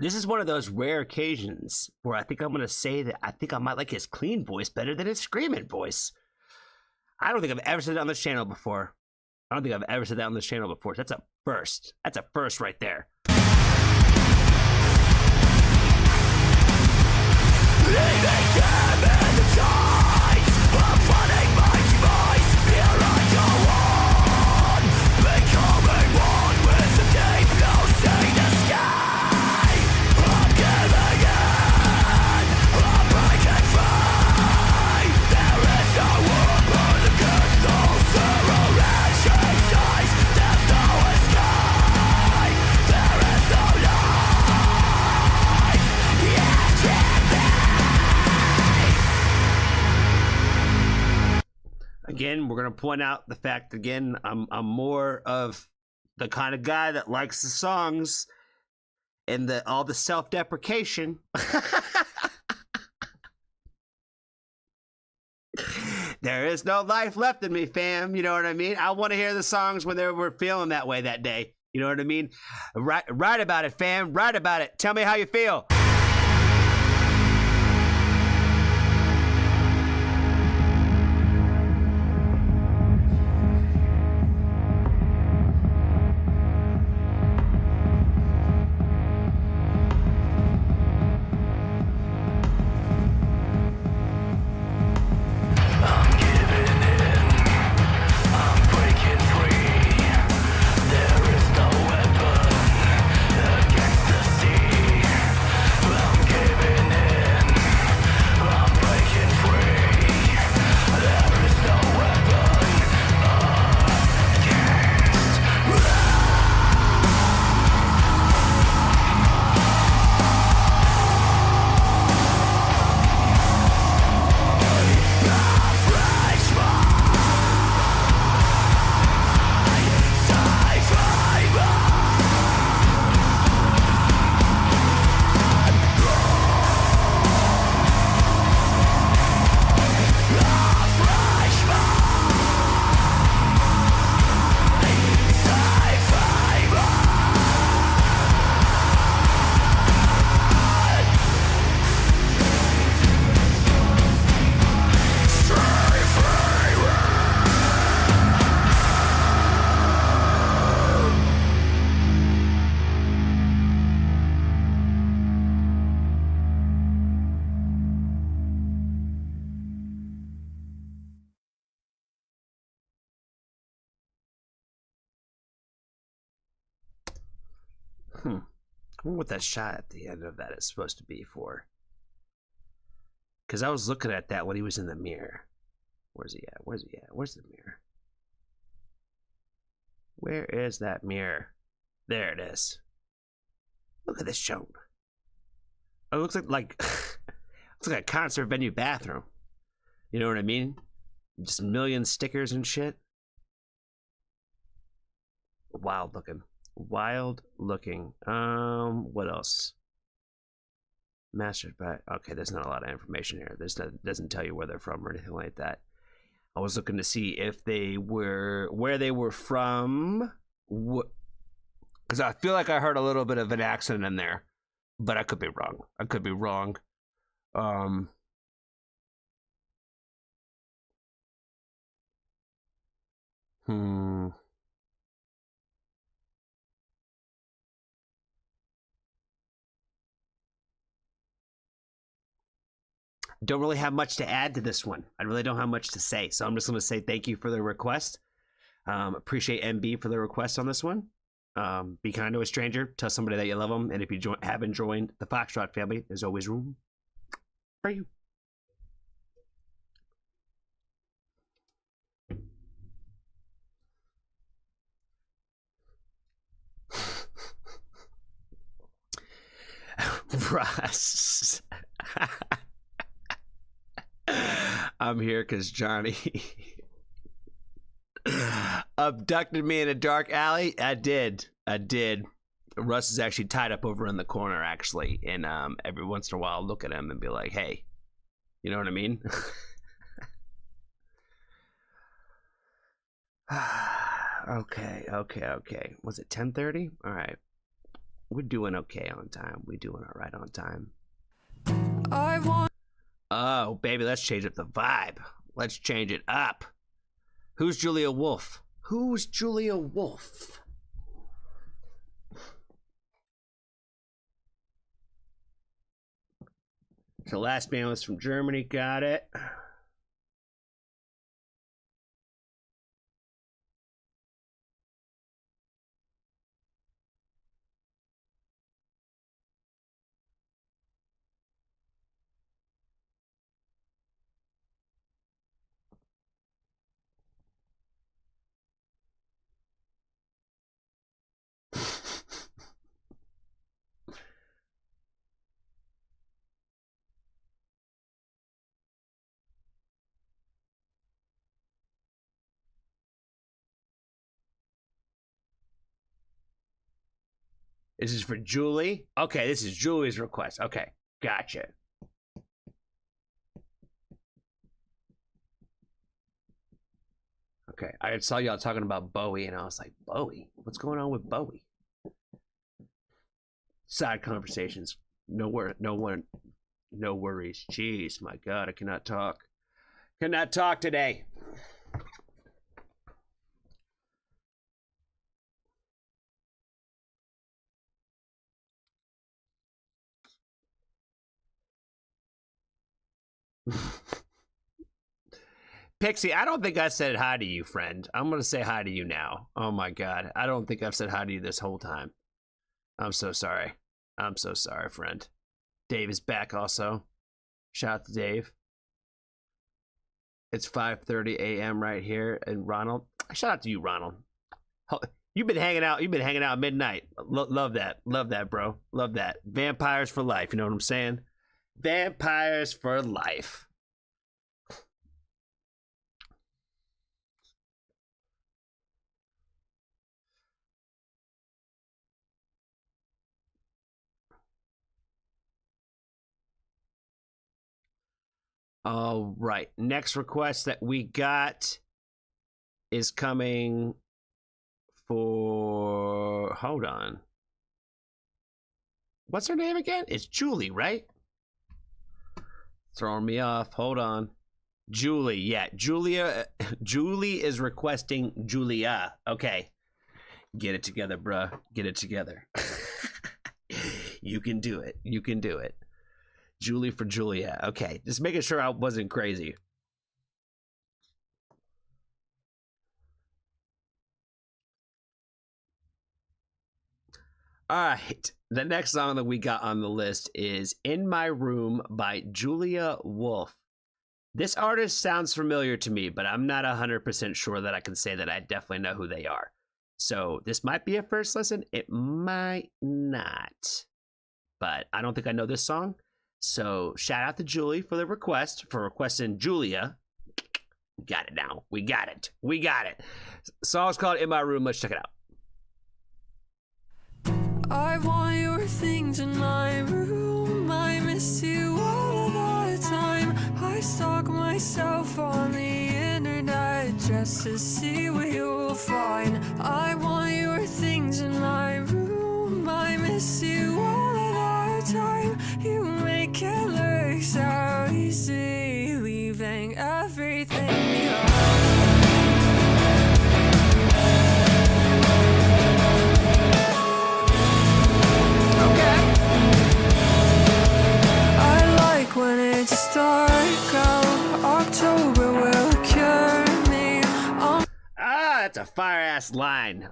This is one of those rare occasions where I think I'm going to say that I think I might like his clean voice better than his screaming voice. I don't think I've ever said that on this channel before. That's a first. That's a first right there. Again, we're going to point out the fact, again, I'm more of the kind of guy that likes the songs and all the self-deprecation. There is no life left in me, fam. You know what I mean? I want to hear the songs when they were feeling that way that day. You know what I mean? Write about it, fam. Write about it. Tell me how you feel. I wonder what that shot at the end of that is supposed to be for. Because I was looking at that when he was in the mirror. Where's he at? Where's the mirror? Where is that mirror? There it is. Look at this joke. It looks like looks like a concert venue bathroom. You know what I mean? Just a million stickers and shit. Wild looking. What else? Mastered by. Okay, there's not a lot of information here. Doesn't tell you where they're from or anything like that. I was looking to see if they were where they were from. Because I feel like I heard a little bit of an accent in there, but I could be wrong. Don't really have much to add to this one. I really don't have much to say, so I'm just going to say thank you for the request. Appreciate MB for the request on this one. Be kind to a stranger. Tell somebody that you love them. And if you haven't joined the Foxtrot family, there's always room for you. Ross. I'm here because Johnny abducted me in a dark alley. I did. Russ is actually tied up over in the corner, actually. And every once in a while, I'll look at him and be like, hey, you know what I mean? Okay. Was it 10:30? All right. We're doing okay on time. We're doing all right on time. I want Oh, baby, let's change up the vibe. Let's change it up. Who's Julia Wolf? Who's Julia Wolf? So last band was from Germany. Got it. This is for Julie. Okay, this is Julie's request. Okay, gotcha. Okay, I saw y'all talking about Bowie, and I was like, Bowie? What's going on with Bowie? Side conversations. No worries. Jeez, my God, I cannot talk. Cannot talk today. Pixie, I don't think I said hi to you, friend. I'm going to say hi to you now. Oh my God. I don't think I've said hi to you this whole time. I'm so sorry. I'm so sorry, friend. Dave is back also. Shout out to Dave. It's 5:30 a.m. right here. And Ronald, shout out to you, Ronald. You've been hanging out at midnight. Love that. Love that, bro. Love that. Vampires for life. You know what I'm saying? Vampires for life. All right. Next request that we got is coming for. Hold on. What's her name again? It's Julie, right? Throwing me off. Hold on. Julie. Yeah. Julia. Julie is requesting Julia. Okay. Get it together, bruh. Get it together. You can do it. You can do it. Julie for Julia. Okay, just making sure I wasn't crazy. All right, the next song that we got on the list is In My Room by Julia Wolf. This artist sounds familiar to me, but I'm not 100% sure that I can say that I definitely know who they are. So this might be a first listen. It might not. But I don't think I know this song. So shout out to Julie for the request, for requesting Julia. We got it now. We got it. We got it. Song's called In My Room. Let's check it out. I want your things in my room. I miss you all the time. I stalk myself on the internet just to see what you'll find. I want your things in my room. I miss you all the time. You make it look so easy, leaving everything behind. When it's dark out, October will cure me. That's a fire ass line.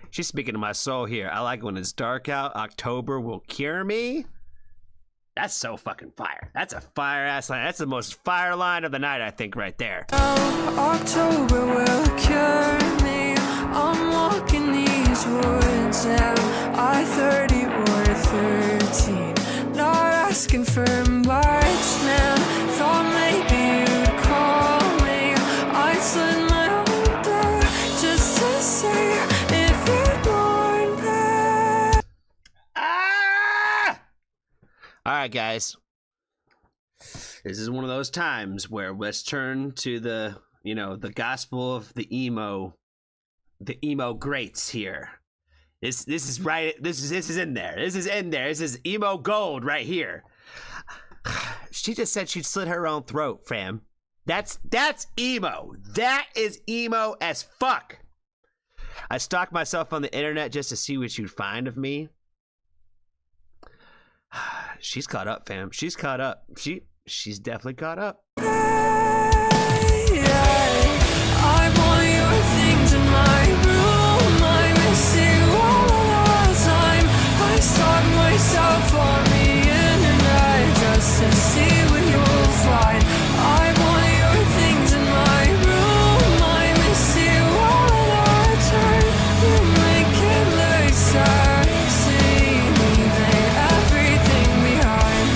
She's speaking to my soul here. I like when it's dark out, October will cure me. That's so fucking fire. That's a fire ass line. That's the most fire line of the night, I think, right there. October will cure me. I'm walking these woods and I 30 or 13. Not asking for much, man. Thought maybe you'd call me. I'd slit my own throat just to see if you'd born back. All right, guys. This is one of those times where let's turn to the, the gospel of the emo the emo greats here. This is right. This is in there. This is in there. This is emo gold right here. She just said she'd slit her own throat, fam. That's emo. That is emo as fuck. I stalked myself on the internet just to see what you'd find of me. She's caught up, fam. She's caught up. She's definitely caught up. I want your things in my room. I miss you all the time. I stalk myself on the internet just to see what you'll find. I want your things in my room. I miss you all the time. You make it look sexy, leaving everything behind.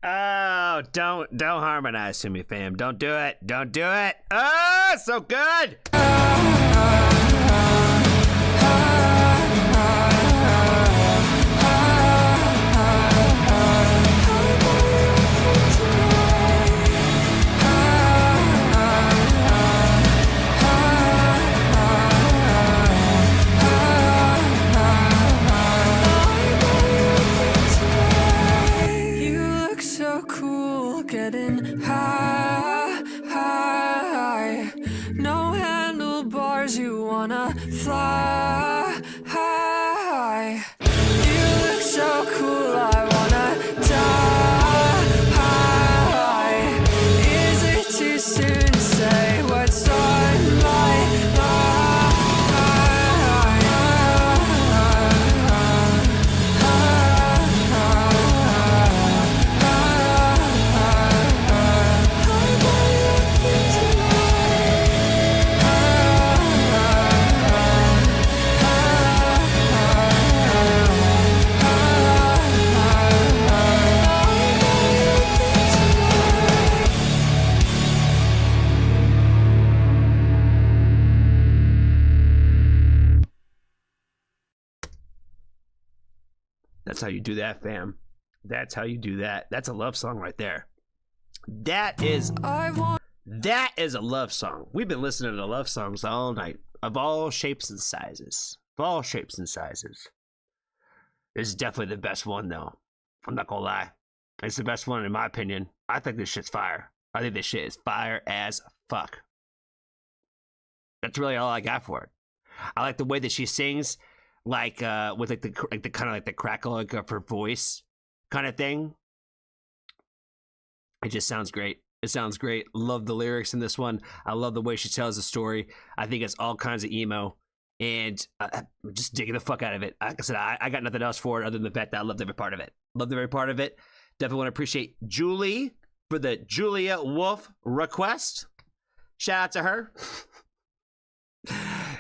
Oh, don't harmonize to me, fam. Don't do it. Don't do it. Oh, so good. You look so cool, getting high. No handlebars, you wanna fly high. You look so cool, I wanna die. Is it too soon to say what's on my That's how you do that, fam. That's how you do that. That's a love song right there. That is a love song. We've been listening to love songs all night, of all shapes and sizes. Of all shapes and sizes. This is definitely the best one, though. I'm not gonna lie. It's the best one in my opinion. I think this shit's fire. I think this shit is fire as fuck. That's really all I got for it. I like the way that she sings, like with like the kind of like the crackle of her voice, kind of thing. It just sounds great. It sounds great. Love the lyrics in this one. I love the way she tells the story. I think it's all kinds of emo, and I'm just digging the fuck out of it. Like I said, I got nothing else for it other than the fact that I loved every part of it. Loved every part of it. Definitely want to appreciate Julie for the Julia Wolf request. Shout out to her.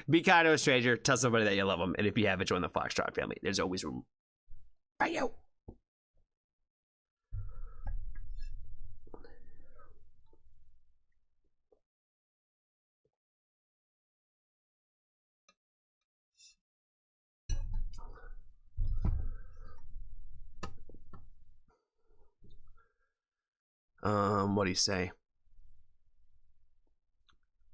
Be kind to a stranger. Tell somebody that you love them. And if you haven't joined the Foxtrot family, there's always room. Right, yo. What do you say?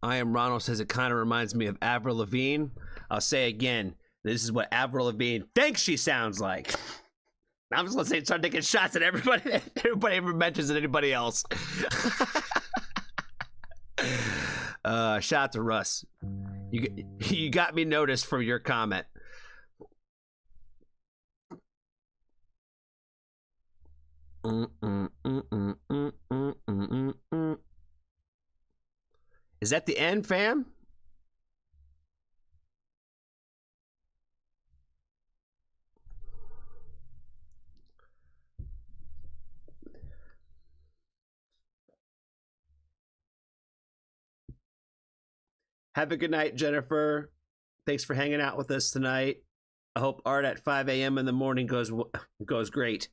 I Am Ronald says it kind of reminds me of Avril Lavigne. I'll say again, this is what Avril Lavigne thinks she sounds like. I'm just gonna say start taking shots at everybody. Everybody ever mentions it, anybody else. Shout out to Russ. You got me noticed for your comment. Is that the end, fam? Have a good night, Jennifer. Thanks for hanging out with us tonight. I hope art at 5 a.m. in the morning goes great.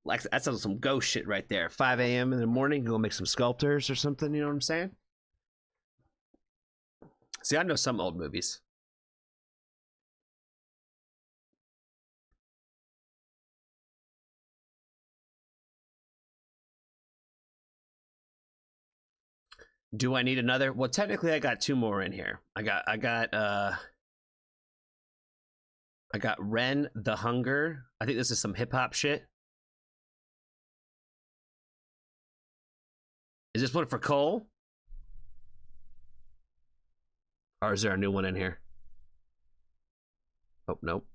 Like, that sounds like some ghost shit right there. 5 a.m. in the morning, go make some sculptors or something, you know what I'm saying? See, I know some old movies. Do I need another? Well, technically I got 2 more in here. I got Ren the Hunger. I think this is some hip hop shit. Is this one for Cole? Or is there a new one in here? Oh, nope.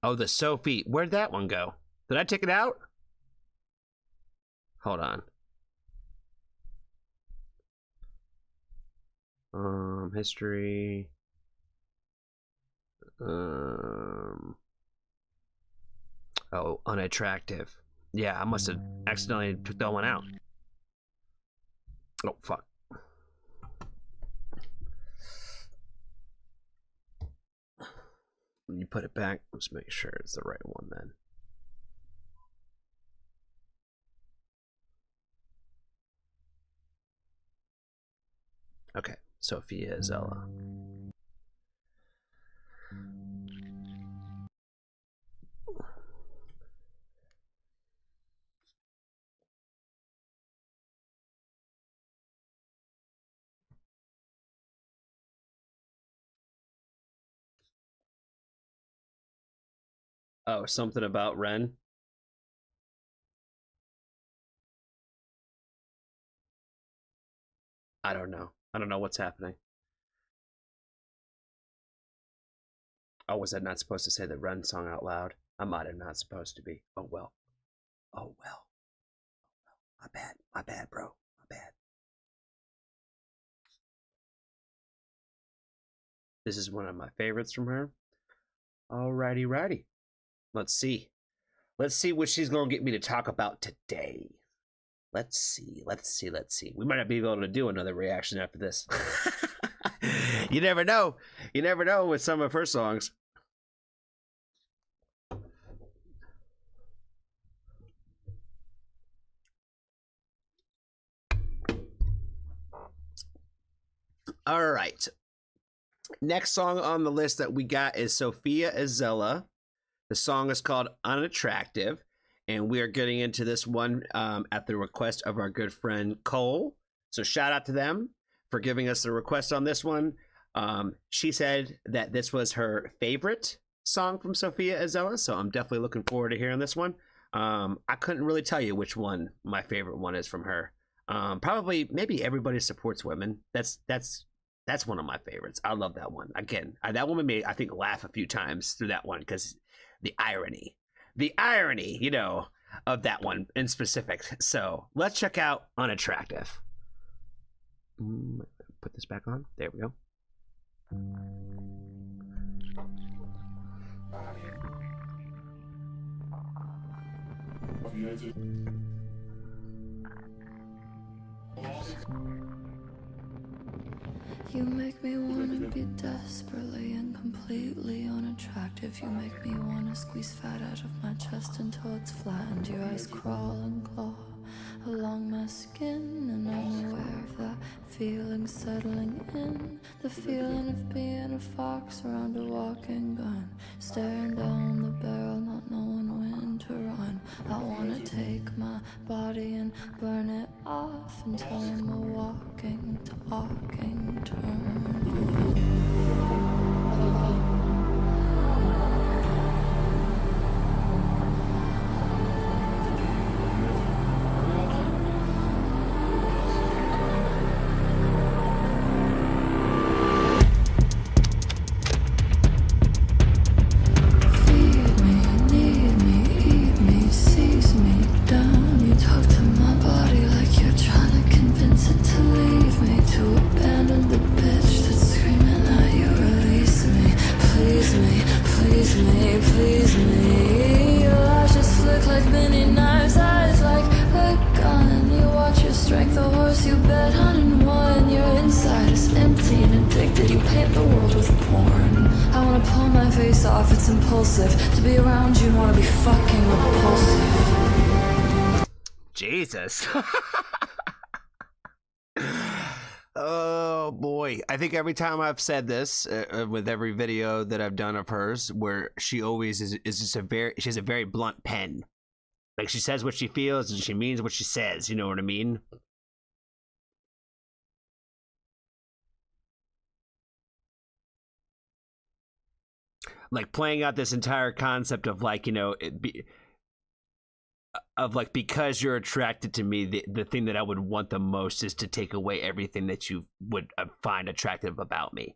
Oh, the Sophie. Where'd that one go? Did I take it out? Hold on. History. Oh, unattractive. Yeah, I must have accidentally took that one out. Oh, fuck. When you put it back, let's make sure it's the right one then. Okay, Sophia Zella. Oh, something about Ren. I don't know. I don't know what's happening. Oh, was I not supposed to say the Ren song out loud? I might have not supposed to be. Oh well. Oh well. My bad. My bad, bro. My bad. This is one of my favorites from her. Alrighty, righty. Let's see. Let's see what she's gonna get me to talk about today. Let's see. We might not be able to do another reaction after this. You never know. You never know with some of her songs. All right. Next song on the list that we got is Sophia Azella. The song is called Unattractive. And we are getting into this one at the request of our good friend Cole. So shout out to them for giving us the request on this one. She said that this was her favorite song from Sophia Azella, so I'm definitely looking forward to hearing this one. I couldn't really tell you which one my favorite one is from her. Probably, maybe Everybody Supports Women. That's one of my favorites. I love that one. Again, that woman made, I think, laugh a few times through that one because the irony, you know, of that one in specific. So let's check out Unattractive. Put this back on. There we go. You make me wanna be desperately and completely unattractive. You make me wanna squeeze fat out of my chest until it's flattened. Your eyes crawl and claw along my skin, and I'm aware of that feeling settling in. The feeling of being a fox around a walking gun, staring down the barrel, not knowing when to run. I wanna take my body and burn it off until I'm a walking, talking turn on. Off, it's impulsive to be around you and want to be fucking repulsive. Jesus. Oh boy, I think every time I've said this with every video that I've done of hers, where she always is just she has a very blunt pen. Like she says what she feels and she means what she says. You know what I mean? Like playing out this entire concept of like, you know, of like, because you're attracted to me, the thing that I would want the most is to take away everything that you would find attractive about me.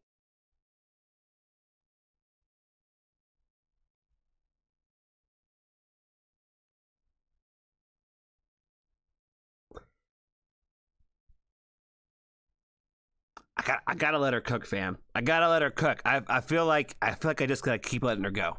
I gotta let her cook, fam. I gotta let her cook. I feel like I just gotta keep letting her go.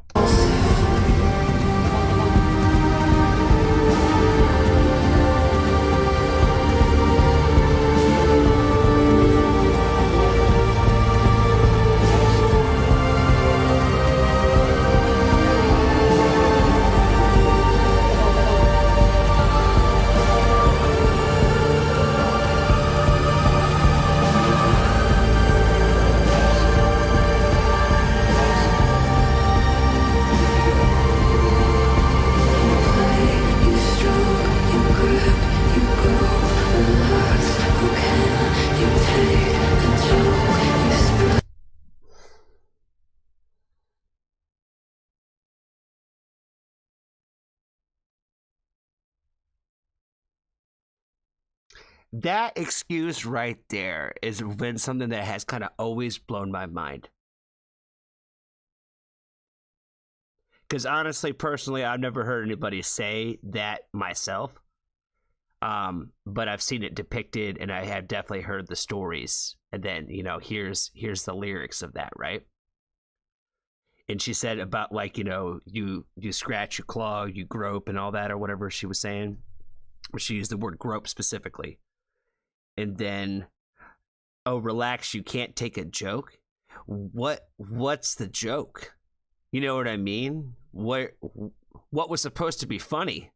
That excuse right there has been something that has kind of always blown my mind. Because honestly, personally, I've never heard anybody say that myself. But I've seen it depicted, and I have definitely heard the stories. And then, you know, here's the lyrics of that, right? And she said about like, you know, you scratch, you claw, you grope, and all that, or whatever she was saying. She used the word grope specifically. And then, oh, relax, you can't take a joke. What's the joke? You know what I mean? What was supposed to be funny?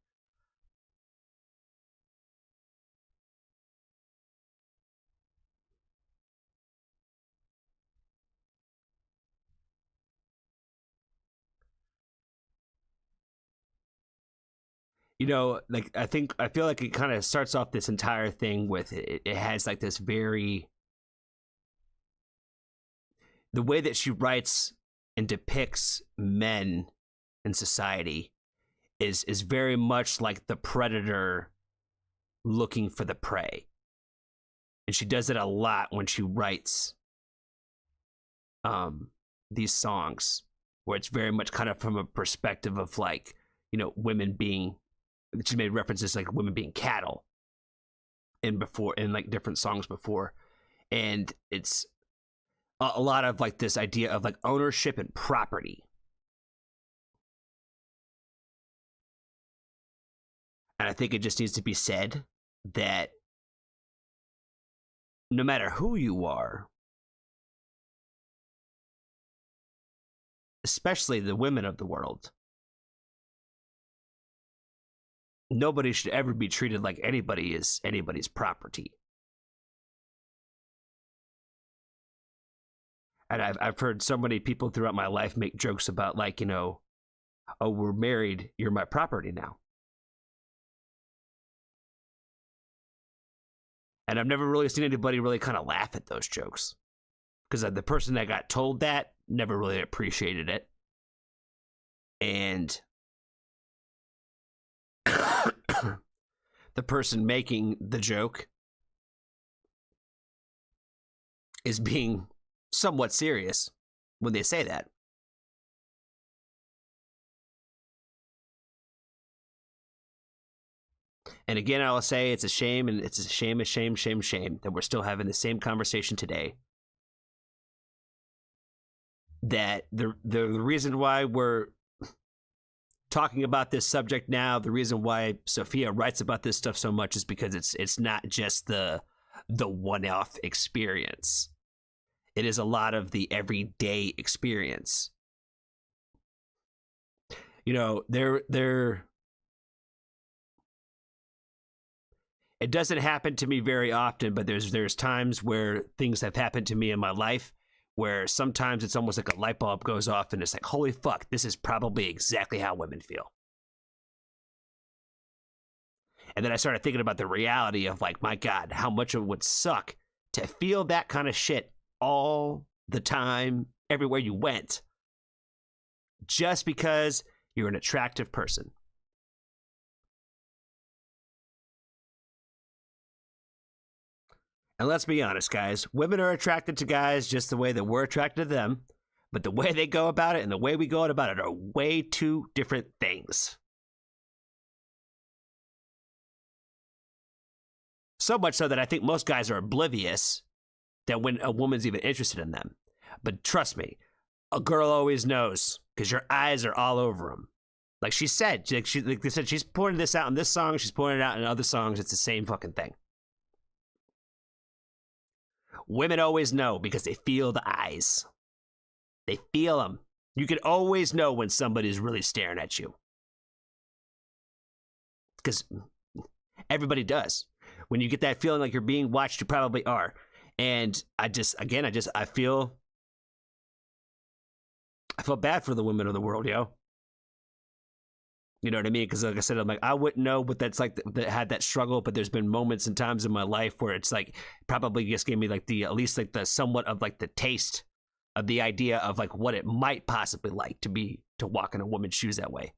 You know, like I feel like it kind of starts off this entire thing with it has like this very, the way that she writes and depicts men in society is very much like the predator looking for the prey. And she does it a lot when she writes these songs, where it's very much kind of from a perspective of like, you know, women being, she made references like women being cattle in like different songs before. And it's a lot of like this idea of like ownership and property. And I think it just needs to be said that no matter who you are, especially the women of the world, nobody should ever be treated like anybody is anybody's property. And I've heard so many people throughout my life make jokes about like, you know, oh, we're married, you're my property now. And I've never really seen anybody really kind of laugh at those jokes, because the person that got told that never really appreciated it. And the person making the joke is being somewhat serious when they say that. And again, I will say it's a shame, and it's a shame that we're still having the same conversation today. That the reason why we're talking about this subject now, the reason why Sophia writes about this stuff so much is because it's not just the one-off experience. It is a lot of the everyday experience. You know, It doesn't happen to me very often, but there's times where things have happened to me in my life where sometimes it's almost like a light bulb goes off and it's like, holy fuck, this is probably exactly how women feel. And then I started thinking about the reality of like, my God, how much it would suck to feel that kind of shit all the time, everywhere you went, just because you're an attractive person. And let's be honest, guys, women are attracted to guys just the way that we're attracted to them, but the way they go about it and the way we go about it are way two different things. So much so that I think most guys are oblivious that when a woman's even interested in them. But trust me, a girl always knows because your eyes are all over them. Like she said, like they said, she's pointing this out in this song, she's pointing it out in other songs. It's the same fucking thing. Women always know because they feel the eyes. They feel them. You can always know when somebody's really staring at you. Because everybody does. When you get that feeling like you're being watched, you probably are. And I feel bad for the women of the world, yo. You know what I mean? Because like I said, I'm like, I wouldn't know what that's like that had that struggle, but there's been moments and times in my life where it's like probably just gave me like at least like the somewhat of like the taste of the idea of like what it might possibly like to walk in a woman's shoes that way.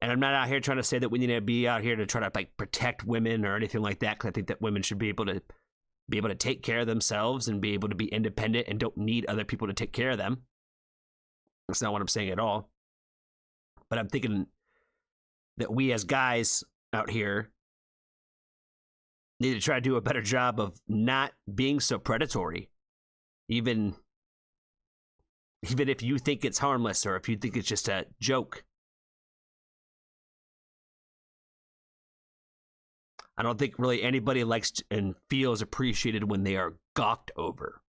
And I'm not out here trying to say that we need to be out here to try to like protect women or anything like that, because I think that women should be able to take care of themselves and be able to be independent and don't need other people to take care of them. That's not what I'm saying at all. But I'm thinking that we as guys out here need to try to do a better job of not being so predatory. Even if you think it's harmless or if you think it's just a joke. I don't think really anybody likes and feels appreciated when they are gawked over.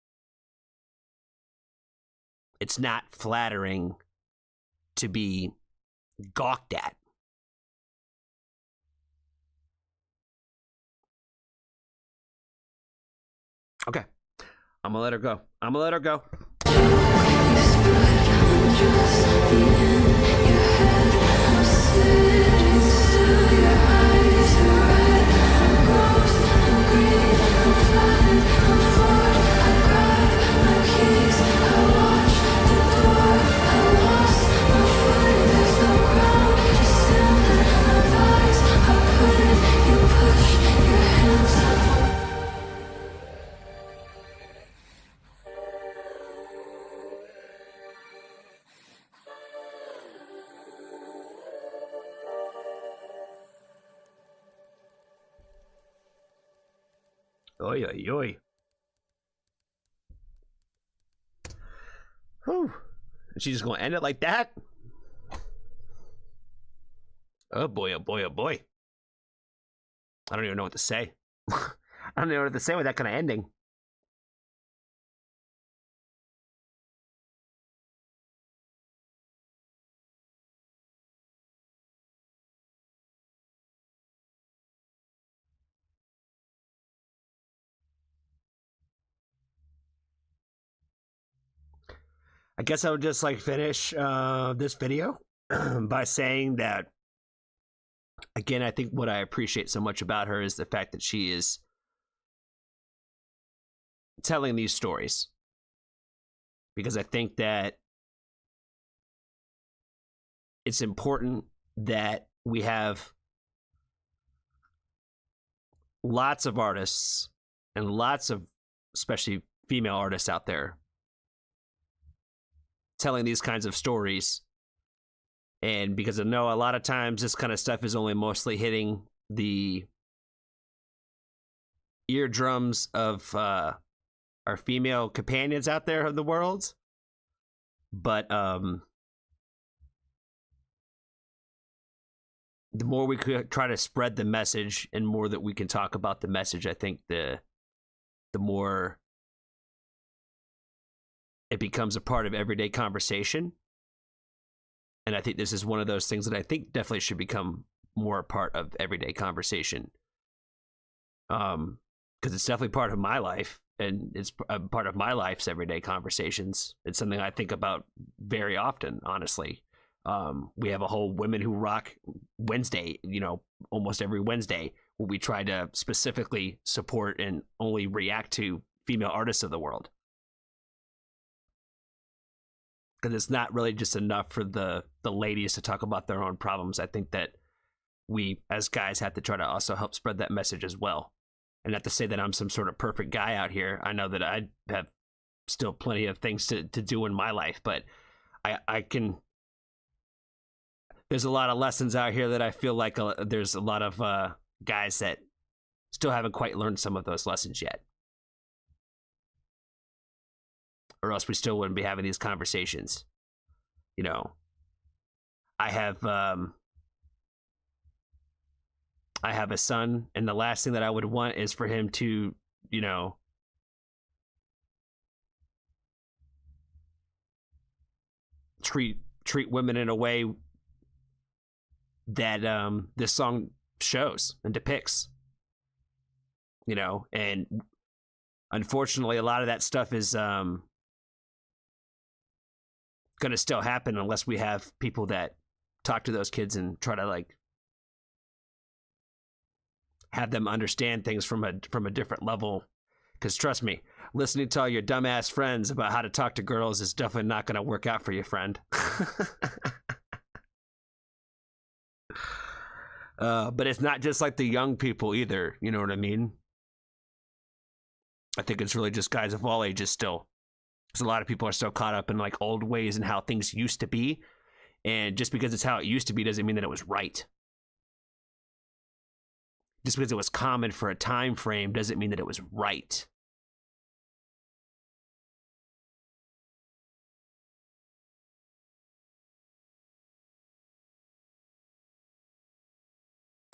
It's not flattering to be gawked at. Okay. I'm gonna let her go. Oy, oy, oy. Whew. And she's just going to end it like that? Oh boy, oh boy, oh boy. I don't even know what to say. I don't know what to say with that kind of ending. I guess I would just like finish this video by saying that, again, I think what I appreciate so much about her is the fact that she is telling these stories. Because I think that it's important that we have lots of artists and lots of, especially female artists out there, telling these kinds of stories. And because I know a lot of times this kind of stuff is only mostly hitting the eardrums of our female companions out there of the world. But the more we could try to spread the message and more that we can talk about the message, I think the more it becomes a part of everyday conversation. And I think this is one of those things that I think definitely should become more a part of everyday conversation. Because it's definitely part of my life, and it's a part of my life's everyday conversations. It's something I think about very often, honestly. We have a whole Women Who Rock Wednesday, almost every Wednesday, where we try to specifically support and only react to female artists of the world. Because it's not really just enough for the ladies to talk about their own problems. I think that we, as guys, have to try to also help spread that message as well. And not to say that I'm some sort of perfect guy out here. I know that I have still plenty of things to do in my life, but I can... There's a lot of lessons out here that I feel like there's a lot of guys that still haven't quite learned some of those lessons yet. Or else we still wouldn't be having these conversations. I have a son, and the last thing that I would want is for him to, treat women in a way that this song shows and depicts. And unfortunately, a lot of that stuff is going to still happen unless we have people that talk to those kids and try to have them understand things from a different level. Because trust me, listening to all your dumbass friends about how to talk to girls is definitely not going to work out for you, friend. But it's not just like the young people either. You know what I mean? I think it's really just guys of all ages still. Because a lot of people are still caught up in old ways and how things used to be. And just because it's how it used to be doesn't mean that it was right. Just because it was common for a time frame doesn't mean that it was right.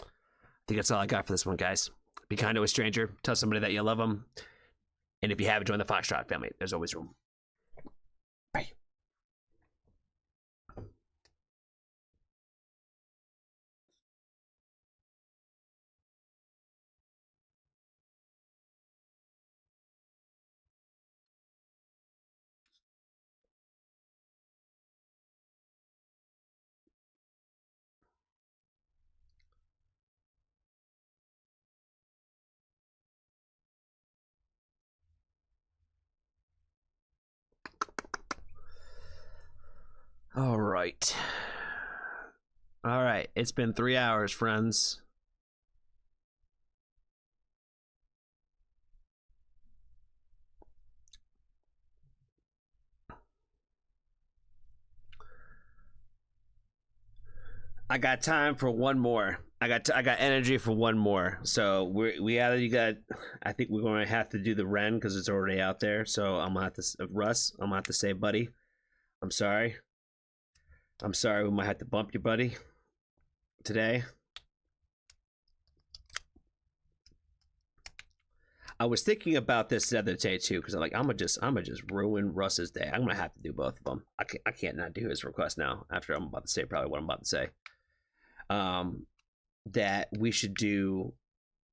I think that's all I got for this one, guys. Be kind to a stranger. Tell somebody that you love them. And if you haven't joined the Foxtrot family, there's always room. Bye. All right. All right. It's been 3 hours, friends. I got time for one more. I got energy for one more. So we either got. I think we're going to have to do the Ren because it's already out there. So I'm gonna have to Russ. I'm gonna have to say, buddy, I'm sorry. I'm sorry. We might have to bump you, buddy, today. I was thinking about this the other day too, because I'm gonna just ruin Russ's day. I'm gonna have to do both of them. I can't not do his request now. After I'm about to say probably what I'm about to say. That we should do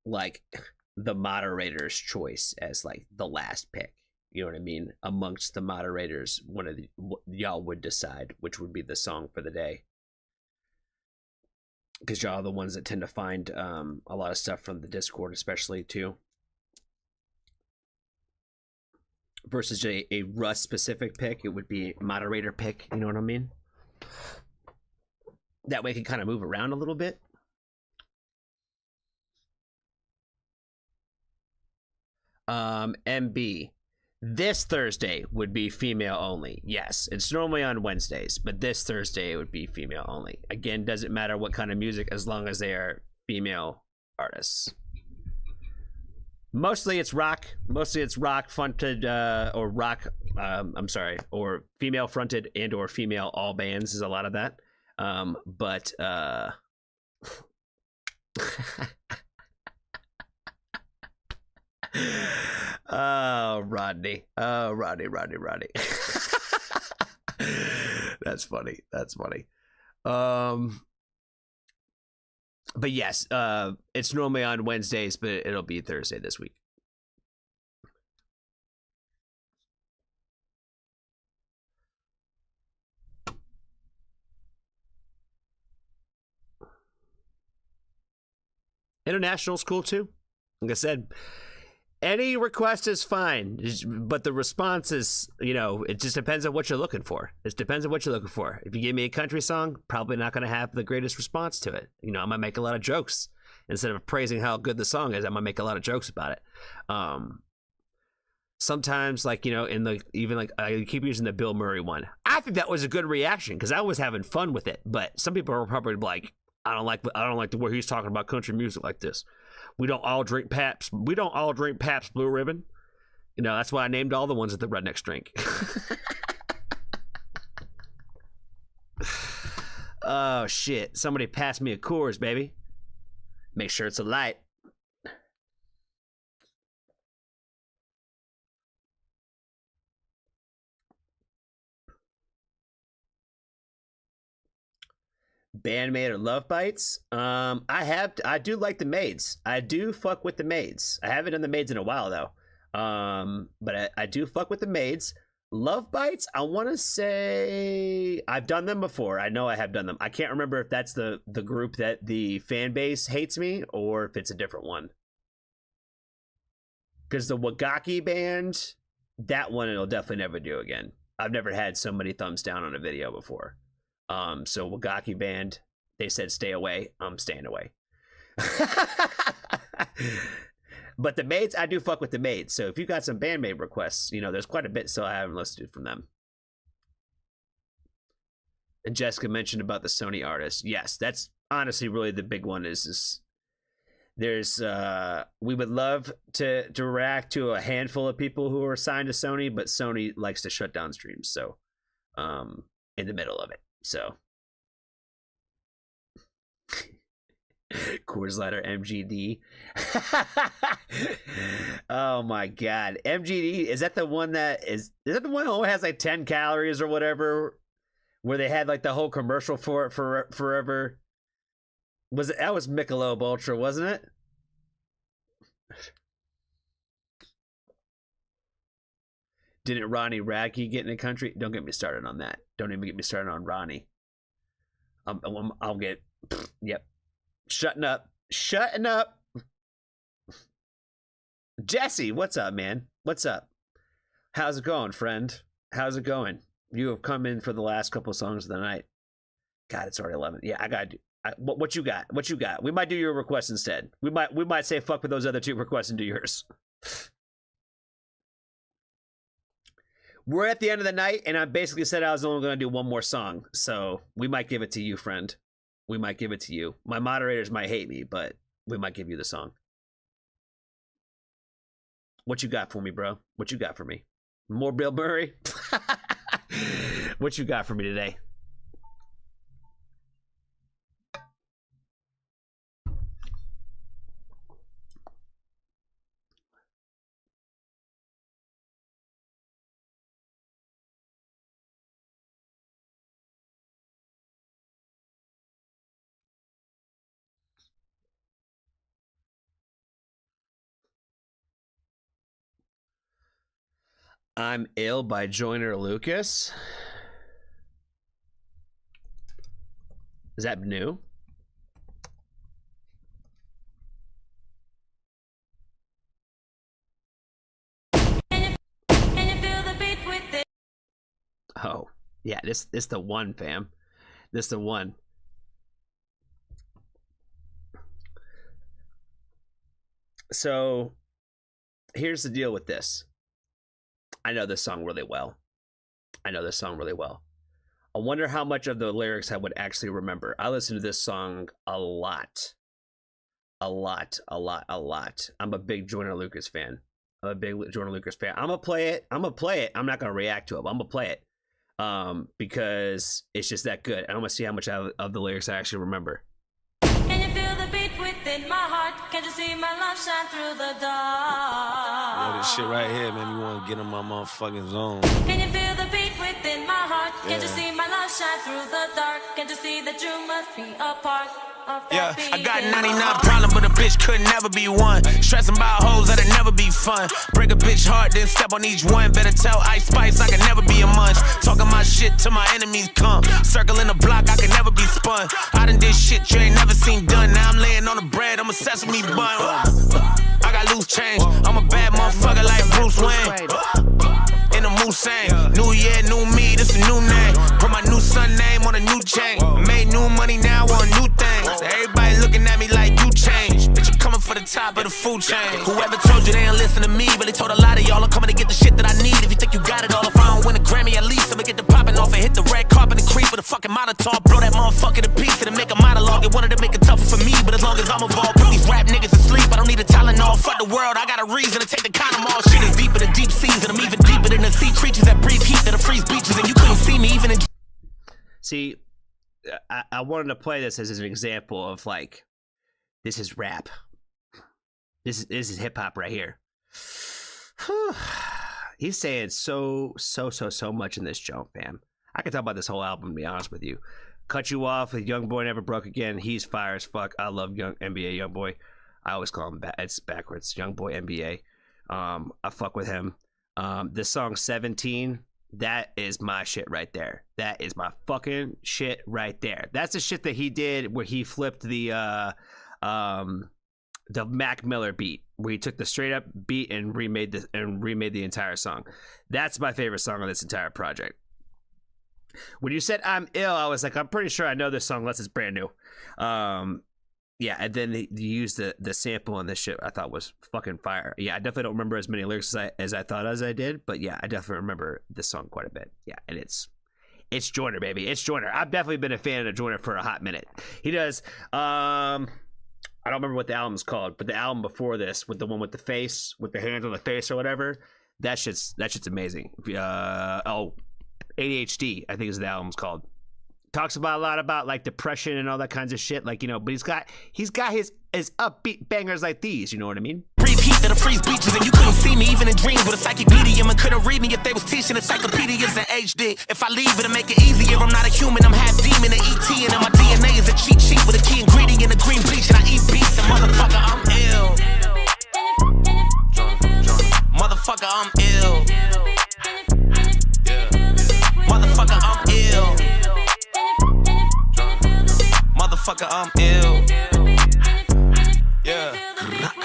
the moderator's choice as the last pick. You know what I mean? Amongst the moderators, one of y'all would decide which would be the song for the day. Because y'all are the ones that tend to find a lot of stuff from the Discord, especially too. Versus a Russ specific pick, it would be moderator pick. You know what I mean? That way it can kind of move around a little bit. MB. This Thursday would be female only. Yes, it's normally on Wednesdays, but this Thursday it would be female only. Again, doesn't matter what kind of music as long as they are female artists. Mostly it's rock fronted or rock or female fronted and or female all bands is a lot of that. But Oh, Rodney. Oh, Rodney. That's funny. That's funny. But yes, it's normally on Wednesdays, but it'll be Thursday this week. International school too. Like I said, any request is fine, but the response is, it just depends on what you're looking for. It depends on what you're looking for. If you give me a country song, probably not going to have the greatest response to it. I might make a lot of jokes. Instead of praising how good the song is, I might make a lot of jokes about it. Sometimes, I keep using the Bill Murray one. I think that was a good reaction because I was having fun with it. But some people are probably like, I don't like the way he's talking about country music like this. We don't all drink Pabst Blue Ribbon. That's why I named all the ones that the rednecks drink. Oh shit! Somebody pass me a Coors, baby. Make sure it's a light. Bandmate or Love Bites? I do like the Maids. I do fuck with the Maids. I haven't done the Maids in a while though. But I do fuck with the Maids. Love Bites, I want to say I've done them before. I know I have done them. I can't remember if that's the group that the fan base hates me or if it's a different one. Because the Wagaki band, that one it'll definitely never do again. I've never had so many thumbs down on a video before. So Wagaki band, they said stay away. I'm staying away. But the Maids, I do fuck with the Maids. So if you got some bandmate requests, there's quite a bit still I haven't listened to from them. And Jessica mentioned about the Sony artist. Yes, that's honestly really the big one is there's we would love to react to a handful of people who are signed to Sony, but Sony likes to shut down streams. So in the middle of it. So Coors Lighter MGD. Oh my god. MGD, is that the one that only has like 10 calories or whatever, where they had like the whole commercial for it for forever? That was Michelob Ultra, wasn't it? Didn't Ronnie Radke get in a country? Don't get me started on that. Don't even get me started on Ronnie. I'll get, yep. Shutting up. Jesse, what's up, man? What's up? How's it going, friend? How's it going? You have come in for the last couple of songs of the night. God, it's already 11. Yeah, I got to do. What you got? What you got? We might do your request instead. We might say fuck with those other two requests and do yours. We're at the end of the night, and I basically said I was only going to do one more song, so we might give it to you, friend. We might give it to you. My moderators might hate me, but we might give you the song. What you got for me, bro? What you got for me? More Bill Murray? What you got for me today? I'm Ill by Joyner Lucas. Is that new? Oh, yeah, this the one, fam. This the one. So, here's the deal with this. I know this song really well. I wonder how much of the lyrics I would actually remember. I listen to this song a lot. I'm a big Joyner Lucas fan. I'm gonna play it. I'm not gonna react to it, but I'm gonna play it. Because it's just that good. I'm gonna see how much of the lyrics I actually remember. Can you feel the beat within my heart? Can you see my love shine through the dark? This shit right here made me want to get in my motherfucking zone. Can you feel the beat within my heart? Can't you see my love shine through the dark? Can't you see that you must be a part of that beat? I got 99 problems, but a bitch could never be one. Stressing about hoes that'll never be fun. Break a bitch heart, then step on each one. Better tell Ice Spice I can never be a munch. Talking my shit till my enemies come. Circling the block, I can never be spun. I done did shit you ain't never seen done. Now I'm laying on the bread, I'm a sesame bun. I got loose change, I'm a bad motherfucker like Bruce Wayne. In the Moosang, new year, new me, this a new name. Put my new son name on a new chain. Made new money now on new things. Everybody looking at me like you changed. Bitch, you coming for the top of the food chain. Whoever told you they ain't listen to me, but they told a lot of y'all I'm coming to get the shit that I need. If you think you got it all, if I don't win a Grammy, at least I'ma get the popping off and hit the red carpet and creep with a fucking monitor. Blow that motherfucker to pieces and make a monologue. It wanted to make it tougher for me, but as long as I'm involved, put these rap niggas to sleep. I don't need a Tylenol. Fuck the world, I got a reason to take the condom off. Shit is deeper than deep seas, and I'm even deeper than the sea creatures that breathe heat that freeze beaches, and you couldn't see me even in. See, I wanted to play this as an example of like, this is rap. This is hip hop right here. He's saying so much in this jump, fam. I could talk about this whole album, to be honest with you. Cut You Off with Young Boy Never Broke Again. He's fire as fuck. I love young NBA Young Boy. I always call him it's backwards. Young Boy NBA. I fuck with him. The song 17, that is my shit right there. That is my fucking shit right there. That's the shit that he did where he flipped the Mac Miller beat, where he took the straight up beat and remade the entire song. That's my favorite song on this entire project. When you said I'm ill, I was like, I'm pretty sure I know this song unless it's brand new. Yeah, and then they used the sample on this shit. I thought was fucking fire. Yeah, I definitely don't remember as many lyrics as I thought I did, but yeah, I definitely remember this song quite a bit. Yeah, and it's Joyner, baby. It's Joyner. I've definitely been a fan of Joyner for a hot minute. He does. I don't remember what the album's called, but the album before this, with the one with the face, with the hands on the face or whatever, that shit's amazing. ADHD, I think is the album's called. Talks about a lot about like depression and all that kinds of shit, like, you know, but he's got his upbeat bangers like these, you know what I mean? Breathe heat that'll freeze beaches, and you couldn't see me even in dreams with a psychic medium, and couldn't read me if they was teaching encyclopedias in HD. If I leave it'll make it easier. I'm not a human, I'm half demon and ET, and then my DNA is a cheat sheet with a key ingredient, a green bleach, and I eat beats, and motherfucker, I'm ill. Motherfucker, I'm ill. Motherfucker, I'm ill. Motherfucker, I'm ill. Yeah.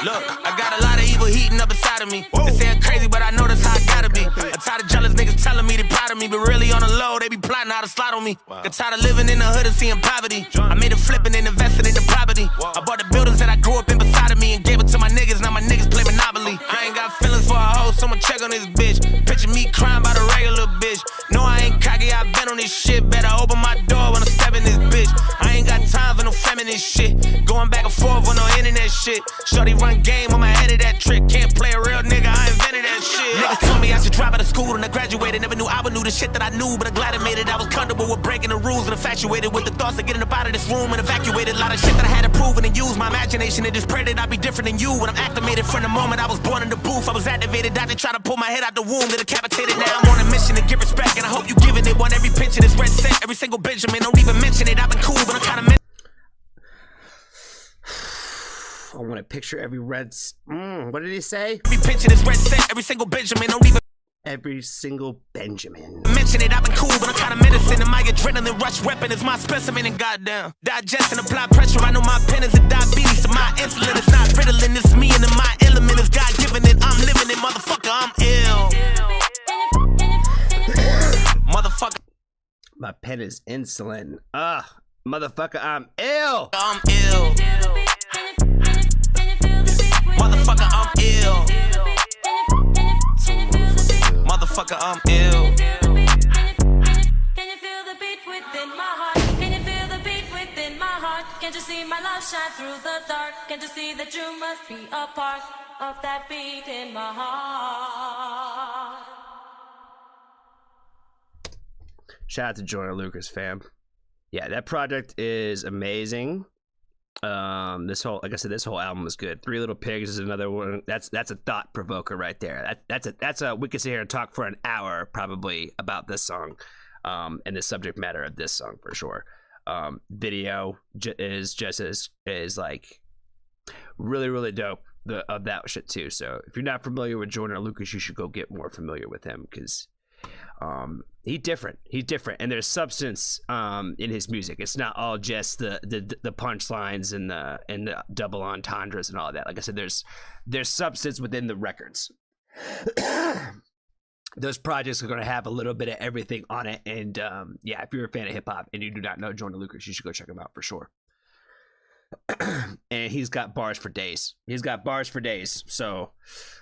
Look, I got a lot of evil heating up inside of me. They say I'm crazy, but I know that's how I gotta be. I'm tired of jealous niggas telling me they proud of me, but really on the low, they be plotting how to slide on me. Got tired of living in the hood and seeing poverty. I made it flipping and invested in the property. I bought the buildings that I grew up in beside of me and gave it to my niggas. Now my niggas play Monopoly. I ain't got feelings for a hoe, someone check on this bitch. Picture me crying by the regular bitch. No, I ain't cocky, I been on this shit. Better open my door when I step in this bitch. I ain't got time for no feminine shit. Going back and forth on no internet shit. Shorty run game, I'm ahead of that trick. Can't play a real nigga, I invented that shit. Niggas told me I should drop out of school and I graduated. Never knew I would knew the shit that I knew, but I'm glad I made it. I was comfortable with breaking the rules and infatuated with the thoughts of getting up out of this room and evacuated. A lot of shit that I had to prove and use my imagination and just pray that I'd be different than you. When I'm acclimated from the moment I was born in the booth, I was activated. I didn't try to pull my head out the womb, that decapitated. Now I'm on a mission to give respect, and I hope you giving it. Want every pinch of this red cent, every single Benjamin. Don't even mention it. I've been cool, but I'm kind of. I want to picture every red. What did he say? Every pinch of this red cent, every single Benjamin. Don't even. Every single Benjamin. Mention it, I've been cool, but I'm kind of medicine. And my adrenaline rush weapon is my specimen. And goddamn, digest and apply pressure. I know my pen is a diabetes, so my insulin is not Ritalin. It's me, and then my element is God given it. I'm living it, motherfucker. I'm ill. Motherfucker. My pen is insulin. Motherfucker, I'm ill. I'm ill. Motherfucker, I'm ill. Motherfucker, I'm ill. Can you feel the beat within my heart? Can you feel the beat within my heart? Can't you see my love shine through the dark? Can't you see that you must be a part of that beat in my heart? Shout out to Joyner Lucas, fam. Yeah, that project is amazing. This whole, like I said, this whole album was good. Three Little Pigs is another one. That's a thought provoker right there. That's a we could sit here and talk for an hour probably about this song, and the subject matter of this song for sure. Video is just is like really really dope. Of that shit too. So if you're not familiar with Joyner Lucas, you should go get more familiar with him because he's different, and there's substance in his music. It's not all just the punchlines and the double entendres and all that. Like I said, there's substance within the records. Those projects are going to have a little bit of everything on it, and yeah, if you're a fan of hip-hop and you do not know Joyner Lucas, you should go check him out for sure. And he's got bars for days. So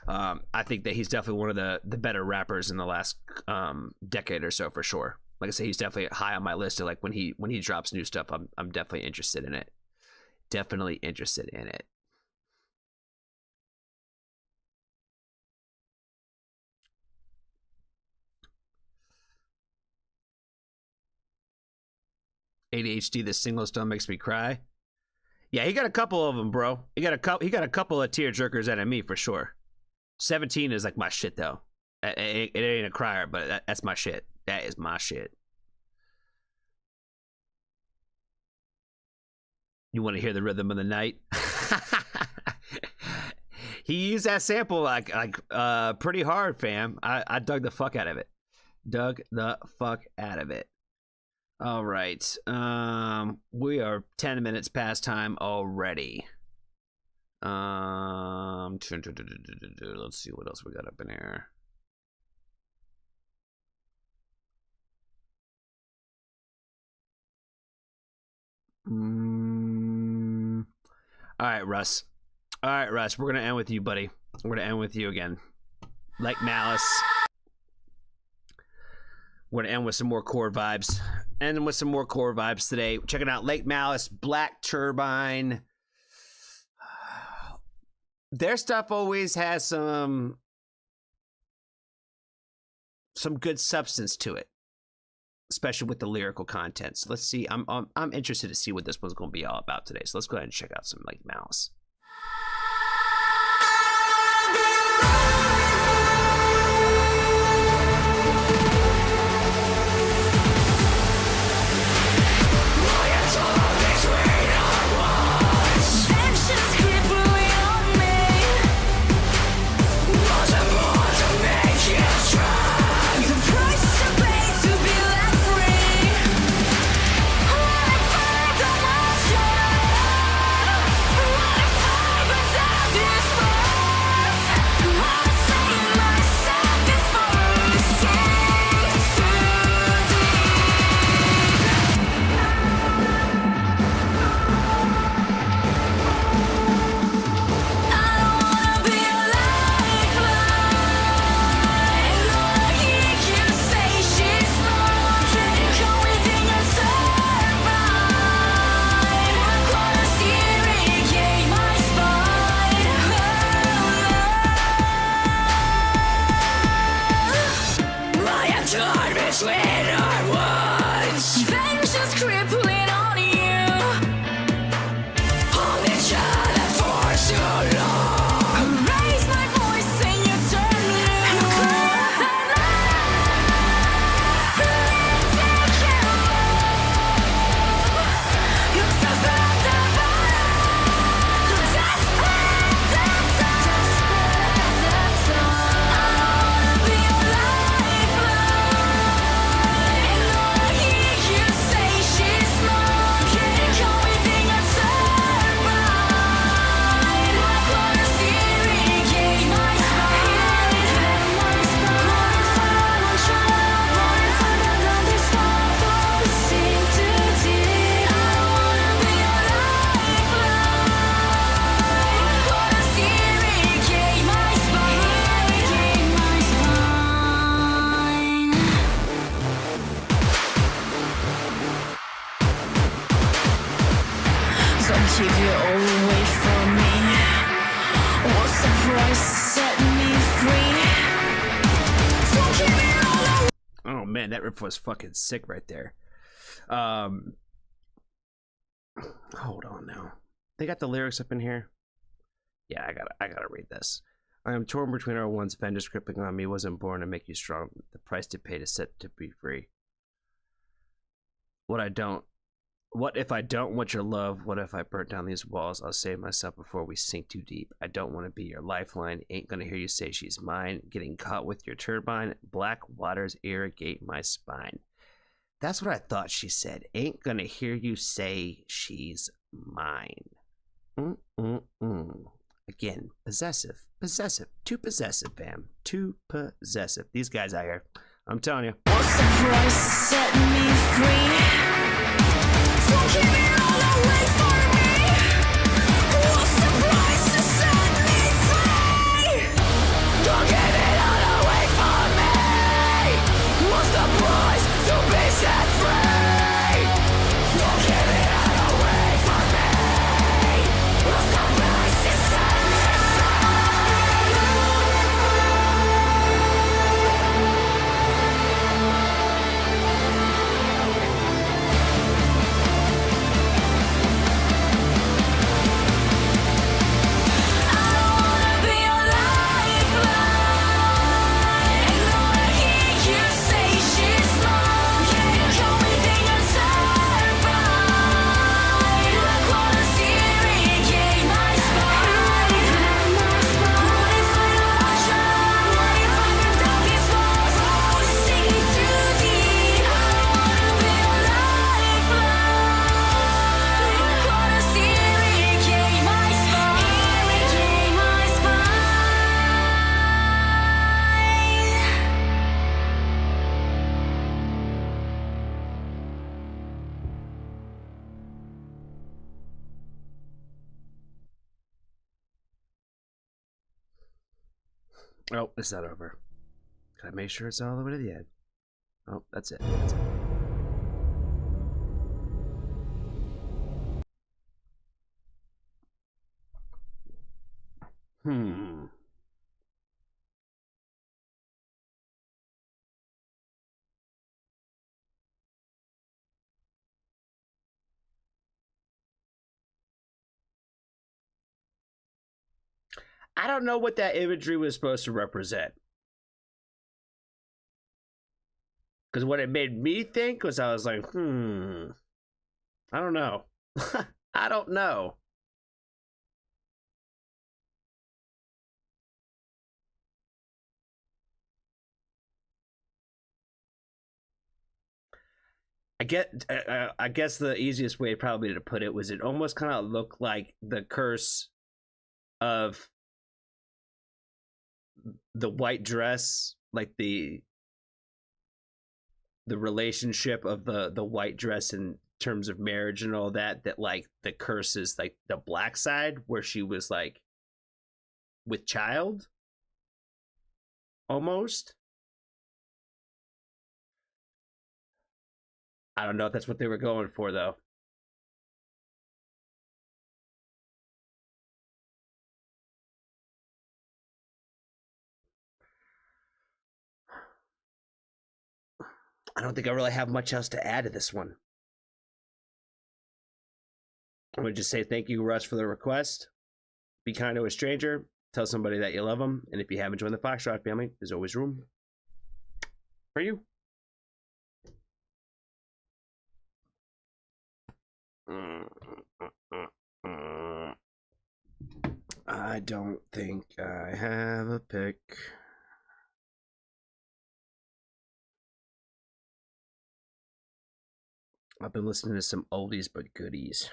I think that he's definitely one of the better rappers in the last decade or so for sure. Like I say, he's definitely high on my list of like when he drops new stuff, I'm definitely interested in it. Definitely interested in it. ADHD, the single still makes me cry. Yeah, he got a couple of them, bro. He got a couple of tear jerkers out of me for sure. 17 is like my shit though. It ain't a crier, but that's my shit. That is my shit. You want to hear the rhythm of the night? He used that sample like pretty hard, fam. I dug the fuck out of it. All right. We are 10 minutes past time already. Let's see what else we got up in here. All right, Russ. We're gonna end with you, buddy. We're gonna end with you again. Like Malice. We're gonna end with some more core vibes. Ending with some more core vibes today. Checking out Lake Malice, Black Turbine. Their stuff always has some good substance to it, especially with the lyrical content. So let's see. I'm interested to see what this one's gonna be all about today. So let's go ahead and check out some Lake Malice. Man, that riff was fucking sick right there. Hold on now. I They got the lyrics up in here. Yeah, I gotta read this. I am torn between our ones. Vendors crippling on me. Wasn't born to make you strong. The price to pay to set to be free. What if I don't want your love? What if I burnt down these walls? I'll save myself before we sink too deep. I don't want to be your lifeline. Ain't gonna hear you say she's mine. Getting caught with your turbine. Black waters irrigate my spine. That's what I thought she said. Ain't gonna hear you say she's mine. Again, possessive. Too possessive, fam. Too possessive. These guys out here, I'm telling you. What's the price to set me free? Don't keep it all away from me. What's the price to set me free? Don't give it all away from me. What's the price to be set free? Don't give it all away from me. What's the price to set me free? Oh, it's not over. Can I make sure it's all the way to the end? Oh, that's it. I don't know what that imagery was supposed to represent. Because what it made me think was I was like, I don't know. I don't know. I guess the easiest way probably to put it was it almost kind of looked like the curse of the white dress, like the relationship of the white dress in terms of marriage and all that, that like the curse is like the black side where she was like with child almost. I don't know if that's what they were going for though. I don't think I really have much else to add to this one. I'm going to just say thank you, Russ, for the request. Be kind to a stranger. Tell somebody that you love them. And if you haven't joined the Foxtrot family, there's always room for you. I don't think I have a pick. I've been listening to some oldies but goodies.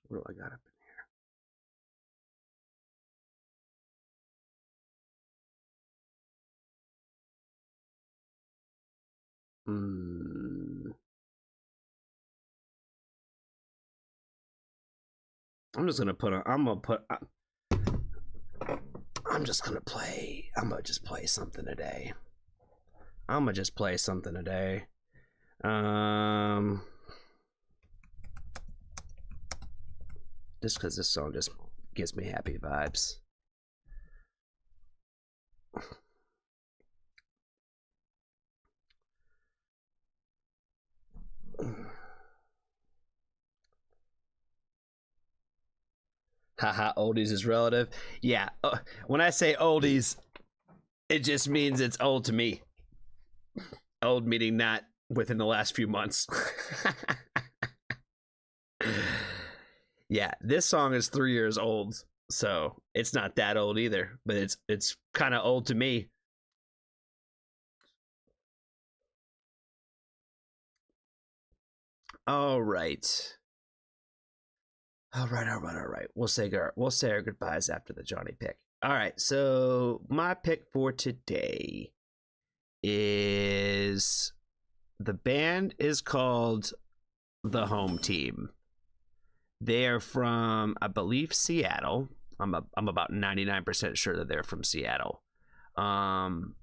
What do I got up in here? I'm just gonna put. I'm gonna put. I'm just gonna just play something today. Just because this song just gives me happy vibes. Haha, oldies is relative. Yeah, when I say oldies, it just means it's old to me. Old meaning not within the last few months. Yeah, this song is 3 years old, so it's not that old either, but it's kind of old to me. All right. All right. We'll say our goodbyes after the Johnny pick. All right, so my pick for today is the band is called The Home Team. They are from, I believe, Seattle. I'm about 99% sure that they're from Seattle. I've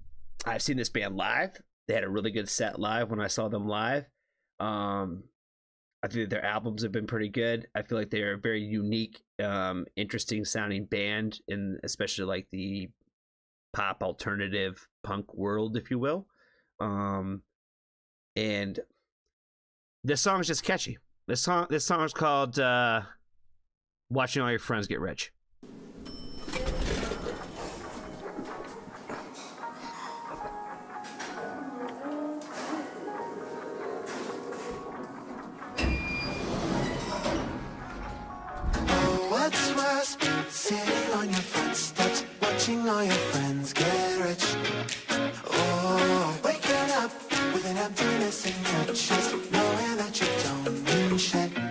seen this band live. They had a really good set live when I saw them live. I think their albums have been pretty good. I feel like they're a very unique, interesting sounding band, in especially like the pop alternative punk world, if you will. And this song is just catchy. This song is called "Watching All Your Friends Get Rich." What's worse, sitting on your front steps, watching all your friends get rich. Oh, waking up with an emptiness in your chest, knowing that you don't mean shit. Stop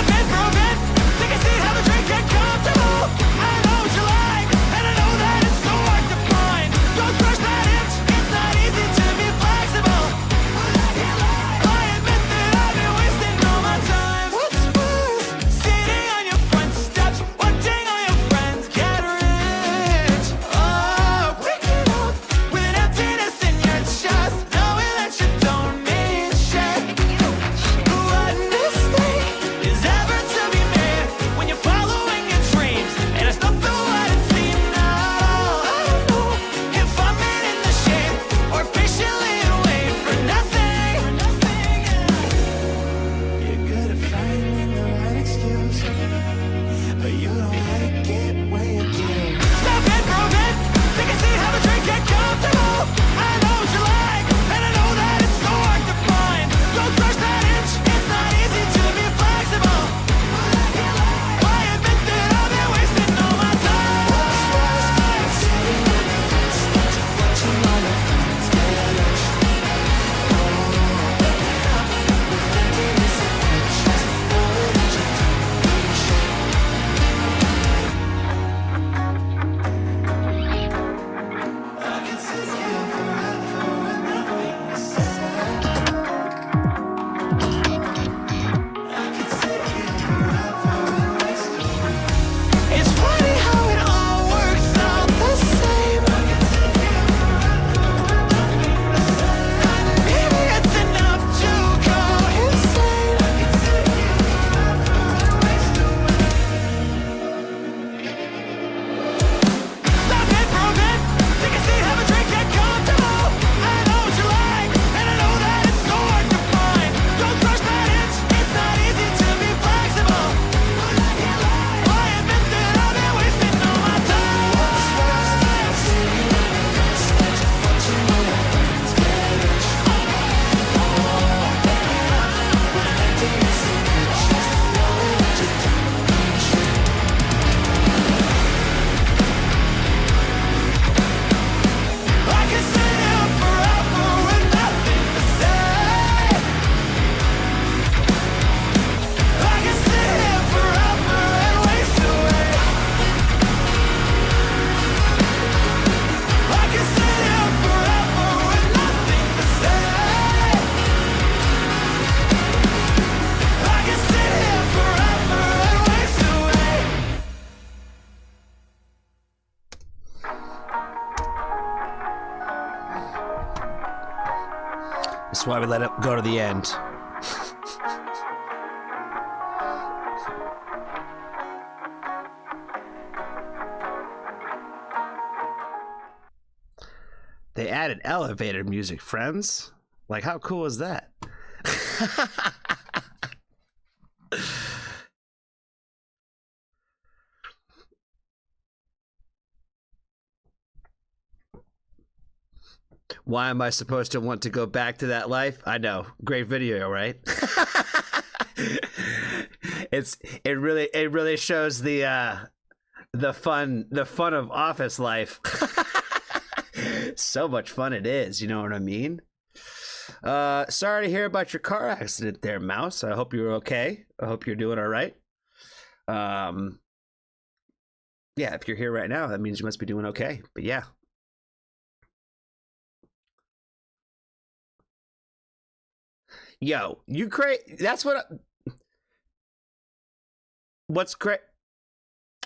it for a bit, take a seat, have a drink, get comfortable. I know what you like, and I know that it's so hard to find. Don't crush that itch, it's not easy to be flexible. But I can't lie, I admit that I've been wasting all my time. What's worse, sitting on your front steps, watching all your friends get rich. Oh, That's why we let it go to the end. They added elevator music, friends. Like, how cool is that? Why am I supposed to want to go back to that life? I know. Great video, right? It really shows the fun of office life. So much fun it is, you know what I mean? Sorry to hear about your car accident there, Mouse. I hope you're okay. I hope you're doing all right. Yeah, if you're here right now, that means you must be doing okay. But yeah. Yo, you that's what what's great.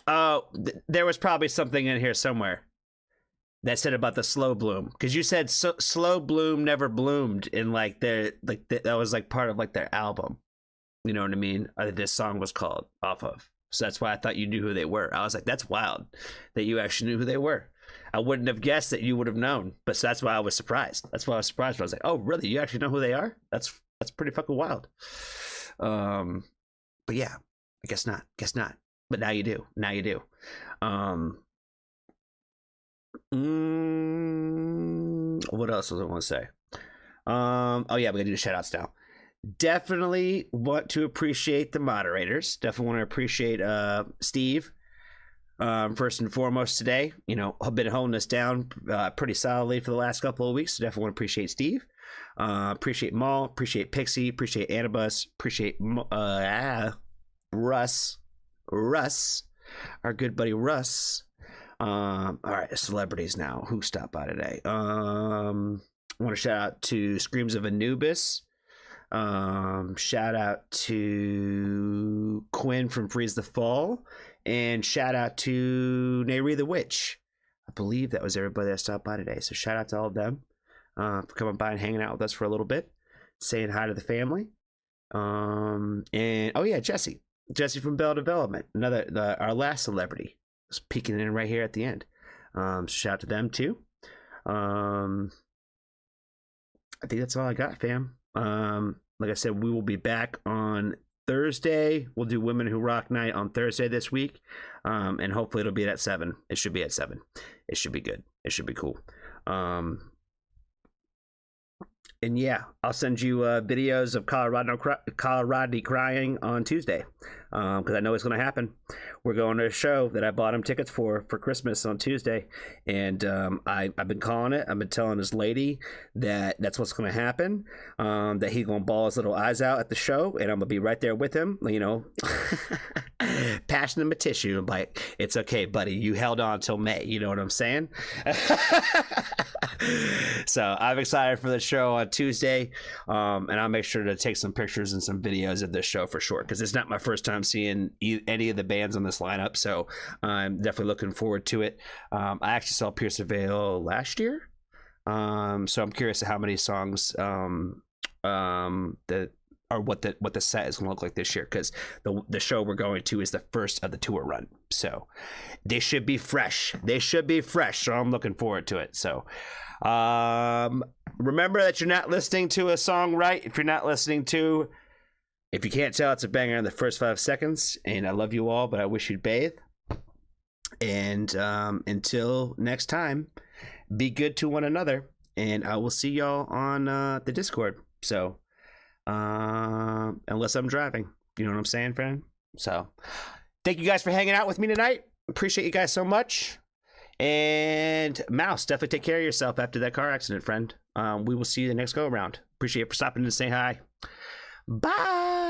Oh, there was probably something in here somewhere that said about the slow bloom, because you said slow bloom never bloomed in like that was like part of like their album, you know what I mean? This song was called off of, so that's why I thought you knew who they were. I was like, that's wild that you actually knew who they were. I wouldn't have guessed that you would have known, but that's why I was surprised. I was like, oh really, you actually know who they are? That's pretty fucking wild. But yeah, I guess not, but now you do. What else was I want to say? Oh yeah, we're gonna do the shout outs now. Definitely want to appreciate the moderators. Definitely want to appreciate Steve, first and foremost today. You know, I've been holding us down pretty solidly for the last couple of weeks, so definitely want to appreciate Steve. Appreciate Maul, appreciate Pixie, appreciate Anibus, appreciate Russ, our good buddy Russ. All right, celebrities now. Who stopped by today? I want to shout out to Screams of Anubis. Shout out to Quinn from Freeze the Fall, and shout out to Nayri the Witch. I believe that was everybody that stopped by today. So shout out to all of them for coming by and hanging out with us for a little bit, saying hi to the family. And oh yeah, Jesse from Bell Development, our last celebrity, was peeking in right here at the end. So shout out to them too. I think that's all I got, fam. Like I said, we will be back on Thursday. We'll do Women Who Rock Night on Thursday this week, and hopefully it'll be at 7. It should be at 7. It should be good. It should be cool. And yeah, I'll send you videos of Colorado crying on Tuesday, because I know it's going to happen. We're going to a show that I bought him tickets for Christmas on Tuesday, and I've been calling it. I've been telling this lady that that's what's going to happen, that he's going to bawl his little eyes out at the show, and I'm going to be right there with him, you know, passing him a tissue. I'm like, it's okay, buddy. You held on until May. You know what I'm saying? So I'm excited for the show on Tuesday, and I'll make sure to take some pictures and some videos of this show for sure, because it's not my first time seeing any of the bands on this lineup, so I'm definitely looking forward to it. I actually saw Pierce the Veil last year, so I'm curious to how many songs that or what the set is going to look like this year, because the show we're going to is the first of the tour run, so they should be fresh. So I'm looking forward to it. So remember that you're not listening to a song right if you can't tell it's a banger in the first 5 seconds. And I love you all, but I wish you'd bathe. And until next time, be good to one another, and I will see y'all on the Discord. So unless I'm driving, you know what I'm saying, friend? So thank you guys for hanging out with me tonight. Appreciate you guys so much. And Mouse, definitely take care of yourself after that car accident, friend. We will see you the next go around. Appreciate you for stopping in to say hi. Bye.